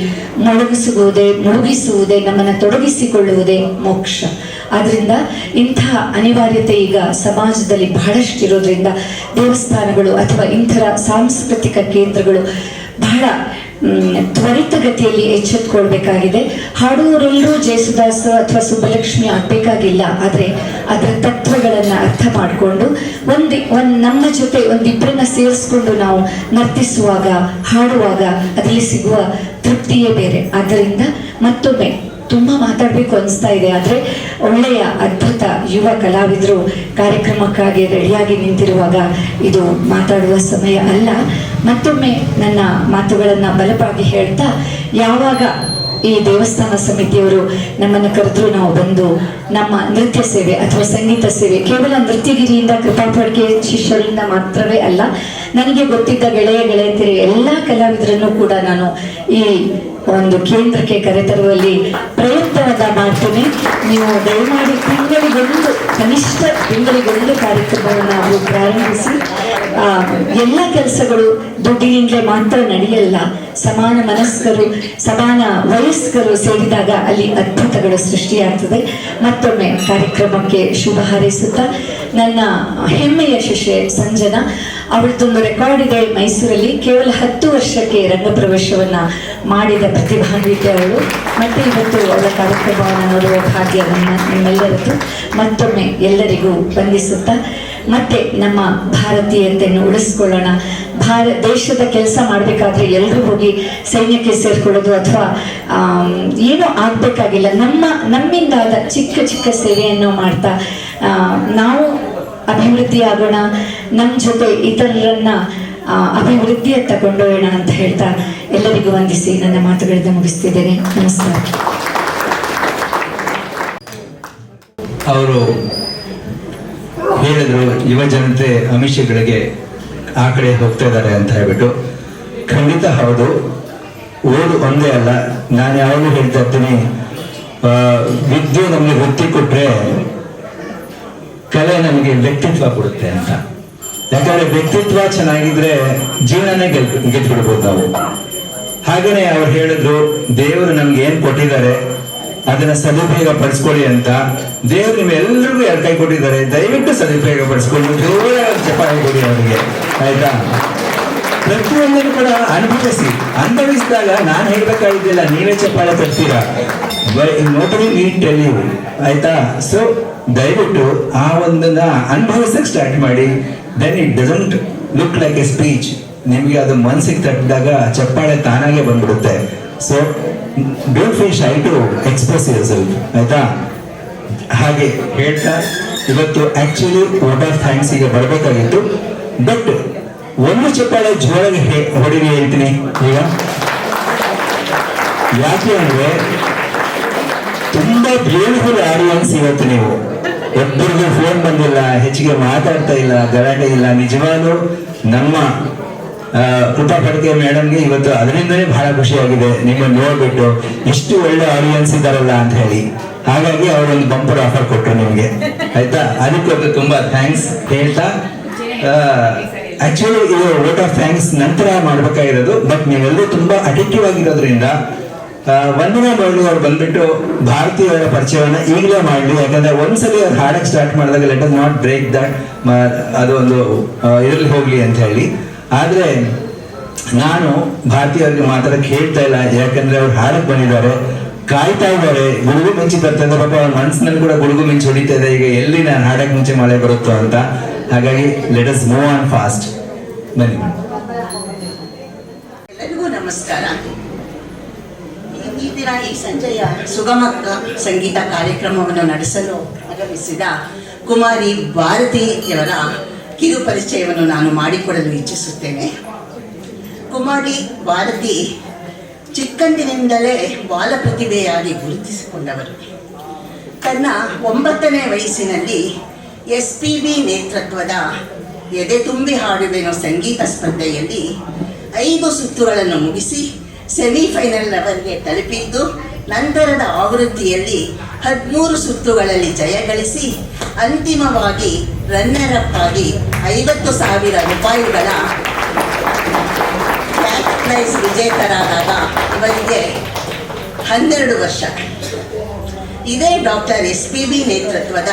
ಮುಳುಗಿಸುವುದೇ ನಮ್ಮನ್ನು ತೊಡಗಿಸಿಕೊಳ್ಳುವುದೇ ಮೋಕ್ಷ. ಆದ್ರಿಂದ ಇಂತಹ ಅನಿವಾರ್ಯತೆ ಈಗ ಸಮಾಜದಲ್ಲಿ ಬಹಳಷ್ಟು ಇರೋದ್ರಿಂದ ದೇವಸ್ಥಾನಗಳು ಅಥವಾ ಇಂಥರ ಸಾಂಸ್ಕೃತಿಕ ಕೇಂದ್ರಗಳು ಬಹಳ ತ್ವರಿತಗತಿಯಲ್ಲಿ ಎಚ್ಚೆತ್ತುಕೊಳ್ಬೇಕಾಗಿದೆ. ಹಾಡುವವರೆಲ್ಲರೂ ಜಯಸುದಾಸ್ ಅಥವಾ ಸುಬ್ಬಲಕ್ಷ್ಮಿ ಆಗಬೇಕಾಗಿಲ್ಲ, ಆದರೆ ಅದರ ತತ್ವಗಳನ್ನು ಅರ್ಥ ಮಾಡಿಕೊಂಡು ನಮ್ಮ ಜೊತೆ ಒಂದಿಬ್ಬರನ್ನ ಸೇರಿಸ್ಕೊಂಡು ನಾವು ನರ್ತಿಸುವಾಗ ಹಾಡುವಾಗ ಅದರಲ್ಲಿ ಸಿಗುವ ತೃಪ್ತಿಯೇ ಬೇರೆ. ಆದ್ದರಿಂದ ಮತ್ತೊಮ್ಮೆ ತುಂಬ ಮಾತಾಡಬೇಕು ಅನಿಸ್ತಾ ಇದೆ, ಆದರೆ ಒಳ್ಳೆಯ ಅದ್ಭುತ ಯುವ ಕಲಾವಿದರು ಕಾರ್ಯಕ್ರಮಕ್ಕಾಗಿ ರೆಡಿಯಾಗಿ ನಿಂತಿರುವಾಗ ಇದು ಮಾತಾಡುವ ಸಮಯ ಅಲ್ಲ. ಮತ್ತೊಮ್ಮೆ ನನ್ನ ಮಾತುಗಳನ್ನು ಬಲವಾಗಿ ಹೇಳ್ತಾ, ಯಾವಾಗ ಈ ದೇವಸ್ಥಾನ ಸಮಿತಿಯವರು ನಮ್ಮನ್ನು ಕರೆದ್ರು ನಾವು ಬಂದು ನಮ್ಮ ನೃತ್ಯ ಸೇವೆ ಅಥವಾ ಸಂಗೀತ ಸೇವೆ ಕೇವಲ ನೃತ್ಯಗಿರಿಯಿಂದ ಕೃಪಾಪಡ್ಕೆ ಶಿಷ್ಯರಿಂದ ಮಾತ್ರವೇ ಅಲ್ಲ, ನನಗೆ ಗೊತ್ತಿದ್ದ ಗೆಳೆಯತಿಯರು ಎಲ್ಲ ಕಲಾವಿದರನ್ನು ಕೂಡ ನಾನು ಈ ಒಂದು ಕೇಂದ್ರಕ್ಕೆ ಕರೆತರುವಲ್ಲಿ ಪ್ರಯತ್ನವನ್ನ ಮಾಡ್ತೀನಿ. ನೀವು ದಯಮಾಡಿ ಕನಿಷ್ಠ ತಿಂಗಳಿಗೊಂದು ಕಾರ್ಯಕ್ರಮವನ್ನು ಅವರು ಪ್ರಾರಂಭಿಸಿ. ಎಲ್ಲ ಕೆಲಸಗಳು ದುಡ್ಡಿನಿಂದಲೇ ಮಾತ್ರ ನಡೆಯಲ್ಲ, ಸಮಾನ ಮನಸ್ಕರು ಸಮಾನ ವಯಸ್ಕರು ಸೇರಿದಾಗ ಅಲ್ಲಿ ಅದ್ಭುತಗಳು ಸೃಷ್ಟಿಯಾಗ್ತದೆ. ಮತ್ತೊಮ್ಮೆ ಕಾರ್ಯಕ್ರಮಕ್ಕೆ ಶುಭ ಹಾರೈಸುತ್ತಾ, ನನ್ನ ಹೆಮ್ಮೆಯ ಶಿಷ್ಯೆ ಸಂಜನಾ, ಅವಳದೊಂದು ರೆಕಾರ್ಡ್ ಇದೆ ಮೈಸೂರಲ್ಲಿ, ಕೇವಲ 10 ವರ್ಷಕ್ಕೆ ರಂಗಪ್ರವೇಶವನ್ನ ಮಾಡಿದ ಪ್ರತಿಭಾನ್ವಿತೆ ಅವಳು. ಮತ್ತೆ ಇವತ್ತು ಅವಳ ಕಾರ್ಯಕ್ರಮವನ್ನು ನೋಡುವ ಭಾಗ್ಯ ನಿಮ್ಮೆಲ್ಲರದ್ದು. ಮತ್ತೊಮ್ಮೆ ಎಲ್ಲರಿಗೂ ವಂದಿಸುತ್ತಾ, ಮತ್ತೆ ನಮ್ಮ ಭಾರತೀಯತೆಯನ್ನು ಉಳಿಸ್ಕೊಳ್ಳೋಣ. ದೇಶದ ಕೆಲಸ ಮಾಡಬೇಕಾದ್ರೆ ಎಲ್ಲರೂ ಹೋಗಿ ಸೈನ್ಯಕ್ಕೆ ಸೇರ್ಕೊಳ್ಳೋದು ಅಥವಾ ಏನೂ ಆಗಬೇಕಾಗಿಲ್ಲ. ನಮ್ಮಿಂದಾದ ಚಿಕ್ಕ ಚಿಕ್ಕ ಸೇವೆಯನ್ನು ಮಾಡ್ತಾ ನಾವು ಅಭಿವೃದ್ಧಿ ಆಗೋಣ, ನಮ್ಮ ಜೊತೆ ಇತರರನ್ನ ಅಭಿವೃದ್ಧಿಯತ್ತ ಕೊಂಡೊಯ್ಯೋಣ ಅಂತ ಹೇಳ್ತಾ ಎಲ್ಲರಿಗೂ ವಂದಿಸಿ ನನ್ನ ಮಾತುಗಳಿಂದ ಮುಗಿಸ್ತಿದ್ದೇನೆ. ನಮಸ್ಕಾರ. ಅವರು ಹೇಳಿದ್ರು ಯುವ ಜನತೆ ಅಮಿಷಗಳಿಗೆ ಆ ಕಡೆ ಹೋಗ್ತಾ ಇದ್ದಾರೆ ಅಂತ ಹೇಳ್ಬಿಟ್ಟು. ಖಂಡಿತ ಹೌದು, ಓದು ಒಂದೇ ಅಲ್ಲ. ನಾನು ಯಾವಾಗಲೂ ಹೇಳ್ತಾ ಇರ್ತೀನಿ, ವಿದ್ಯೆ ನಮಗೆ ವೃತ್ತಿ ಕೊಟ್ರೆ ಕಲೆ ನಮಗೆ ವ್ಯಕ್ತಿತ್ವ ಕೊಡುತ್ತೆ ಅಂತ. ಯಾಕಂದ್ರೆ ವ್ಯಕ್ತಿತ್ವ ಚೆನ್ನಾಗಿದ್ರೆ ಜೀವನನೇ ಗೆದ್ಬಿಡ್ಬೋದು ನಾವು. ಹಾಗೇನೆ ಅವ್ರು ಹೇಳಿದ್ರು, ದೇವರು ನಮ್ಗೆ ಏನ್ ಕೊಟ್ಟಿದ್ದಾರೆ ಅದನ್ನ ಸದುಪಯೋಗ ಪಡಿಸ್ಕೊಳ್ಳಿ ಅಂತ. ದೇವರು ನಿಮ್ಮೆಲ್ಲರಿಗೂ 2 ಕೈ ಕೊಟ್ಟಿದ್ದಾರೆ, ದಯವಿಟ್ಟು ಸದುಪಯೋಗ ಪಡಿಸ್ಕೊಂಡು ಜೋರ ಚಪಾತಿ ಕೊಡಿ ಅವರಿಗೆ, ಆಯ್ತಾ? ಪ್ರತಿಯೊಂದನ್ನು ಕೂಡ ಅನುಭವಿಸಿದಾಗ ನಾನು ಹೇಳ್ಬೇಕಾಗಿದ್ದಿಲ್ಲ, ನೀವೇ ಚಪ್ಪಾಳೆ ತರ್ತೀರಾ. ನೋಟರಿ ನೀಟ್ ಟೆಲ್ ಯು, ಆಯ್ತಾ? ಸೊ ದಯವಿಟ್ಟು ಆ ಒಂದನ್ನ ಅನುಭವಿಸಕ್ ಸ್ಟಾರ್ಟ್ ಮಾಡಿ. Then it doesn't look like a speech. ನಿಮ್ಗೆ ಅದು ಮನಸ್ಸಿಗೆ ತಟ್ಟಿದಾಗ ಚಪ್ಪಾಳೆ ತಾನಾಗೆ ಬಂದ್ಬಿಡುತ್ತೆ. So don't feel shy to express yourself, ಆಯ್ತಾ? ಹಾಗೆ ಹೇಳ್ತಾ, ಇವತ್ತು ಆಕ್ಚುಲಿ ವೋಟ್ ಆಫ್ ಥ್ಯಾಂಕ್ಸ್ ಈಗ ಬರಬೇಕಾಗಿತ್ತು, ಬಟ್ ಒಂದು ಚಪ್ಪಾಳೆ ಜೋರಾಗಿ ಹೊಡಿರಿ ಹೇಳ್ತೀನಿ ಈಗ. ಯಾಕೆ ಅಂದ್ರೆ ತುಂಬಾ ಬ್ಯೂಟಿಫುಲ್ ಆಡಿಯನ್ಸ್ ಇವತ್ತು. ನೀವು ಒಬ್ಬರಿಗೂ ಫೋನ್ ಬಂದಿಲ್ಲ, ಹೆಚ್ಚಿಗೆ ಮಾತಾಡ್ತಾ ಇಲ್ಲ, ಗಲಾಟೆ ಇಲ್ಲ. ನಿಜವಾಗ್ಲೂ ನಮ್ಮ ಕೃಪಾ ಪಡ್ಕೆ ಮೇಡಮ್ಗೆ ಇವತ್ತು ಅದರಿಂದನೇ ಬಹಳ ಖುಷಿಯಾಗಿದೆ ನಿಮ್ಮನ್ನು ನೋಡ್ಬಿಟ್ಟು, ಇಷ್ಟು ಒಳ್ಳೆ ಆಡಿಯನ್ಸ್ ಇದ್ದಾರಲ್ಲ ಅಂತ ಹೇಳಿ. ಹಾಗಾಗಿ ಅವರೊಂದು ಬಂಪರ್ ಆಫರ್ ಕೊಟ್ಟರು ನಿಮ್ಗೆ, ಆಯ್ತಾ? ಅದಕ್ಕೊಂದು ತುಂಬಾ ಥ್ಯಾಂಕ್ಸ್ ಹೇಳ್ತಾ, ಆಕ್ಚುಲಿ ಇದು ವೋಟ್ ಆಫ್ ಥ್ಯಾಂಕ್ಸ್ ನಂತರ ಮಾಡ್ಬೇಕಾಗಿರೋದು, ಬಟ್ ನೀವೆಲ್ಲರೂ ತುಂಬಾ ಅಡಿಕ್ಟಿವ್ ಆಗಿರೋದ್ರಿಂದ ವಂದನಾ ಮುರಳಿ ಅವ್ರು ಬಂದ್ಬಿಟ್ಟು ಭಾರತೀಯರ ಪರಿಚಯವನ್ನ ಈಗಲೇ ಮಾಡಲಿ. ಯಾಕಂದ್ರೆ ಒಂದ್ಸಲಿ ಅವ್ರು ಹಾಡಕ್ ಸ್ಟಾರ್ಟ್ ಮಾಡಿದಾಗ let us not break that, ಅದು ಒಂದು ಇದರಲ್ಲಿ ಹೋಗ್ಲಿ ಅಂತ ಹೇಳಿ. ಆದ್ರೆ ನಾನು ಭಾರತೀಯರಿಗೆ ಮಾತಾಡಕ್ಕೆ ಹೇಳ್ತಾ ಇಲ್ಲ, ಯಾಕಂದ್ರೆ ಅವ್ರು ಹಾಡಕ್ ಬಂದಿದ್ದಾರೆ, ಕಾಯ್ತಾ ಇದ್ದಾರೆ. ಗುಡುಗು ಮಿಂಚಿ ಬರ್ತಾ ಇದ್ದಾರೆ ಪಾಪ, ಅವ್ರ ಮನಸ್ಸಿನಲ್ಲಿ ಕೂಡ ಗುಡುಗು ಮಿಂಚಿ ಹೊಡಿತಾ ಇದೆ ಈಗ, ಎಲ್ಲಿ ನಾನು ಹಾಡಕ್ ಮುಂಚೆ ಮಳೆ ಬರುತ್ತೋ ಅಂತ. ಹಾಗಾಗಿ let us move on fast. ಬನ್ನಿ. ಎಲ್ಲರಿಗೂ ನಮಸ್ಕಾರ. ಈ ದಿನ ಈ ಸಂಜೆಯ ಸುಗಮ ಸಂಗೀತ ಕಾರ್ಯಕ್ರಮವನ್ನು ನಡೆಸಲು ಆಗಮಿಸಿದ ಕುಮಾರಿ ಭಾರತಿಯವರ ಕಿರು ಪರಿಚಯವನ್ನು ನಾನು ಮಾಡಿಕೊಡಲು ಇಚ್ಛಿಸುತ್ತೇನೆ. ಕುಮಾರಿ ಭಾರತಿ ಚಿಕ್ಕಂದಿನಿಂದಲೇ ಬಾಲ ಪ್ರತಿಭೆಯಾಗಿ ಗುರುತಿಸಿಕೊಂಡವರು. ತನ್ನ 9ನೇ ವಯಸ್ಸಿನಲ್ಲಿ SPB ನೇತೃತ್ವದ ಎದೆ ತುಂಬಿ ಹಾಡುವೆನೋ ಸಂಗೀತ ಸ್ಪರ್ಧೆಯಲ್ಲಿ 5 ಸುತ್ತುಗಳನ್ನು ಮುಗಿಸಿ ಸೆಮಿಫೈನಲ್ ಲೆವೆಲ್ಗೆ ತಲುಪಿದ್ದು, ನಂತರದ ಆವೃತ್ತಿಯಲ್ಲಿ 13 ಸುತ್ತುಗಳಲ್ಲಿ ಜಯಗಳಿಸಿ ಅಂತಿಮವಾಗಿ ರನ್ನರ್ ಅಪ್ ಆಗಿ 50,000 ರೂಪಾಯಿಗಳ ಕ್ಯಾಶ್ ಪ್ರೈಸ್ ವಿಜೇತರಾದಾಗ ಇವರಿಗೆ 12 ವರ್ಷ. ಇದೇ ಡಾಕ್ಟರ್ SPB ನೇತೃತ್ವದ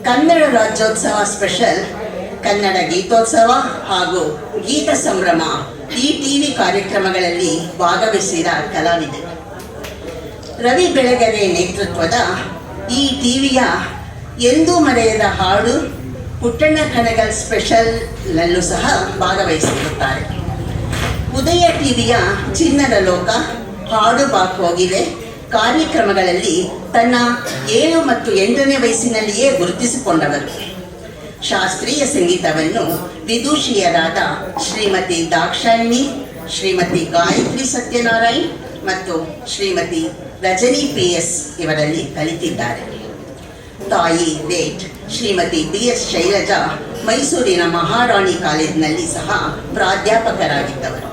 ಕನ್ನಡ ರಾಜ್ಯೋತ್ಸವ ಸ್ಪೆಷಲ್, ಕನ್ನಡ ಗೀತೋತ್ಸವ ಹಾಗೂ ಗೀತ ಸಂಭ್ರಮ ಈ ಟಿವಿ ಕಾರ್ಯಕ್ರಮಗಳಲ್ಲಿ ಭಾಗವಹಿಸಿದ ಕಲಾವಿದೆ. ರವಿ ಬೆಳಗೆರೆ ನೇತೃತ್ವದ ಈ ಟಿವಿಯ ಎಂದೂ ಮರೆಯದ ಹಾಡು ಪುಟ್ಟಣ್ಣ ಕಣಗಲ್ ಸ್ಪೆಷಲ್ನಲ್ಲೂ ಸಹ ಭಾಗವಹಿಸಿರುತ್ತಾರೆ. ಉದಯ ಟಿವಿಯ ಚಿನ್ನದ ಲೋಕ, ಹಾಡು ಬಾಕೋಗಿದೆ ಕಾರ್ಯಕ್ರಮಗಳಲ್ಲಿ ತನ್ನ 7 ಮತ್ತು 8ನೇ ವಯಸ್ಸಿನಲ್ಲಿಯೇ ಗುರುತಿಸಿಕೊಂಡವರು. ಶಾಸ್ತ್ರೀಯ ಸಂಗೀತವನ್ನು ವಿದೂಷಿಯರಾದ ಶ್ರೀಮತಿ ದಾಕ್ಷಾಯಿಣಿ, ಶ್ರೀಮತಿ ಗಾಯತ್ರಿ ಸತ್ಯನಾರಾಯಣ್ ಮತ್ತು ಶ್ರೀಮತಿ ರಜನಿ PS ಇವರಲ್ಲಿ ಕಲಿತಿದ್ದಾರೆ. ತಾಯಿ ಲೇಟ್ ಶ್ರೀಮತಿ BS ಶೈಲಜಾ ಮೈಸೂರಿನ ಮಹಾರಾಣಿ ಕಾಲೇಜಿನಲ್ಲಿ ಸಹ ಪ್ರಾಧ್ಯಾಪಕರಾಗಿದ್ದವರು.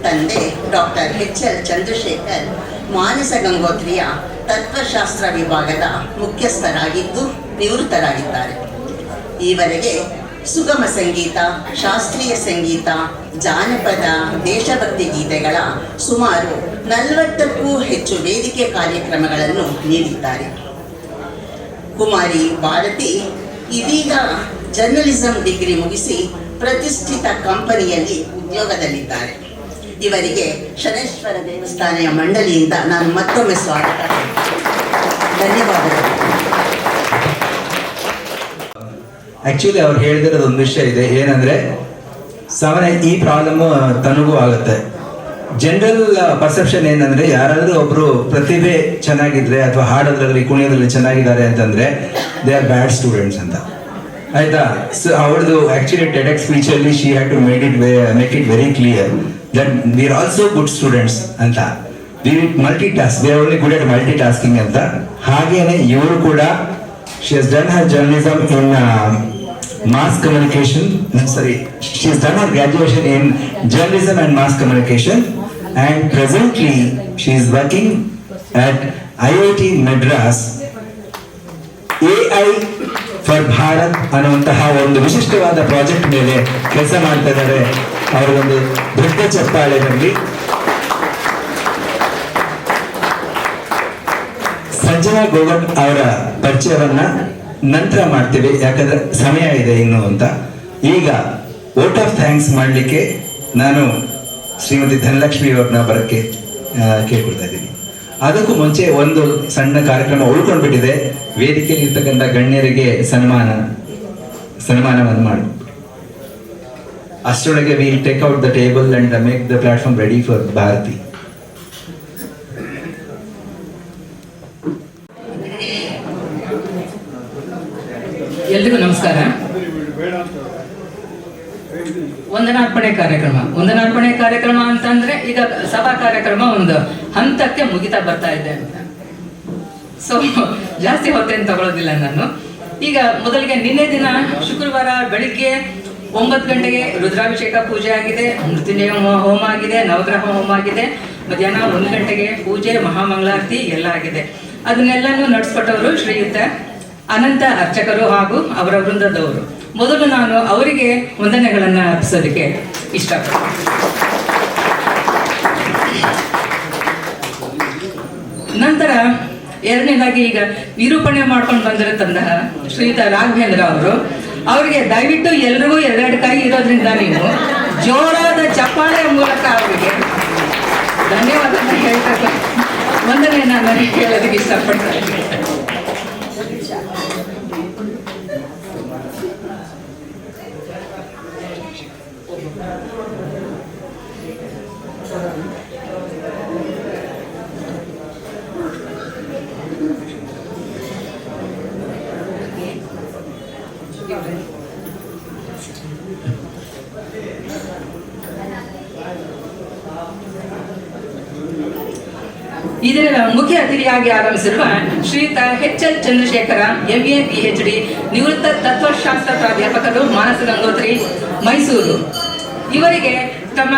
ತಂದೆ ಡಾಕ್ಟರ್ HL ಚಂದ್ರಶೇಖರ್ ಮಾನಸ ಗಂಗೋತ್ರಿಯ ತತ್ವಶಾಸ್ತ್ರ ವಿಭಾಗದ ಮುಖ್ಯಸ್ಥರಾಗಿದ್ದು ನಿವೃತ್ತರಾಗಿದ್ದಾರೆ. ಈವರೆಗೆ ಸುಗಮ ಸಂಗೀತ, ಶಾಸ್ತ್ರೀಯ ಸಂಗೀತ, ಜಾನಪದ, ದೇಶಭಕ್ತಿ ಗೀತೆಗಳ ಸುಮಾರು 40ಕ್ಕೂ ಹೆಚ್ಚು ವೇದಿಕೆ ಕಾರ್ಯಕ್ರಮಗಳನ್ನು ನೀಡಿದ್ದಾರೆ. ಕುಮಾರಿ ಭಾರತಿ ಇದೀಗ ಜರ್ನಲಿಸಂ ಡಿಗ್ರಿ ಮುಗಿಸಿ ಪ್ರತಿಷ್ಠಿತ ಕಂಪನಿಯಲ್ಲಿ ಉದ್ಯೋಗದಲ್ಲಿದ್ದಾರೆ. ಇವರಿಗೆ ಶನೇಶ್ವರ ದೇವಸ್ಥಾನ ಮಂಡಳಿಯಿಂದ ನಾನು ಮತ್ತೊಮ್ಮೆ ಸ್ವಾಗತ. ಧನ್ಯವಾದಗಳು. ಆಕ್ಚುಲಿ ಅವ್ರು ಹೇಳಿದಿರೋದು ಒಂದು ವಿಷಯ ಇದೆ, ಏನಂದ್ರೆ ಸಾಮಾನ್ಯ ಈ ಪ್ರಾಬ್ಲಮ್ ತನಗೂ ಆಗುತ್ತೆ. ಜನರಲ್ ಪರ್ಸೆಪ್ಷನ್ ಏನಂದ್ರೆ ಯಾರಾದ್ರೂ ಒಬ್ರು ಪ್ರತಿಭೆ ಚೆನ್ನಾಗಿದ್ರೆ ಅಥವಾ ಹಾಡೋದ್ರಲ್ಲಿ ಕುಣಿಯೋದ್ರಲ್ಲಿ ಚೆನ್ನಾಗಿದ್ದಾರೆ ಅಂತಂದ್ರೆ ದೇ ಆರ್ ಬ್ಯಾಡ್ ಸ್ಟೂಡೆಂಟ್ಸ್ ಅಂತ, ಆಯ್ತಾ? ಸೊ ಅವ್ರದ್ದು ಆಕ್ಚುಲಿ ಟೆಡೆಕ್ಸ್ ಸ್ಪೀಚ್ ಅಲ್ಲಿ she had to make it very clear that we are also good students ಅಂತ. We multitask, we are only good at multitasking ಅಂತ. ಹಾಗೇನೆ ಇವರು ಕೂಡ she has done her journalism in mass communication. Sorry, she has done her graduation in journalism and mass communication, and presently she is working at IIT Madras AI for Bharat ಅನ್ನುವಂತಹ ಒಂದು ವಿಶಿಷ್ಟವಾದ project ಮೇಲೆ ಕೆಲಸ ಮಾಡ್ತಾ ಇದ್ದಾರೆ. ಅವರೊಂದು ದೊಡ್ಡ ಚಪ್ಪಾಳೆ ಬರಲಿ. ಸಂಜನಾ ಗೋಗಟ್ ಅವರ ಪರಿಚಯವನ್ನ ನಂತರ ಮಾಡ್ತೀವಿ, ಯಾಕಂದ್ರೆ ಸಮಯ ಇದೆ ಇನ್ನು ಅಂತ. ಈಗ ವೋಟ್ ಆಫ್ ಥ್ಯಾಂಕ್ಸ್ ಮಾಡಲಿಕ್ಕೆ ನಾನು ಶ್ರೀಮತಿ ಧನಲಕ್ಷ್ಮಿ ಅವ್ರನ್ನ ಬರಕ್ಕೆ ಕೇಳ್ಕೊಳ್ತಾ ಇದ್ದೀನಿ. ಅದಕ್ಕೂ ಮುಂಚೆ ಒಂದು ಸಣ್ಣ ಕಾರ್ಯಕ್ರಮ ಉಳ್ಕೊಂಡ್ಬಿಟ್ಟಿದೆ. ವೇದಿಕೆಯಲ್ಲಿ ಇರ್ತಕ್ಕಂಥ ಗಣ್ಯರಿಗೆ ಸನ್ಮಾನವನ್ನು ಮಾಡಿ ಅಷ್ಟರೊಳಗೆ we take out the table and make the platform ready for Bharati. ಎಲ್ರಿಗೂ ನಮಸ್ಕಾರ. ವಂದನಾರ್ಪಣೆ ಕಾರ್ಯಕ್ರಮ ಅಂತಂದ್ರೆ ಈಗ ಸಭಾ ಕಾರ್ಯಕ್ರಮ ಒಂದು ಹಂತಕ್ಕೆ ಮುಗಿತಾ ಬರ್ತಾ ಇದೆ ಅಂತ. ಸೊ ಜಾಸ್ತಿ ಹೊತ್ತೇನು ತಗೊಳ್ಳೋದಿಲ್ಲ ನಾನು. ಈಗ ಮೊದಲಿಗೆ ನಿನ್ನೆ ದಿನ ಶುಕ್ರವಾರ ಬೆಳಿಗ್ಗೆ 9 ಗಂಟೆಗೆ ರುದ್ರಾಭಿಷೇಕ ಪೂಜೆ ಆಗಿದೆ, ಮೃತ್ಯುಂಜಯ ಹೋಮ ಆಗಿದೆ, ನವಗ್ರಹ ಹೋಮ ಆಗಿದೆ. ಮಧ್ಯಾಹ್ನ 1 ಗಂಟೆಗೆ ಪೂಜೆ, ಮಹಾಮಂಗಳಾರತಿ ಎಲ್ಲ ಆಗಿದೆ. ಅದನ್ನೆಲ್ಲನೂ ನಡೆಸ್ಕೊಟ್ಟವರು ಶ್ರೀಯುತ ಅನಂತ ಅರ್ಚಕರು ಹಾಗೂ ಅವರ ವೃಂದದವರು. ಮೊದಲು ನಾನು ಅವರಿಗೆ ವಂದನೆಗಳನ್ನು ಅರ್ಪಿಸೋದಕ್ಕೆ ಇಷ್ಟಪಡ್ತೀನಿ. ನಂತರ ಎರಡನೇದಾಗಿ ಈಗ ನಿರೂಪಣೆ ಮಾಡ್ಕೊಂಡು ಬಂದಿರತಂತಹ ಶ್ರೀಯುತ ರಾಘವೇಂದ್ರ ಅವರಿಗೆ ದಯವಿಟ್ಟು ಎಲ್ರಿಗೂ 2 ಕೈ ಇರೋದ್ರಿಂದ ನೀವು ಜೋರಾದ ಚಪ್ಪಾಳೆಯ ಮೂಲಕ ಅವರಿಗೆ ಧನ್ಯವಾದ ಹೇಳ್ತಾ ವಂದನೆಯನ್ನು ನಾನು ಹೇಳೋದಕ್ಕೆ ಇಷ್ಟಪಡ್ತಾರೆ. ಇದರ ಮುಖ್ಯ ಅತಿಥಿಯಾಗಿ ಆಗಮಿಸಿರುವ ಶ್ರೀಯುತ HL ಚಂದ್ರಶೇಖರ MA PhD ನಿವೃತ್ತ ತತ್ವಶಾಸ್ತ್ರ ಪ್ರಾಧ್ಯಾಪಕರು, ಮಾನಸ ಗಂಗೋತ್ರಿ, ಮೈಸೂರು. ಇವರಿಗೆ ತಮ್ಮ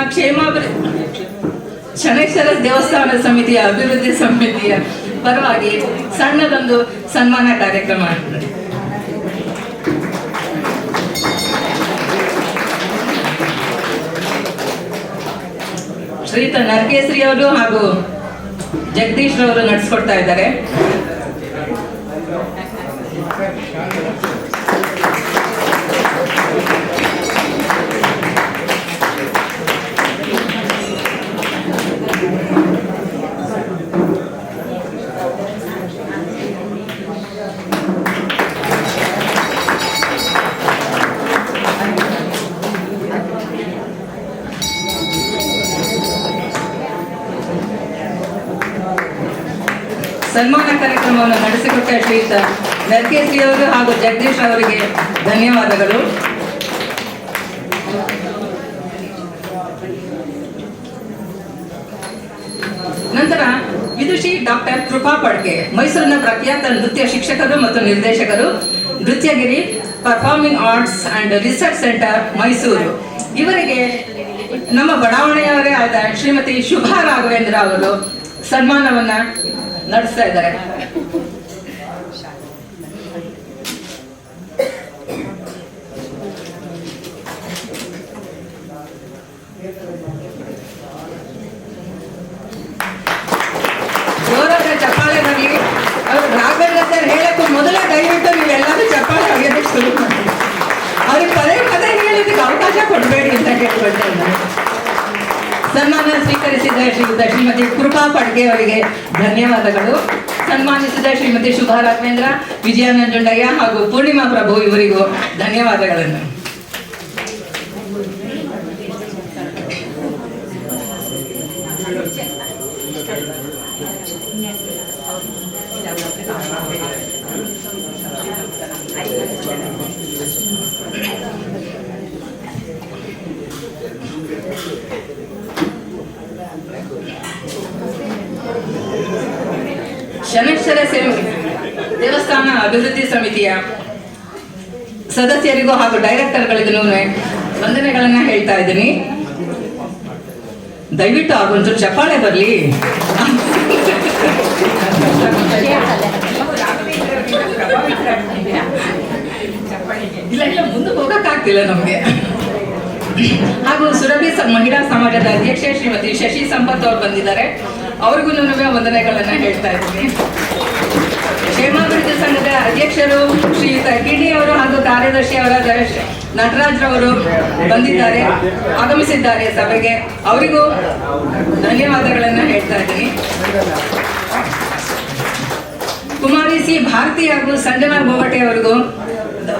ಶನೇಶ್ವರ ದೇವಸ್ಥಾನ ಸಮಿತಿಯ ಅಭಿವೃದ್ಧಿ ಸಮಿತಿಯ ಪರವಾಗಿ ಸಣ್ಣದೊಂದು ಸನ್ಮಾನ ಕಾರ್ಯಕ್ರಮ. ಶ್ರೀಯುತ ನರಕೇಸರಿ ಅವರು ಹಾಗೂ ಜಗದೀಶ್ ಅವರು ನಡೆಸ್ಕೊಡ್ತಾ ಇದ್ದಾರೆ. ಸನ್ಮಾನ ಕಾರ್ಯಕ್ರಮವನ್ನು ನಡೆಸಿಕೊಟ್ಟ ಶ್ರೀಯುತ ನರಕೇಸರಿ ಅವರು ಹಾಗೂ ಜಗದೀಶ್ ಅವರಿಗೆ ಧನ್ಯವಾದಗಳು. ನಂತರ ವಿದುಷಿ ಡಾಕ್ಟರ್ ಕೃಪಾ ಪಡ್ಕೆ, ಮೈಸೂರಿನ ಪ್ರಖ್ಯಾತ ನೃತ್ಯ ಶಿಕ್ಷಕರು ಮತ್ತು ನಿರ್ದೇಶಕರು, Nrityagiri performing arts and research centre Mysuru. ಇವರಿಗೆ ನಮ್ಮ ಬಡಾವಣೆಯವರೇ ಆದ ಶ್ರೀಮತಿ ಶುಭಾ ರಾಘವೇಂದ್ರ ಅವರು ಸನ್ಮಾನವನ್ನ ನಡೆಸ್ತಾ ಇದ್ದಾರೆ. ಜೋರಾದ ಚಪ್ಪಾಳೆ ಬರಲಿ. ಅವರು ರಾಘವೇಂದ್ರ ಹೇಳಕ್ಕೂ ಮೊದಲೇ ದಯವಿಟ್ಟು ನೀವೆಲ್ಲರೂ ಚಪ್ಪಾಳೆ ಹೊಡೆಯೋದಕ್ಕೆ ಶುರು ಮಾಡಿ. ಅವ್ರಿಗೆ ಪದೇ ಪದೇ ಹೇಳಿದ್ದಕ್ಕೆ ಅವಕಾಶ ಕೊಡಬೇಡಿ ಅಂತ ಕೇಳ್ಕೊಳ್ತಾ ಇದ್ದಾರೆ. ಸನ್ಮಾನ ಸ್ವೀಕರಿಸಿದ ಶ್ರೀಮತಿ ಕೃಪಾ ಪಡ್ಕೆ ಅವರಿಗೆ ಧನ್ಯವಾದಗಳು. ಸನ್ಮಾನಿಸಿದ ಶ್ರೀಮತಿ ಶುಭಾ ರಾಘವೇಂದ್ರ, ವಿಜಯ ನಂಜುಂಡಯ್ಯ ಹಾಗೂ ಪೂರ್ಣಿಮಾ ಪ್ರಭು ಇವರಿಗೂ ಧನ್ಯವಾದಗಳನ್ನು. ಶನೇಶ್ವರ ದೇವಸ್ಥಾನ ಅಭಿವೃದ್ಧಿ ಸಮಿತಿಯ ಸದಸ್ಯರಿಗೂ ಹಾಗೂ ಡೈರೆಕ್ಟರ್ಗಳಿಗೂ ವಂದನೆಗಳನ್ನ ಹೇಳ್ತಾ ಇದ್ದೀನಿ. ದಯವಿಟ್ಟು ಆಗೊಂಚೂರು ಚಪ್ಪಾಳೆ ಬರಲಿ. ಇಲ್ಲ ಇಲ್ಲ ಮುಂದಕ್ಕೆ ಹೋಗಕ್ಕಾಗ್ತಿಲ್ಲ ನಮ್ಗೆ. ಹಾಗೂ ಸುರಭಿ ಮಹಿಳಾ ಸಮಾಜದ ಅಧ್ಯಕ್ಷೆ ಶ್ರೀಮತಿ ಶಶಿ ಸಂಪತ್ ಅವರು ಬಂದಿದ್ದಾರೆ. ಅವ್ರಿಗೂ ವಂದನೆಗಳನ್ನ ಹೇಳ್ತಾ ಇದ್ದೀನಿ. ಕ್ಷೇಮಾಭಿವೃದ್ಧಿ ಸಂಘದ ಅಧ್ಯಕ್ಷರು ಶ್ರೀಯುತ ಕಿಡಿ ಅವರು ಹಾಗೂ ಕಾರ್ಯದರ್ಶಿ ಅವರಾದ ನಟರಾಜ್ರವರು ಬಂದಿದ್ದಾರೆ, ಆಗಮಿಸಿದ್ದಾರೆ ಸಭೆಗೆ. ಅವರಿಗೂ ಧನ್ಯವಾದಗಳನ್ನ ಹೇಳ್ತಾ ಇದ್ದೀನಿ. ಕುಮಾರಿ ಸಿ ಭಾರತಿ ಹಾಗೂ ಸಂಜನಾ ಗೋವಟೆ ಅವರಿಗೂ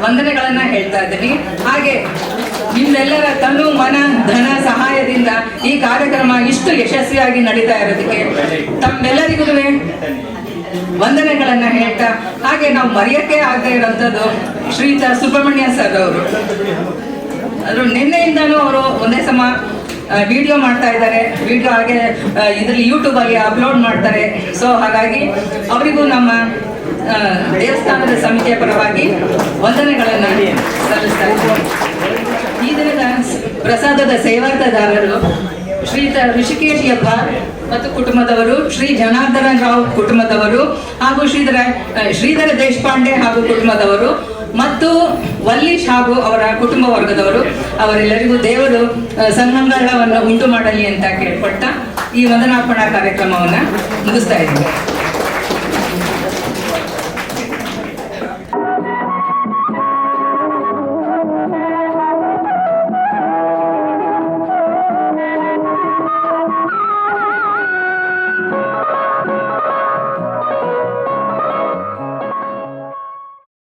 ವಂದನೆಗಳನ್ನ ಹೇಳ್ತಾ ಇದ್ದೀನಿ. ಹಾಗೆ ನಿಮ್ಮೆಲ್ಲರ ತನು ಮನ ಧನ ಸಹಾಯದಿಂದ ಈ ಕಾರ್ಯಕ್ರಮ ಇಷ್ಟು ಯಶಸ್ವಿಯಾಗಿ ನಡೀತಾ ಇರೋದಕ್ಕೆ ತಮ್ಮೆಲ್ಲರಿಗೂ ವಂದನೆಗಳನ್ನ ಹೇಳ್ತಾ, ಹಾಗೆ ನಾವು ಮರೆಯಕ್ಕೆ ಆಗದೆ ಇರೋಂಥದ್ದು ಶ್ರೀಯುತ ಸುಬ್ರಹ್ಮಣ್ಯ ಸರ್ ಅವರು ನಿನ್ನೆಯಿಂದನೂ ಅವರು ಒಂದೇ ಸಮ ವಿಡಿಯೋ ಮಾಡ್ತಾ ಇದ್ದಾರೆ. ವಿಡಿಯೋ ಹಾಗೆ ಇದರಲ್ಲಿ ಯೂಟ್ಯೂಬ್ ಅಲ್ಲಿ ಅಪ್ಲೋಡ್ ಮಾಡ್ತಾರೆ. ಸೊ ಹಾಗಾಗಿ ಅವರಿಗೂ ನಮ್ಮ ದೇವಸ್ಥಾನದ ಸಮಿತಿಯ ಪರವಾಗಿ ವಂದನೆಗಳನ್ನ ಸಲ್ಲಿಸ್ತಾ ಇದ್ದಾರೆ. ಈ ದಿನದ ಪ್ರಸಾದದ ಸೇವಾರ್ಥದಾರರು ಶ್ರೀಯುತ ಋಷಿಕೇಶ್ ಯಬ್ಬ ಮತ್ತು ಕುಟುಂಬದವರು, ಶ್ರೀ ಜನಾರ್ದನ ರಾವ್ ಕುಟುಂಬದವರು ಹಾಗೂ ಶ್ರೀಧರ ದೇಶಪಾಂಡೆ ಹಾಗೂ ಕುಟುಂಬದವರು ಮತ್ತು ವಲ್ಲೀಶ್ ಹಾಗೂ ಅವರ ಕುಟುಂಬ ವರ್ಗದವರು. ಅವರೆಲ್ಲರಿಗೂ ದೇವರು ಸನ್ಮಂಗಳವನ್ನು ಉಂಟು ಮಾಡಲಿ ಅಂತ ಕೇಳ್ಕೊಳ್ತಾ ಈ ವಂದನಾರ್ಪಣಾ ಕಾರ್ಯಕ್ರಮವನ್ನು ಮುಗಿಸ್ತಾ ಇದ್ದೀವಿ.